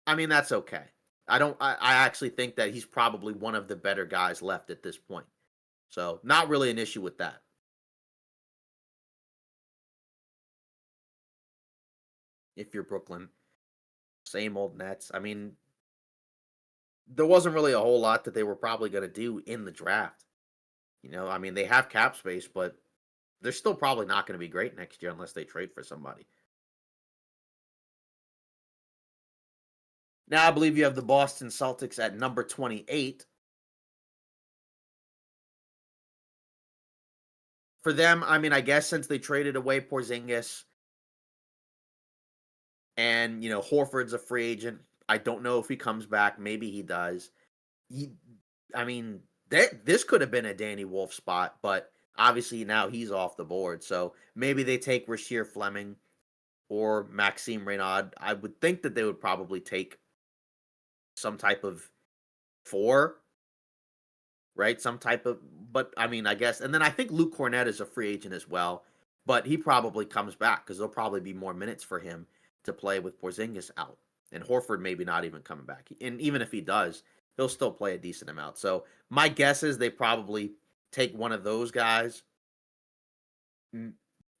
I mean, that's okay. I actually think that he's probably one of the better guys left at this point. So not really an issue with that. If you're Brooklyn, same old Nets. I mean, there wasn't really a whole lot that they were probably going to do in the draft. I mean, they have cap space, but they're still probably not going to be great next year unless they trade for somebody. Now I believe you have the Boston Celtics at number 28. For them, I mean, I guess since they traded away Porzingis and, Horford's a free agent, I don't know if he comes back. Maybe he does. He, I mean, this could have been a Danny Wolf spot, but obviously now he's off the board. So maybe they take Rasheer Fleming or Maxime Reynaud. I would think that they would probably take some type of four, right? Some type of, but I mean, I guess, and then I think Luke Cornett is a free agent as well, but he probably comes back because there'll probably be more minutes for him to play with Porzingis out, and Horford maybe not even coming back. And even if he does, he'll still play a decent amount. So my guess is they probably take one of those guys,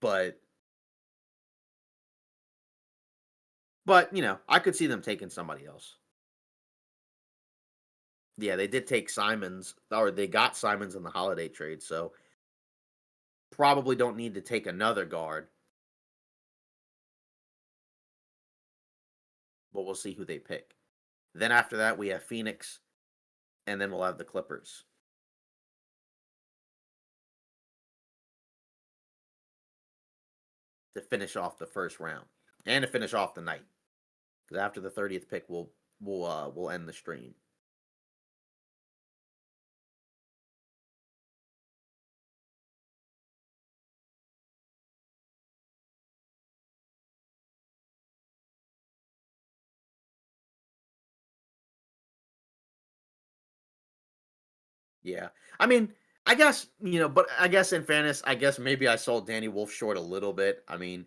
but I could see them taking somebody else. Yeah, they did take Simons, or they got Simons in the holiday trade, so probably don't need to take another guard, but we'll see who they pick. Then after that, we have Phoenix, and then we'll have the Clippers to finish off the first round and to finish off the night. Because after the 30th pick, we'll end the stream. Yeah. I mean, I guess, but I guess in fairness, I guess maybe I sold Danny Wolf short a little bit. I mean,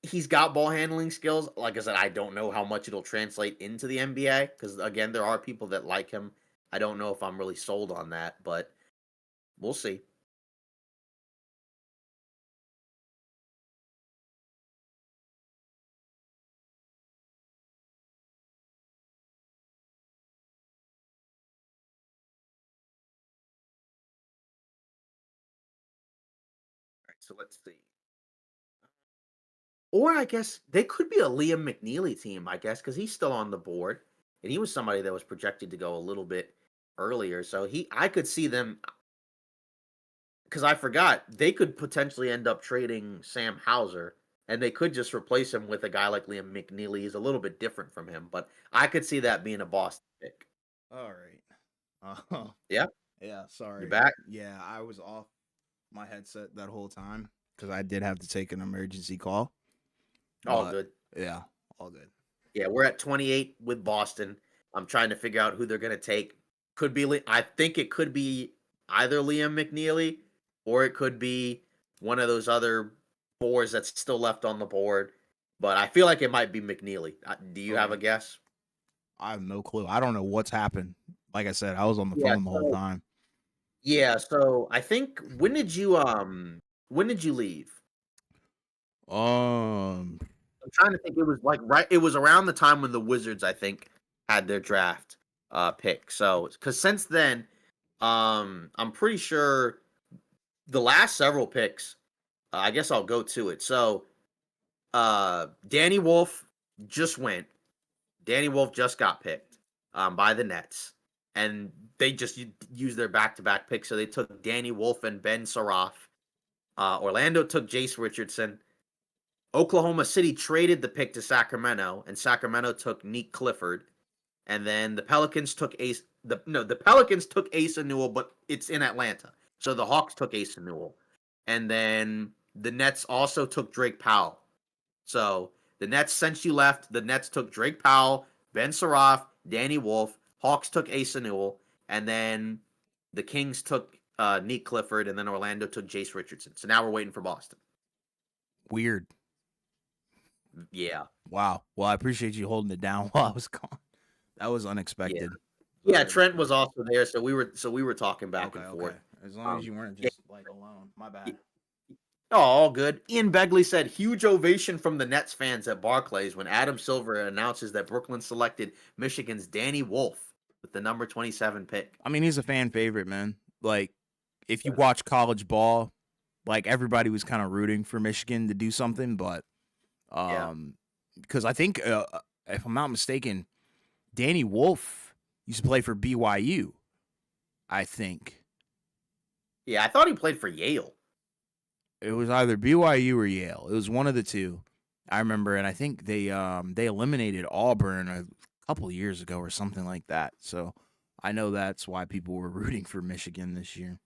he's got ball handling skills. Like I said, I don't know how much it'll translate into the NBA because, again, there are people that like him. I don't know if I'm really sold on that, but we'll see. All right, so let's see. Or I guess they could be a Liam McNeely team, I guess, because he's still on the board. And he was somebody that was projected to go a little bit earlier. So I could see them because I forgot they could potentially end up trading Sam Hauser, and they could just replace him with a guy like Liam McNeely. He's a little bit different from him, but I could see that being a Boston pick. All right. Yeah, Yeah, you sorry. back? Yeah, I was off my headset that whole time because I did have to take an emergency call. All But good. yeah, all good. Yeah, we're at 28 with Boston. I'm trying to figure out who they're going to take. Could be, I think it could be either Liam McNeely or it could be one of those other fours that's still left on the board. But I feel like it might be McNeely. Do you have a Okay. guess? I have no clue. I don't know what's happened. Like I said, I was on the Yeah. phone the whole time. So I think when did you leave? Um, I'm trying to think. It was like it was around the time when the Wizards, I think, had their draft pick. So because since then, I'm pretty sure the last several picks. I guess I'll go to it. So Danny Wolf just went. Danny Wolf just got picked by the Nets. and they just used their back-to-back picks. So they took Danny Wolf and Ben Saraf. Orlando took Jace Richardson. Oklahoma City traded the pick to Sacramento, and Sacramento took Nick Clifford. And then the Pelicans took the Pelicans took Asa Newell, but it's in Atlanta. So the Hawks took Asa Newell. And then the Nets also took Drake Powell. So the Nets, since you left, the Nets took Drake Powell, Ben Saraf, Danny Wolf. Hawks took Asa Newell, and then the Kings took Nick Clifford, and then Orlando took Jace Richardson. So now we're waiting for Boston. Weird. Yeah. Wow. Well, I appreciate you holding it down while I was gone. That was unexpected. Yeah, Trent was also there, so we were talking back and forth. Okay. As long as you weren't just like alone. My bad. Oh, all good. Ian Begley said, huge ovation from the Nets fans at Barclays when Adam Silver announces that Brooklyn selected Michigan's Danny Wolf with the number 27 pick. I mean, he's a fan favorite, man. Like, if you watch college ball, like everybody was kind of rooting for Michigan to do something, but because I think, if I'm not mistaken, Danny Wolf used to play for BYU, I think. Yeah, I thought he played for Yale. It was either BYU or Yale. It was one of the two. I remember, and I think they eliminated Auburn a couple of years ago or something like that. So I know that's why people were rooting for Michigan this year.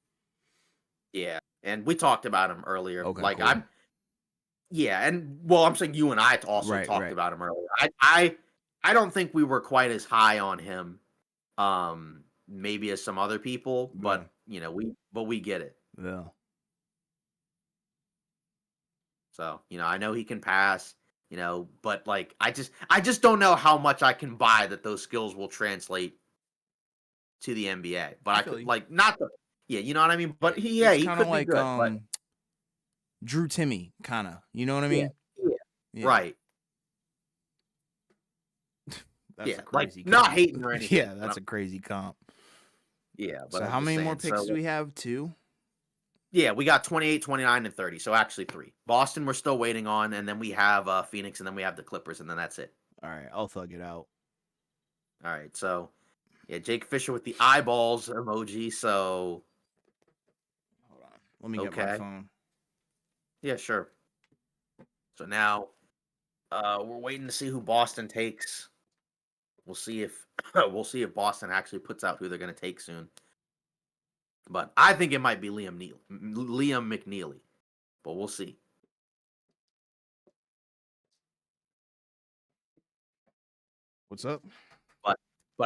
Yeah, and we talked about him earlier. Okay, like cool. I'm saying you and I also talked about him earlier. I don't think we were quite as high on him, maybe as some other people, but we get it. Yeah. So, I know he can pass, but like I just don't know how much I can buy that those skills will translate to the NBA. But I could you know what I mean? But he could be good. But Drew Timme, kind of. You know what I mean? Yeah. Right. That's a crazy comp. Not hating or anything. Yeah, that's a crazy comp. Yeah. But so how many more picks do we have? 2? Yeah, we got 28, 29, and 30. So actually 3. Boston we're still waiting on, and then we have Phoenix, and then we have the Clippers, and then that's it. All right, I'll thug it out. All right, so Jake Fisher with the eyeballs emoji. So hold on, let me get my phone. Yeah, sure. So now we're waiting to see who Boston takes. We'll see if Boston actually puts out who they're going to take soon. But I think it might be Liam McNeely. But we'll see. What's up? But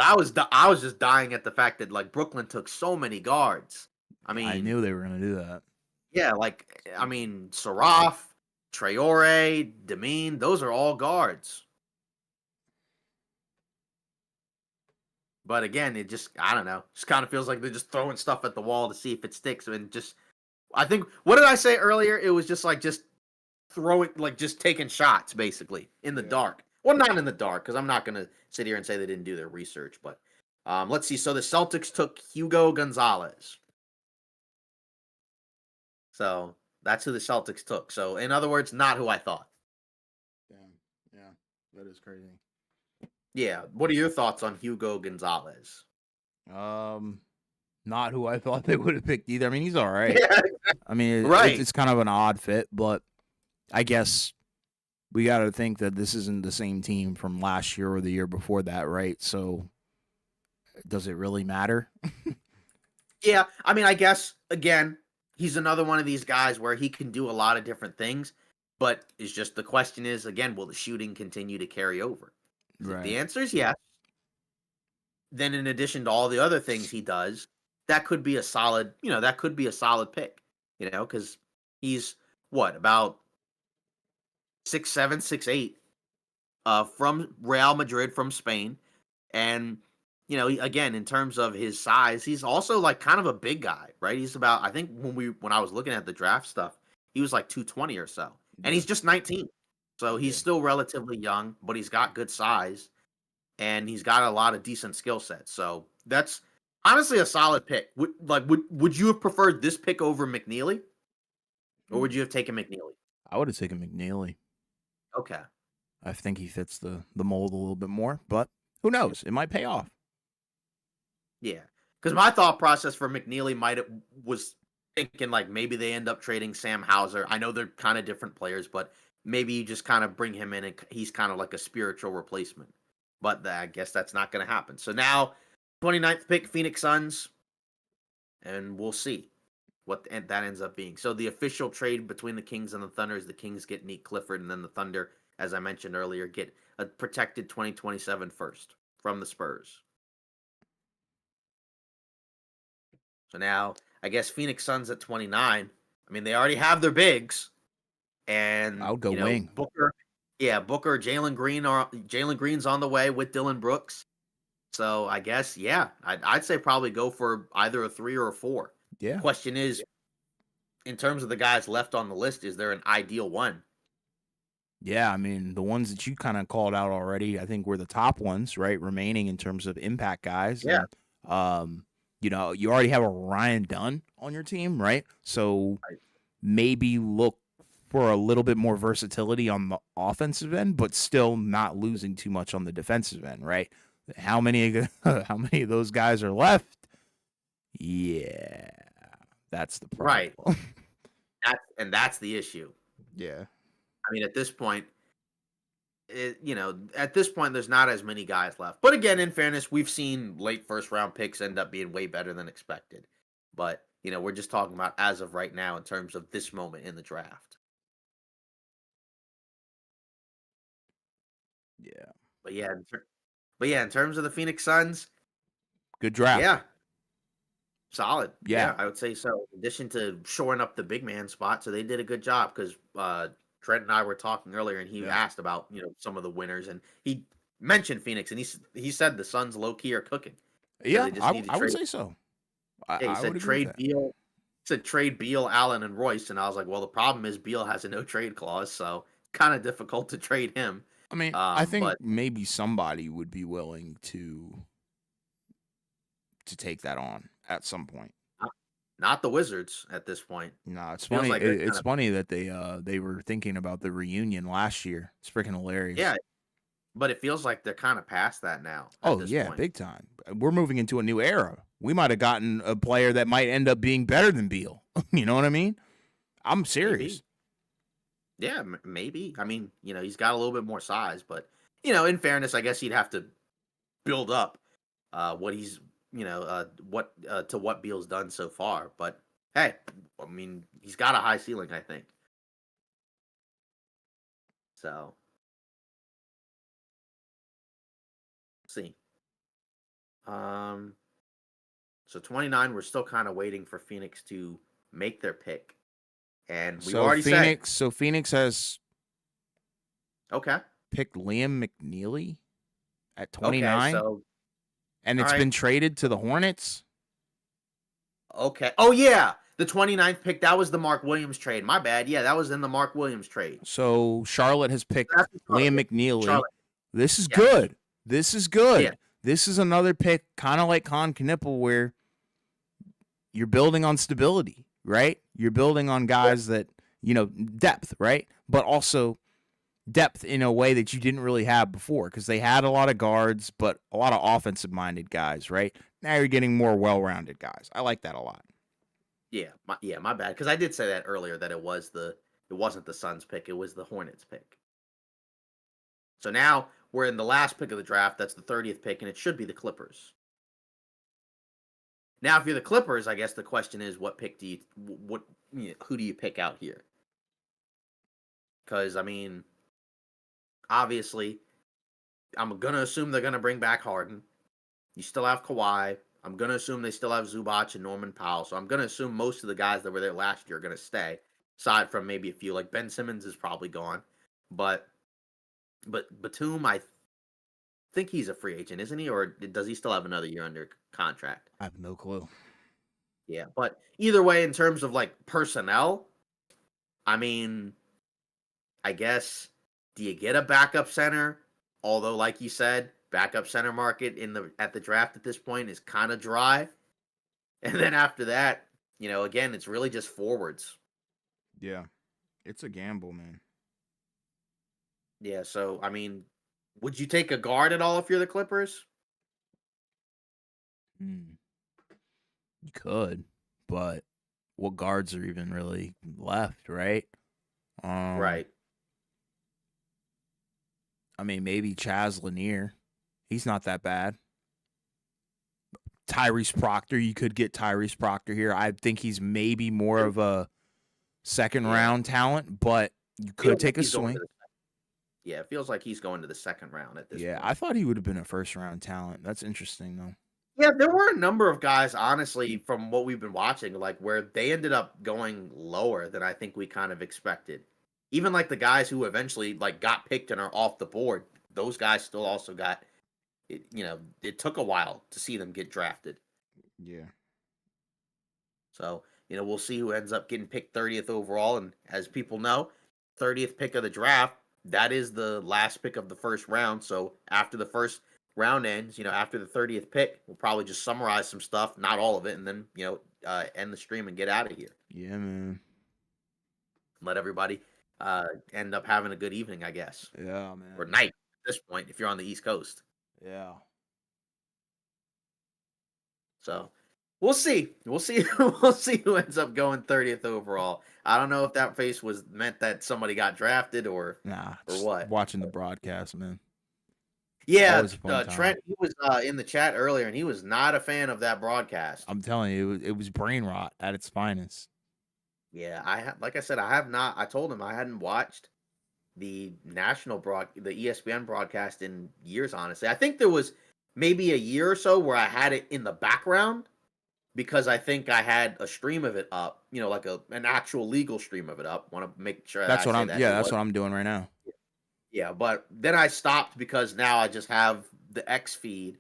I was just dying at the fact that like Brooklyn took so many guards. I mean, I knew they were going to do that. Yeah, like I mean, Saraf, Traore, Demeen, those are all guards. But again, it just, I don't know, just kind of feels like they're just throwing stuff at the wall to see if it sticks. And just, I think, what did I say earlier? It was just throwing, like just taking shots basically in the dark. Well, not in the dark, because I'm not going to sit here and say they didn't do their research. But let's see. So the Celtics took Hugo Gonzalez. So that's who the Celtics took. So in other words, not who I thought. Damn. Yeah, that is crazy. Yeah. What are your thoughts on Hugo Gonzalez? Not who I thought they would have picked either. I mean, he's all right. Yeah. I mean, it's kind of an odd fit, but I guess we got to think that this isn't the same team from last year or the year before that, right? So does it really matter? Yeah. I mean, I guess, again, he's another one of these guys where he can do a lot of different things, but it's just the question is, again, will the shooting continue to carry over? Right. If the answer is yes, then in addition to all the other things he does, that could be a solid, pick, because he's about 6'7", 6'8", from Real Madrid, from Spain. And, again, in terms of his size, he's also like kind of a big guy, right? He's about, I think when I was looking at the draft stuff, he was like 220 or so. And he's just 19. So he's still relatively young, but he's got good size and he's got a lot of decent skill sets. So that's honestly a solid pick. Would you have preferred this pick over McNeely? Or would you have taken McNeely? I would have taken McNeely. Okay. I think he fits the mold a little bit more, but who knows? It might pay off. Yeah, because my thought process for McNeely was thinking like maybe they end up trading Sam Hauser. I know they're kind of different players, but maybe you just kind of bring him in and he's kind of like a spiritual replacement. But I guess that's not going to happen. So now, 29th pick, Phoenix Suns, and we'll see what that ends up being. So the official trade between the Kings and the Thunder is the Kings get Nick Clifford, and then the Thunder, as I mentioned earlier, get a protected 2027 first from the Spurs. So now, I guess Phoenix Suns at 29. I mean, they already have their bigs, I and would go wing. Booker, yeah, Booker, Jalen Green's on the way with Dylan Brooks. So I guess, yeah, I'd say probably go for either a 3 or a 4. Yeah. Question is, in terms of the guys left on the list, is there an ideal one? Yeah, I mean, the ones that you kind of called out already, I think were the top ones, right? Remaining in terms of impact guys. Yeah, And, you already have a Ryan Dunn on your team, right? So right. maybe look for a little bit more versatility on the offensive end, but still not losing too much on the defensive end, right? How many how many of those guys are left? Yeah, that's the Right. problem. That's the issue. Yeah. I mean, at this point, there's not as many guys left. But again, in fairness, we've seen late first round picks end up being way better than expected. But we're just talking about as of right now in terms of this moment in the draft. Yeah. But yeah, in terms of the Phoenix Suns, Good draft. yeah, solid. Yeah. Yeah, I would say so. In addition to shoring up the big man spot, so they did a good job because Trent and I were talking earlier, and he Yeah. asked about some of the winners, and he mentioned Phoenix, and he said the Suns low key are cooking. So Yeah, they just need to I would trade. say so. Yeah, he I would said agree with trade that. Beal. He said trade Beal, Allen, and Royce, and I was like, well, the problem is Beal has a no trade clause, so kind of difficult to trade him. I mean, I think But maybe somebody would be willing to take that on at some point. not, not the Wizards at this point. No, it's Feels funny. like they're kind It's of funny that they were thinking about the reunion last year. It's freaking hilarious. yeah, but it feels like they're kind of past that now at Oh this yeah, point. big time. We're moving into a new era. We might have gotten a player that might end up being better than Beal. You know what I mean? I'm serious. Maybe. Yeah, maybe. I mean, he's got a little bit more size, but in fairness, I guess he'd have to build up what he's, what to what Beal's done so far. But hey, I mean, he's got a high ceiling, I think. So, let's see. Um, so 29, we're still kind of waiting for Phoenix to make their pick, and we've already said So Phoenix has okay, picked Liam McNeely at okay. 29, So, and all it's right. been traded to the Hornets. Okay. Oh yeah, the 29th pick. That was the Mark Williams trade. My bad. Yeah, that was in the Mark Williams trade. So Charlotte has picked That's the Charlotte. Liam Yeah. McNeely. Charlotte. This is Yes. good. This is Yeah. good. This is another pick, kind of like Con Knipple, where you're building on stability, right? You're building on Yeah. guys that, depth, right? But also depth in a way that you didn't really have before because they had a lot of guards, but a lot of offensive minded guys, right? Now you're getting more well rounded guys. I like that a lot. My bad. Because I did say that earlier that it wasn't the Suns pick. It was the Hornets pick. So now we're in the last pick of the draft. That's the 30th pick, and it should be the Clippers. Now, if you're the Clippers, I guess the question is, what pick do you what who do you pick out here? Because I mean, obviously, I'm gonna assume they're gonna bring back Harden. You still have Kawhi. I'm gonna assume they still have Zubac and Norman Powell. So I'm gonna assume most of the guys that were there last year are gonna stay, aside from maybe a few. Like Ben Simmons is probably gone, but Batum, I think he's a free agent, isn't he? Or does he still have another year under contract? I have no clue. Yeah, but either way, in terms of like personnel, I mean, I guess do you get a backup center? Although, like you said, backup center market at the draft at this point is kind of dry. And then after that, again, it's really just forwards. Yeah, it's a gamble, man. Yeah, so I mean, would you take a guard at all if you're the Clippers? Hmm. You could, but what guards are even really left, right? Um, Right. I mean, maybe Chaz Lanier. He's not that bad. Tyrese Proctor, you could get Tyrese Proctor here. I think he's maybe more It- of a second yeah. round talent, but you could Feels like take a he's going to swing. the Yeah, it feels like he's going to the second round at this Yeah, point. I thought he would have been a first round talent. That's interesting though. Yeah, there were a number of guys, honestly, from what we've been watching, like where they ended up going lower than I think we kind of expected. Even like the guys who eventually like got picked and are off the board, those guys still also got it. It took a while to see them get drafted. Yeah. So we'll see who ends up getting picked 30th overall. And as people know, 30th pick of the draft, that is the last pick of the first round. So after the first round ends, after the 30th pick, we'll probably just summarize some stuff, not all of it, and then end the stream and get out of here. Yeah, man. Let everybody end up having a good evening, I guess, Yeah, or man. night at this point if you're on the East Coast. Yeah. So we'll see. We'll see. We'll see who ends up going 30th overall. I don't know if that face was meant that somebody got drafted or Nah, or just what. watching the broadcast, man. Yeah, Always a fun time. Trent, he was in the chat earlier, and he was not a fan of that broadcast. I'm telling you, it was brain rot at its finest. Yeah, like I said, I have not. I told him I hadn't watched the the ESPN broadcast in years. Honestly, I think there was maybe a year or so where I had it in the background because I think I had a stream of it up. Like an actual legal stream of it up. Want to make sure that That's I what say I'm. that Yeah, it that's was. what I'm doing right now. Yeah, but then I stopped because now I just have the X feed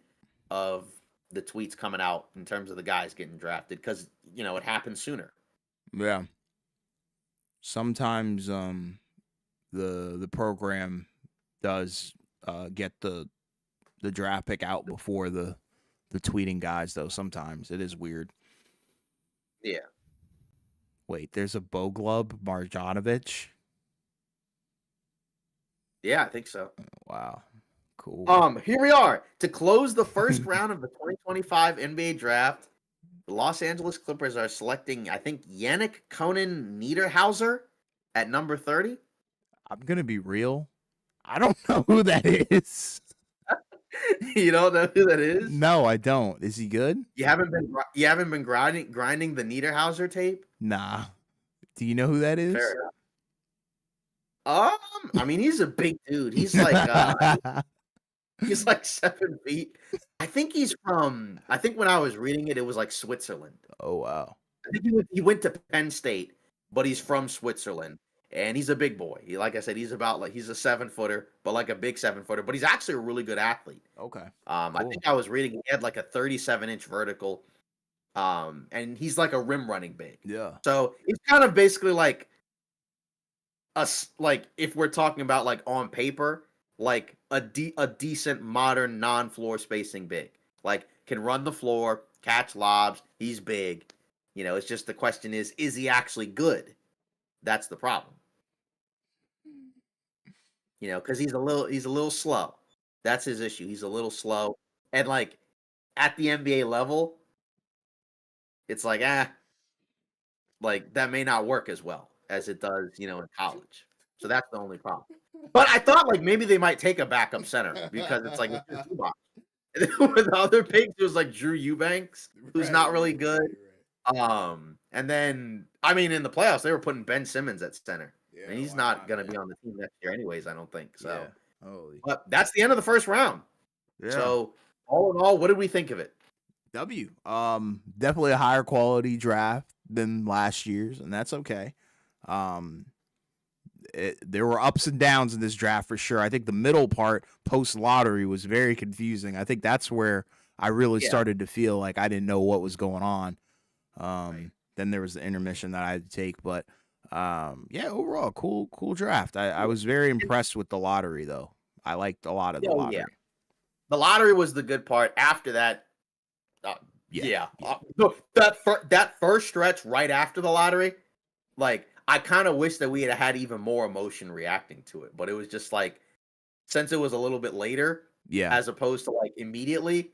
of the tweets coming out in terms of the guys getting drafted because it happens sooner. Yeah. Sometimes the program does get the draft pick out before the tweeting guys though. Sometimes it is weird. Yeah, Wait, there's a Boglub Marjanovic. yeah, I think so. Wow, cool. Here we are to close the first round of the 2025 NBA draft. The Los Angeles Clippers are selecting, I think, Yannick Conan Niederhauser at number 30. I'm gonna be real. I don't know who that is. You don't know who that is? No, I don't. Is he good? You haven't been grinding the Niederhauser tape? Nah. Do you know who that is? Fair enough. I mean, he's a big dude. He's like he's like 7 feet. I think when I was reading it, it was like Switzerland. Oh wow. I think he went to Penn State, but he's from Switzerland. And he's a big boy. Like I said, he's a 7-footer, but like a big 7-footer. But he's actually a really good athlete. Okay. I Cool. think I was reading he had like a 37-inch vertical. And he's like a rim running big. Yeah. So he's kind of basically like like if we're talking about like on paper, like a decent modern non-floor spacing big. Like can run the floor, catch lobs. He's big. It's just the question is he actually good? That's the problem. Because he's a little slow. That's his issue. He's a little slow, and like at the NBA level, it's like like that may not work as well as it does, in college. So that's the only problem. But I thought like maybe they might take a backup center because it's like it's just too much. And then with the other picks, it was like Drew Eubanks, who's not really good. And then I mean in the playoffs they were putting Ben Simmons at center. Yeah, And he's not going to be on the team next year anyways, I don't think. So, yeah. Holy. but that's the end of the first round. Yeah. So, all in all, what did we think of it? W. Definitely a higher quality draft than last year's, and that's okay. There were ups and downs in this draft for sure. I think the middle part, post lottery, was very confusing. I think that's where I really started to feel like I didn't know what was going on. Then there was the intermission that I had to take, but yeah, overall, cool draft. I was very impressed with the lottery, though. I liked a lot of the lottery. Yeah. The lottery was the good part. After that, that first stretch right after the lottery, like I kind of wish that we had even more emotion reacting to it. But it was just like since it was a little bit later, as opposed to like immediately,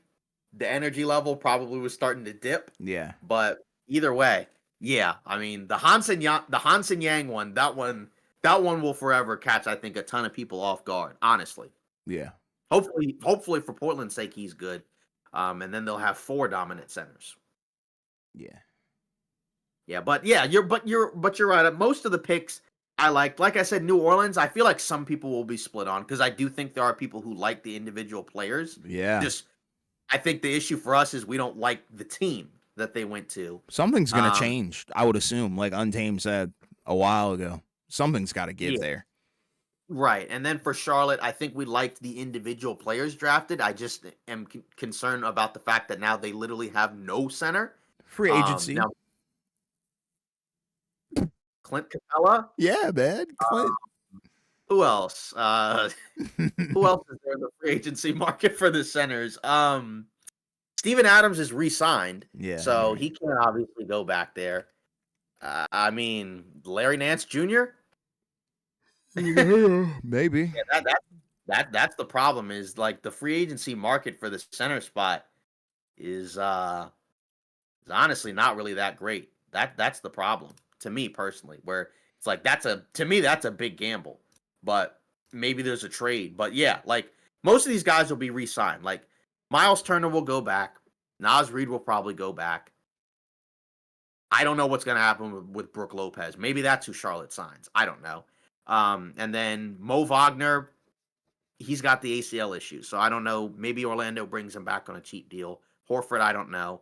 the energy level probably was starting to dip. Yeah. But either way, yeah. I mean, the Hansen Yang one, that one will forever catch, I think, a ton of people off guard. Honestly, Yeah. hopefully for Portland's sake, he's good. And then they'll have 4 dominant centers. Yeah. Yeah, but yeah, you're right. Most of the picks I liked. Like I said, New Orleans, I feel like some people will be split on because I do think there are people who like the individual players. Yeah. Just I think the issue for us is we don't like the team that they went to. Something's gonna change, I would assume, like Untamed said a while ago. Something's got to give there. Right. And then for Charlotte, I think we liked the individual players drafted. I just am concerned about the fact that now they literally have no center. Free agency. Now, Clint Capella. Yeah, man. Clint. Who else? Who else is there in the free agency market for the centers? Steven Adams is re-signed. Yeah. So he can't obviously go back there. I mean, Larry Nance Jr. Maybe. Yeah, that's the problem. Is like the free agency market for the center spot is honestly not really that great. That's the problem to me personally. Where it's like to me that's a big gamble. But maybe there's a trade. But yeah, like most of these guys will be re-signed. Like Miles Turner will go back. Naz Reid will probably go back. I don't know what's going to happen with Brook Lopez. Maybe that's who Charlotte signs. I don't know. And then Mo Wagner, he's got the ACL issue. So I don't know. Maybe Orlando brings him back on a cheap deal. Horford, I don't know.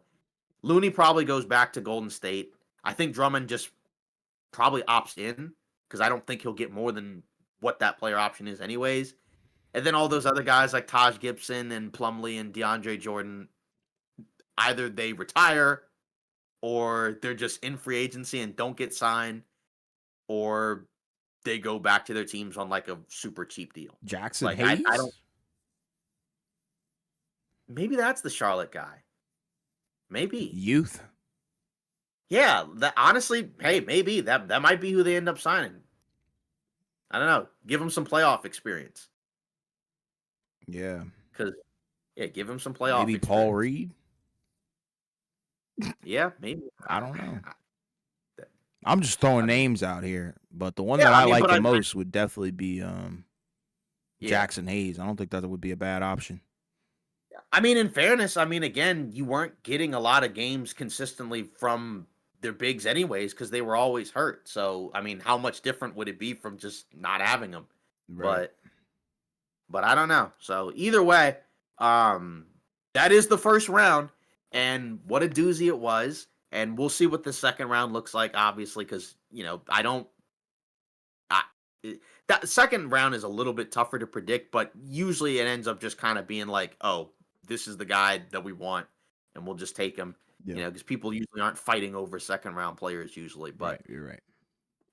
Looney probably goes back to Golden State. I think Drummond just probably opts in because I don't think he'll get more than what that player option is anyways. And then all those other guys like Taj Gibson and Plumlee and DeAndre Jordan, either they retire or they're just in free agency and don't get signed, or they go back to their teams on like a super cheap deal. Jackson like, Hayes? I don't. Maybe that's the Charlotte guy. Maybe. Youth. Yeah, honestly, hey, maybe that might be who they end up signing. I don't know. Give him some playoff experience. Yeah. Because, give him some playoff maybe experience. Paul Reed? Yeah, maybe. I don't know. I'm just throwing names out here, but the one that I like the most would definitely be Jackson Hayes. I don't think that would be a bad option. I mean, in fairness, again, you weren't getting a lot of games consistently from their bigs anyways because they were always hurt. So, how much different would it be from just not having them? Right. But I don't know. So, either way, that is the first round. And what a doozy it was. And we'll see what the second round looks like, obviously, because, that second round is a little bit tougher to predict, but usually it ends up just kind of being like, oh, this is the guy that we want, and we'll just take him, because people usually aren't fighting over second round players usually. But right, you're right.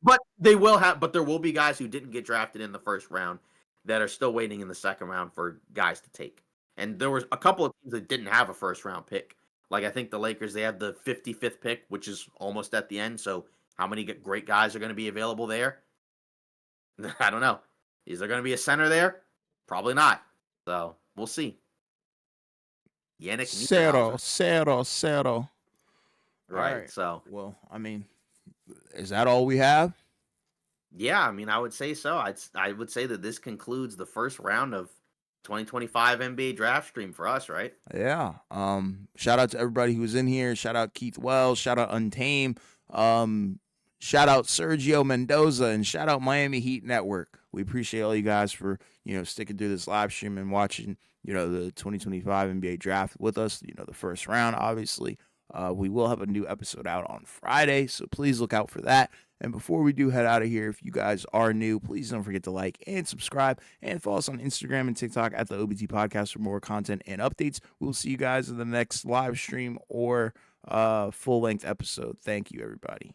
But there will be guys who didn't get drafted in the first round that are still waiting in the second round for guys to take. And there was a couple of teams that didn't have a first round pick. Like, I think the Lakers, they have the 55th pick, which is almost at the end. So how many great guys are going to be available there? I don't know. Is there going to be a center there? Probably not. So we'll see. Yannick Zero. Right. So, well, is that all we have? Yeah, I would say so. I would say that this concludes the first round of 2025 NBA draft stream for us, right? Yeah. Shout out to everybody who was in here. Shout out Keith Wells. Shout out Untamed. Shout out Sergio Mendoza, and shout out Miami Heat Network. We appreciate all you guys for, sticking through this live stream and watching, the 2025 NBA draft with us, the first round, obviously. We will have a new episode out on Friday, so please look out for that. And before we do head out of here, if you guys are new, please don't forget to like and subscribe and follow us on Instagram and TikTok at the OBT Podcast for more content and updates. We'll see you guys in the next live stream or full-length episode. Thank you, everybody.